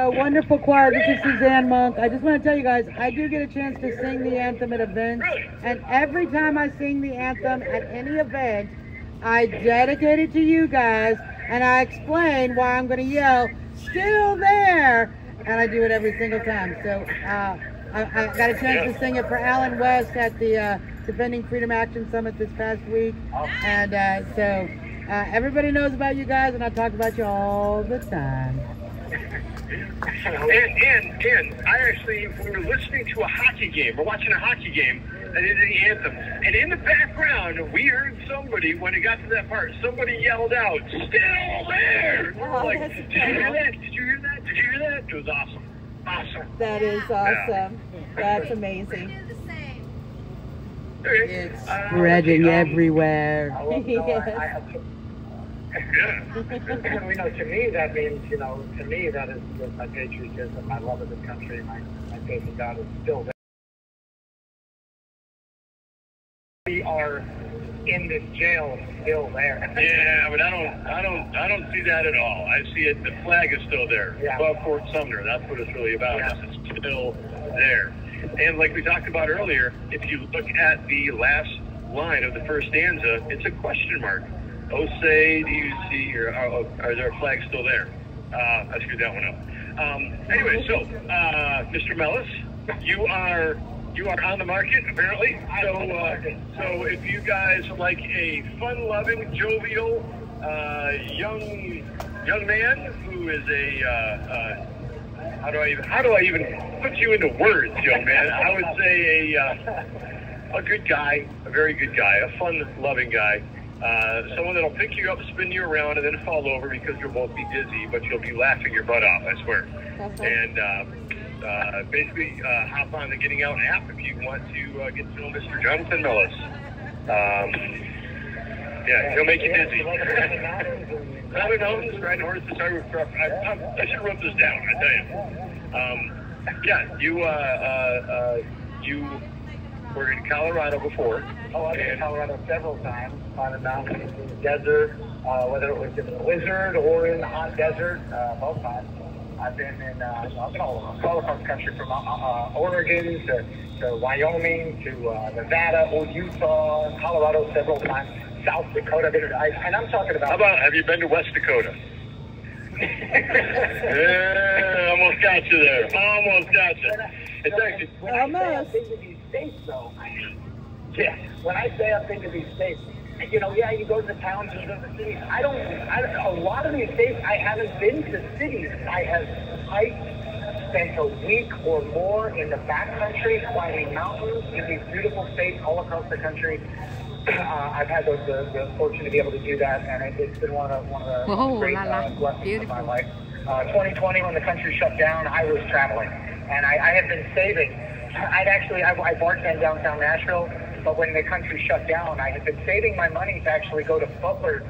wonderful choir. This is Suzanne Monk. I just want to tell you guys, I do get a chance to sing the anthem at events, and every time I sing the anthem at any event, I dedicate it to you guys, and I explain why I'm going to yell, "Still there!" And I do it every single time. So I got a chance to sing it for Alan West at the Defending Freedom Action Summit this past week, and so everybody knows about you guys, and I talk about you all the time. And I actually, we were listening to a hockey game. We're watching a hockey game, and it is the anthem. And in the background, we heard somebody, when it got to that part, somebody yelled out, "Still there!" And we were like, "Did you hear that? Did you hear that? Did you hear that?" It was awesome. Awesome. That is awesome. That's amazing. It's spreading everywhere. We know, to me, that means, to me, that is my patriotism, my love of the country, my faith in God is still there. We are in this jail still there. Yeah, but I don't see that at all. I see it. The flag is still there above Fort Sumner. That's what it's really about. Yeah. It's still there. And like we talked about earlier, if you look at the last line of the first stanza, it's a question mark. Oh, say, do you see, or are there flags still there? I screwed that one up. Anyway, so Mr. Mellis, you are on the market apparently. So if you guys like a fun-loving, jovial, young man who is a how do I even put you into words, young man? I would say a good guy, a very good guy, a fun-loving guy. Someone that'll pick you up, spin you around, and then fall over because you'll both be dizzy, but you'll be laughing your butt off, I swear. And basically hop on the Getting Out app if you want to get to know Mr. Jonathan Mellis. Yeah, he'll make you dizzy. Climbing mountains, riding horses. I should have wrote this down, I tell you. You were in Colorado before. Oh, I've been in Colorado several times, on the mountains, in the desert, whether it was in the blizzard or in the hot desert, both times. I've been all across the country, from Oregon to Wyoming to Nevada, Utah, Colorado several times, South Dakota. And I'm talking about... How about, have you been to West Dakota? Yeah, almost got you there. Almost got you. It's actually... When I say I've been to these states, though, yeah, when I say I've been to these states, you know, yeah, you go to the towns and go to the cities. A lot of these states, I haven't been to cities. I have hiked, spent a week or more in the backcountry, climbing mountains in these beautiful states all across the country. I've had the fortune to be able to do that, and it's been one of the great blessings of my life. 2020, when the country shut down, I was traveling, and I had been saving. I bartend downtown Nashville, but when the country shut down, I had been saving my money to actually go to butler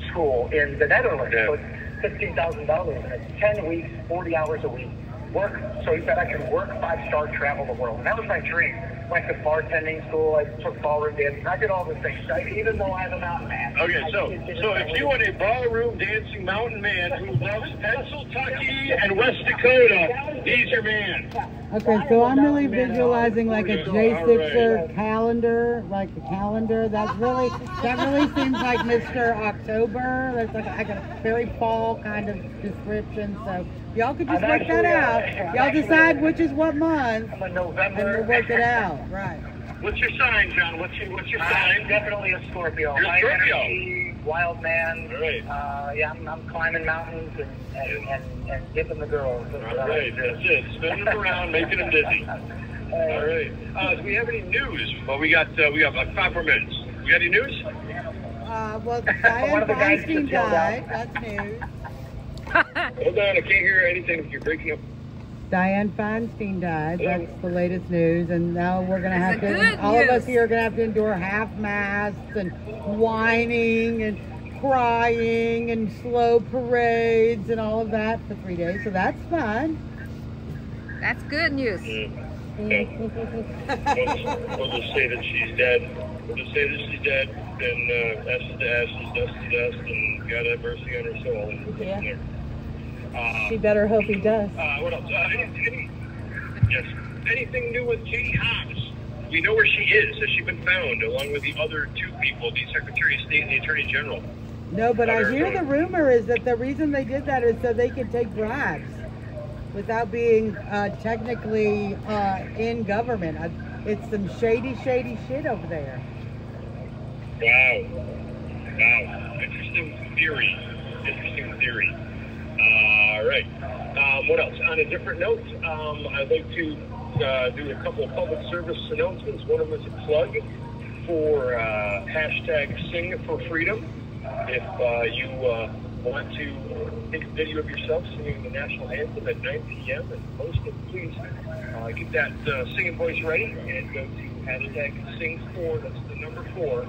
school in the Netherlands. So it's $15,000, and it's 10 weeks, 40 hours a week. Work so that I can work 5-star, travel the world. And that was my dream. Went to bartending school, I took ballroom dancing, I did all the things, even though I'm a mountain man. Okay, so if you want a ballroom dancing mountain man who loves Pennsylvania and West Dakota, he's your man. Okay, so I'm really visualizing like a J6er calendar, like a calendar. That really seems like Mr. October. That's like a very fall kind of description. So y'all could just work that out. Y'all decide which is what month, I'm a November. and we'll work it out. Right. What's your sign, John? What's your sign? Definitely a Scorpio. You're a High Scorpio. Energy, wild man. All right. Yeah, I'm climbing mountains and dipping the girls. All right, that's it. Spinning them around, making them dizzy. All right. Do we have any news? Well, we got like 5 more minutes. We got any news? Well, Diane Feinstein died. That's news. Hold on, I can't hear anything. You're breaking up. Diane Feinstein died. That's the latest news, and now we're gonna have to. All news. of us here are gonna have to endure half masts and whining and crying and slow parades and all of that for 3 days. So that's fun. That's good news. We'll just say that she's dead. We'll just say that she's dead, then ashes to ashes, dust to dust, and God have mercy on her soul. And we'll go from there. She better hope he does. What else? Anything new with Katie Hobbs? We know where she is. Has she been found, along with the other 2 people, the Secretary of State and the Attorney General? No, but I hear the rumor is that the reason they did that is so they could take bribes without being technically in government. It's some shady shit over there. Wow. Interesting theory. All right. What else? On a different note, I'd like to do a couple of public service announcements. One of them is a plug for hashtag Sing for Freedom. If you want to take a video of yourself singing the national anthem at 9 p.m. and post it, please get that singing voice ready and go to hashtag Sing for, that's the number 4,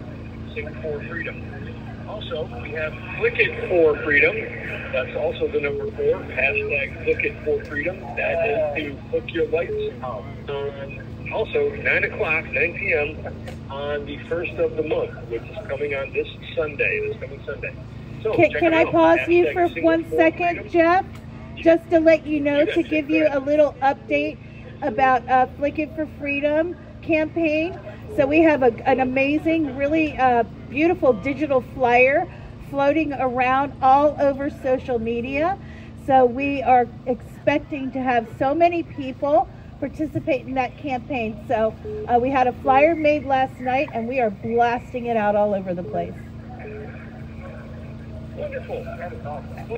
Sing for Freedom. Also, we have Flick It for Freedom. That's also the number 4. Hashtag Flick It for Freedom. That is to flick your lights on. Also, 9 p.m. on the 1st of the month, which is coming on this coming Sunday. So, Can I pause you for 1 second, Jeff? Just to let you know, to give you a little update about Flick It for Freedom campaign. So we have an amazing, really beautiful digital flyer floating around all over social media. So we are expecting to have so many people participate in that campaign. So we had a flyer made last night, and we are blasting it out all over the place. Wonderful.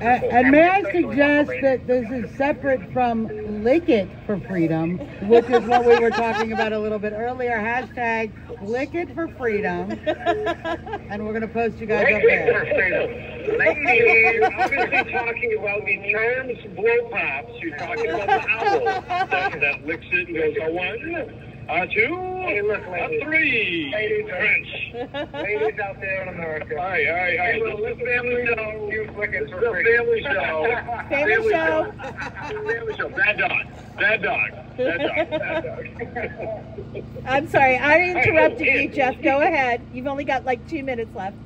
And may I suggest that this is separate from Lick It for Freedom, which is what we were talking about a little bit earlier. Hashtag Lick It for Freedom. And we're going to post you guys up there. Ladies, obviously talking about the terms blow pops. You're talking about the owl that licks it and goes, a 1, a 2, a 3. Ladies, French. ladies out there in America. All right. This is family show. You Flick It for The Freedom. family show. Family show. Bad dog. I'm sorry, I interrupted you, Jeff. Go ahead. You've only got like 2 minutes left.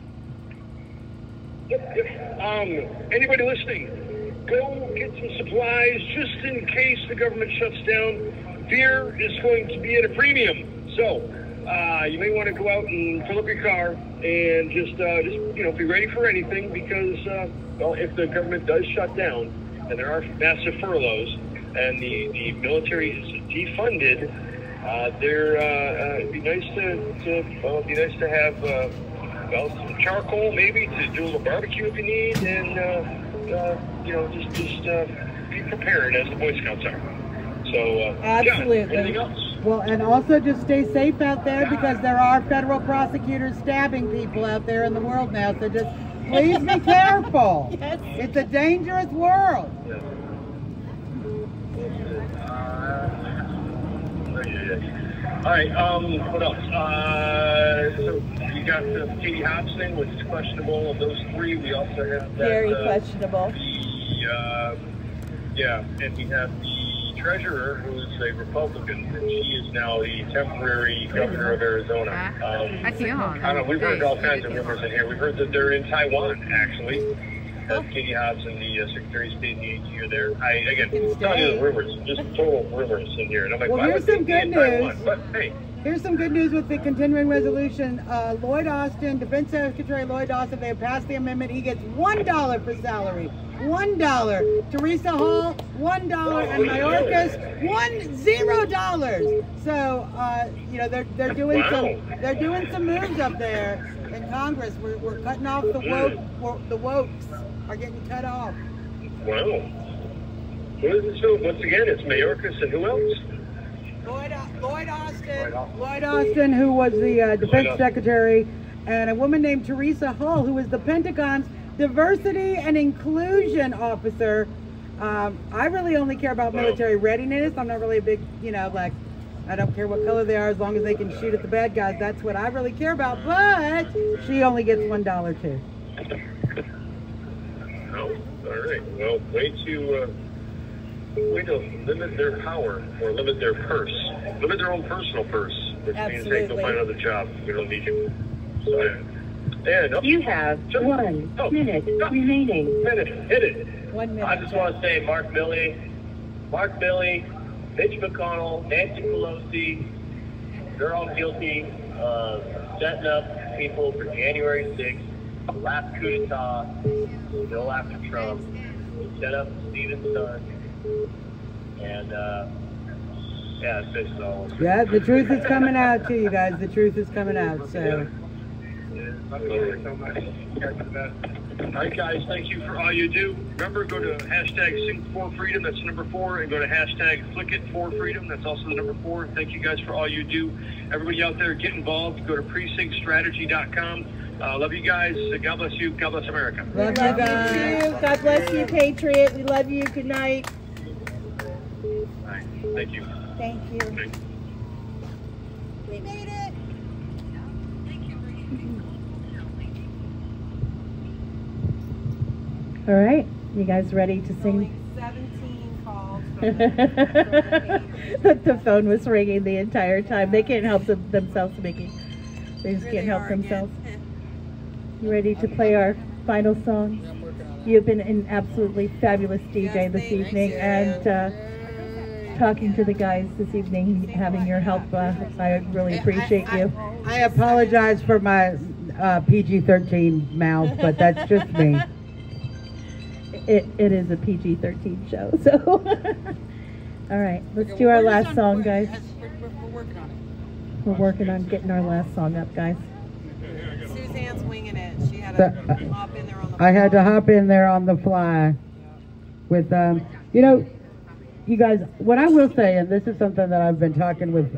Anybody listening, go get some supplies just in case the government shuts down. Beer is going to be at a premium, so you may want to go out and fill up your car and just be ready for anything, because if the government does shut down and there are massive furloughs and the military is defunded, it'd be nice to have well, some charcoal maybe to do a little barbecue if you need, and you know, just be prepared as the Boy Scouts are. So, Absolutely. Yeah, anything else? Well, and also just stay safe out there because there are federal prosecutors stabbing people out there in the world now. So just please be careful. Yes. It's a dangerous world. Yeah. All right, what else? So you got the Katie Hobbs thing, which is questionable. Of those three, we also have that, Very questionable. Yeah, and we have the treasurer, who is a Republican, and she is now the temporary governor of Arizona. I don't know, we've heard all kinds of rumors in here. We've heard that they're in Taiwan, actually. Katie Hobbs and the Secretary of State and the AG are there. Again, telling you the rumors, just total rumors in here. And I'm like, well, why here's would some they good be in news. Taiwan? But hey. Here's some good news with the continuing resolution. Lloyd Austin, Defense Secretary Lloyd Austin, they have passed the amendment. He gets $1 for salary. $1. Teresa Hall, $1, and Mayorkas, $0. So you know they're doing some moves up there in Congress. We're cutting off the wokes are getting cut off. Wow. Who is it? So once again, it's Mayorkas and who else? Lloyd Austin, who was the Defense Secretary, and a woman named Teresa Hall, who is the Pentagon's Diversity and Inclusion Officer. I really only care about military readiness. I'm not really a big, you know, like, I don't care what color they are as long as they can shoot at the bad guys. That's what I really care about. But she only gets $1 too. Oh, all right. Well, way to limit their power or limit their purse, limit their own personal purse, which means they go find another job. We don't need you. So, and you have 1 minute remaining. Hit it. 1 minute. I just want to say Mark Milley, Mitch McConnell, Nancy Pelosi, they're all guilty of setting up people for January 6th, the last coup d'etat, still after Trump. They set up Stephen's son. And, yeah, it's basically all. Yeah, the truth is coming out too, you guys. The truth is coming out, so. All right, guys, thank you for all you do. Remember, go to hashtag Sing for Freedom, that's number 4, and go to hashtag Flick It for Freedom, that's also the number 4. Thank you guys for all you do. Everybody out there, get involved. Go to precinctstrategy.com. Love you guys. God bless you. God bless America. Love you guys. God bless you, Patriot. We love you. Good night. All right, thank you. Thank you. Thank you. We made it. All right, you guys ready to sing? 17 calls. The phone was ringing the entire time. They can't help themselves, Mickey. They just can't help themselves. You ready to play our final song? You've been an absolutely fabulous DJ this evening, and talking to the guys this evening, having your help. I really appreciate you. I apologize for my PG-13 mouth, but that's just me. It is a PG-13 show, so. All right, let's do our last song, guys. We're working on it. We're working on getting our last song up, guys. Suzanne's winging it. She had to hop in there on the I had to hop in there on the fly with, you know, you guys, what I will say, and this is something that I've been talking with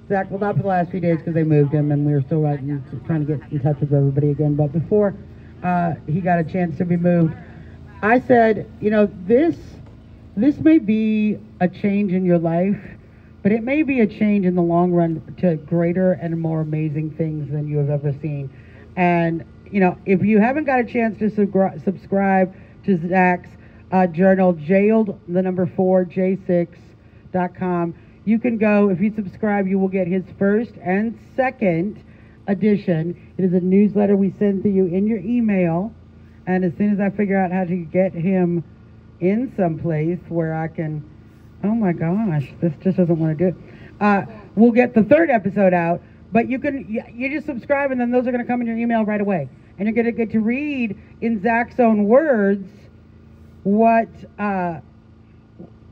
Zach, well, not for the last few days because they moved him and we were still trying to get in touch with everybody again, but before he got a chance to be moved, I said, you know, this may be a change in your life, but it may be a change in the long run to greater and more amazing things than you have ever seen. And, you know, if you haven't got a chance to subscribe to Zach's journal, jailed4j6.com, you can go. If you subscribe, you will get his first and second edition. It is a newsletter we send to you in your email. And as soon as I figure out how to get him in some place where I can, oh my gosh, this just doesn't want to do it. We'll get the third episode out, but you just subscribe and then those are going to come in your email right away. And you're going to get to read in Zach's own words what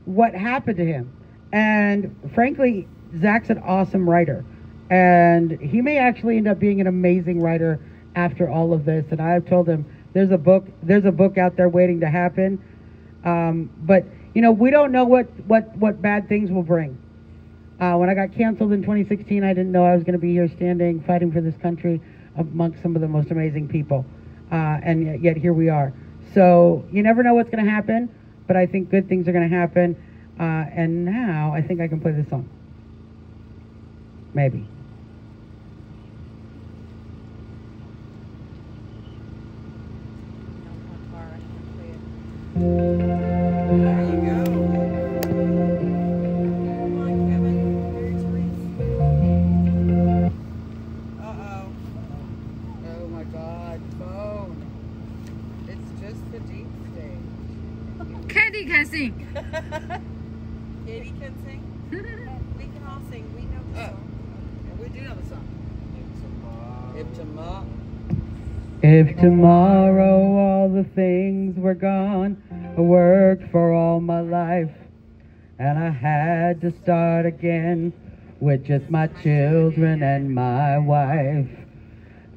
happened to him. And frankly, Zach's an awesome writer. And he may actually end up being an amazing writer after all of this. And I've told him there's a book out there waiting to happen. But you know, we don't know what bad things will bring. When I got canceled in 2016, I didn't know I was going to be here standing, fighting for this country amongst some of the most amazing people. And yet here we are. So you never know what's going to happen, but I think good things are going to happen. And now I think I can play this song. Maybe. There you go. Oh my God, phone. It's just the deep stage. Katie can sing. Katie can sing. We can all sing. We know the song. And we do know the song. If tomorrow all the things were gone, I worked for all my life, and I had to start again with just my children and my wife.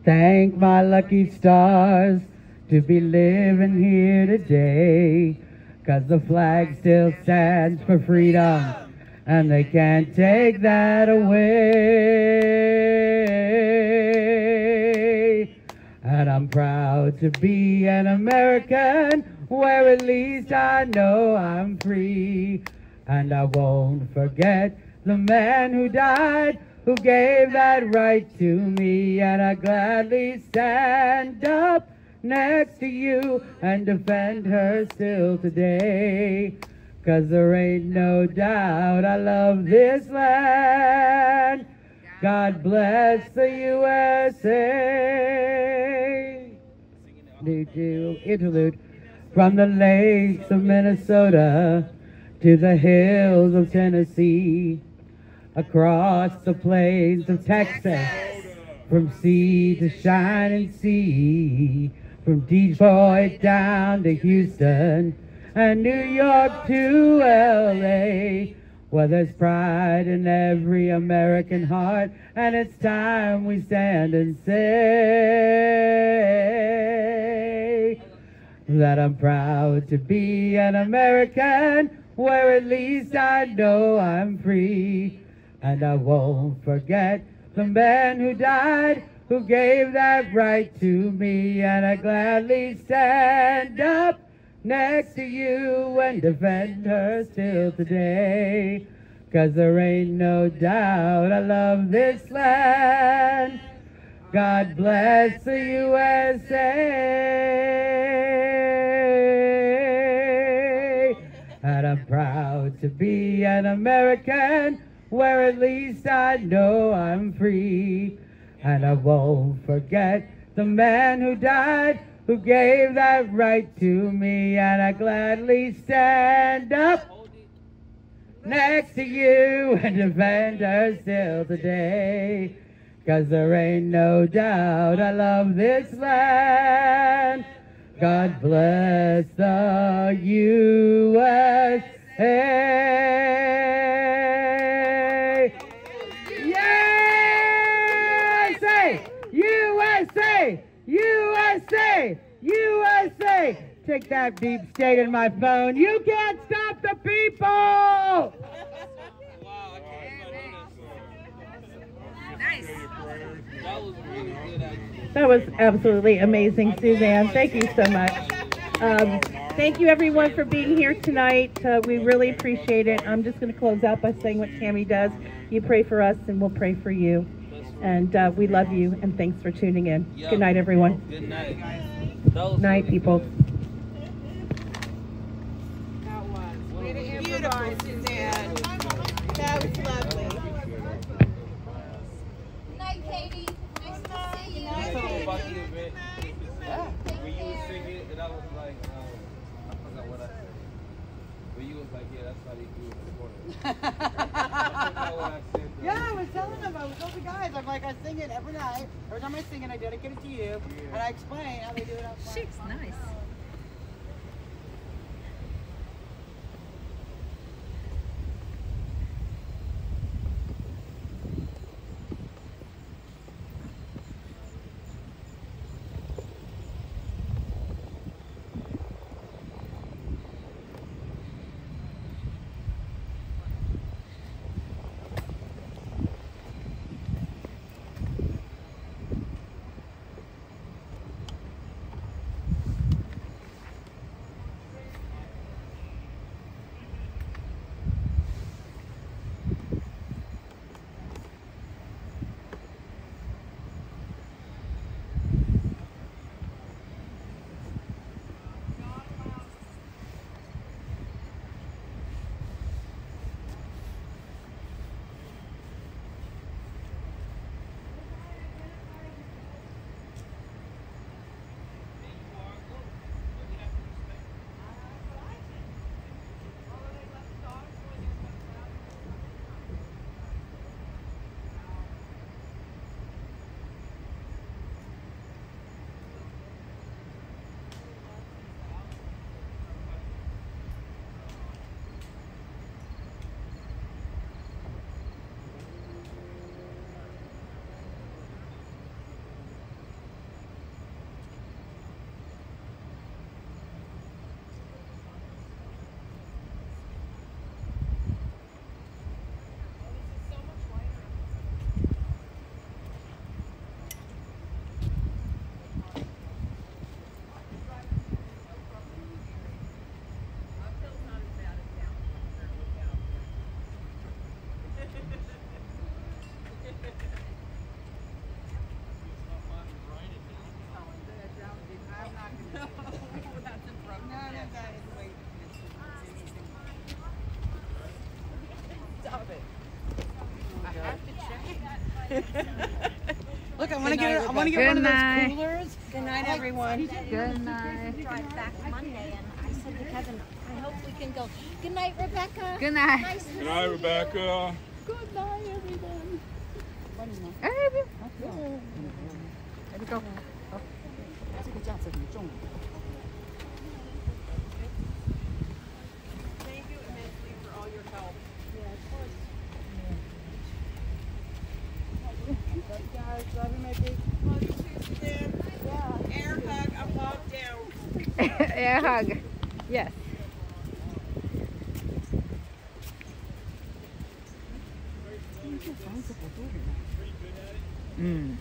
Thank my lucky stars to be living here today, 'cause the flag still stands for freedom, and they can't take that away. And I'm proud to be an American, where at least I know I'm free. And I won't forget the man who died, who gave that right to me. And I gladly stand up next to you and defend her still today. 'Cause there ain't no doubt I love this land. God bless the USA. Interlude. From the lakes of Minnesota to the hills of Tennessee, across the plains of Texas, from sea to shining sea, from Detroit down to Houston and New York to LA. Well, there's pride in every American heart, and it's time we stand and say that I'm proud to be an American, where at least I know I'm free. And I won't forget the man who died, who gave that right to me. And I gladly stand up next to you and defend her still today. 'Cause there ain't no doubt I love this land. God bless the USA. And I'm proud to be an American, where at least I know I'm free. And I won't forget the man who died, who gave that right to me. And I gladly stand up next to you and defend her still today. 'Cause there ain't no doubt I love this land. God bless the USA. USA! USA! USA! USA! Take that deep state in my phone. You can't stop the people! Nice. That was absolutely amazing, Suzanne. Thank you so much. Thank you, everyone, for being here tonight. We really appreciate it. I'm just going to close out by saying what Tammy does. You pray for us, and we'll pray for you. And we love you, and thanks for tuning in. Good night, everyone. Good night. Night, people. Beautiful, Suzanne. That was lovely. Night, Katie. Nice to see you. About the event. When you was singing, and I was like, I forgot what I said. When you was like, yeah, that's how they do it before. I forgot what I said. Yeah, I was telling them, I was telling the guys, I'm like, I sing it every night. Every time I sing it, I dedicate it to you. And I explain how they do it outside. She's nice. Look, I want to get one of those coolers. Good night, everyone. Good night. Drive back Monday, and I said to Kevin, I hope we can go. Good night, Rebecca. Good night. Nice to Good night, Rebecca. Good night, everyone.哎，别，来，go。好，这个架子很重。 Thank you immensely for all your help. Yeah, of course. Love you guys. Love you, my big. Love you too, Suzanne. Yeah. Air hug, up, up, down. Air hug. Yes. Mm.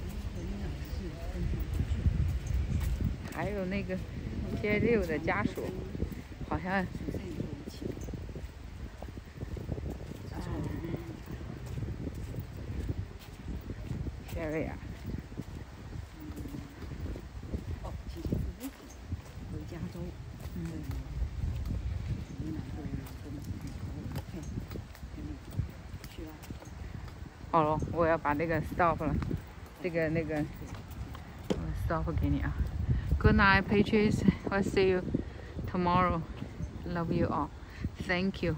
还有那个J6的家属，好像。 Sherry 啊，哦，其实是回加州，好了，我要把那个 stop 了，这个那个，我 stop 给你啊。Good night, Patriots. I'll see you tomorrow. Love you all. Thank you.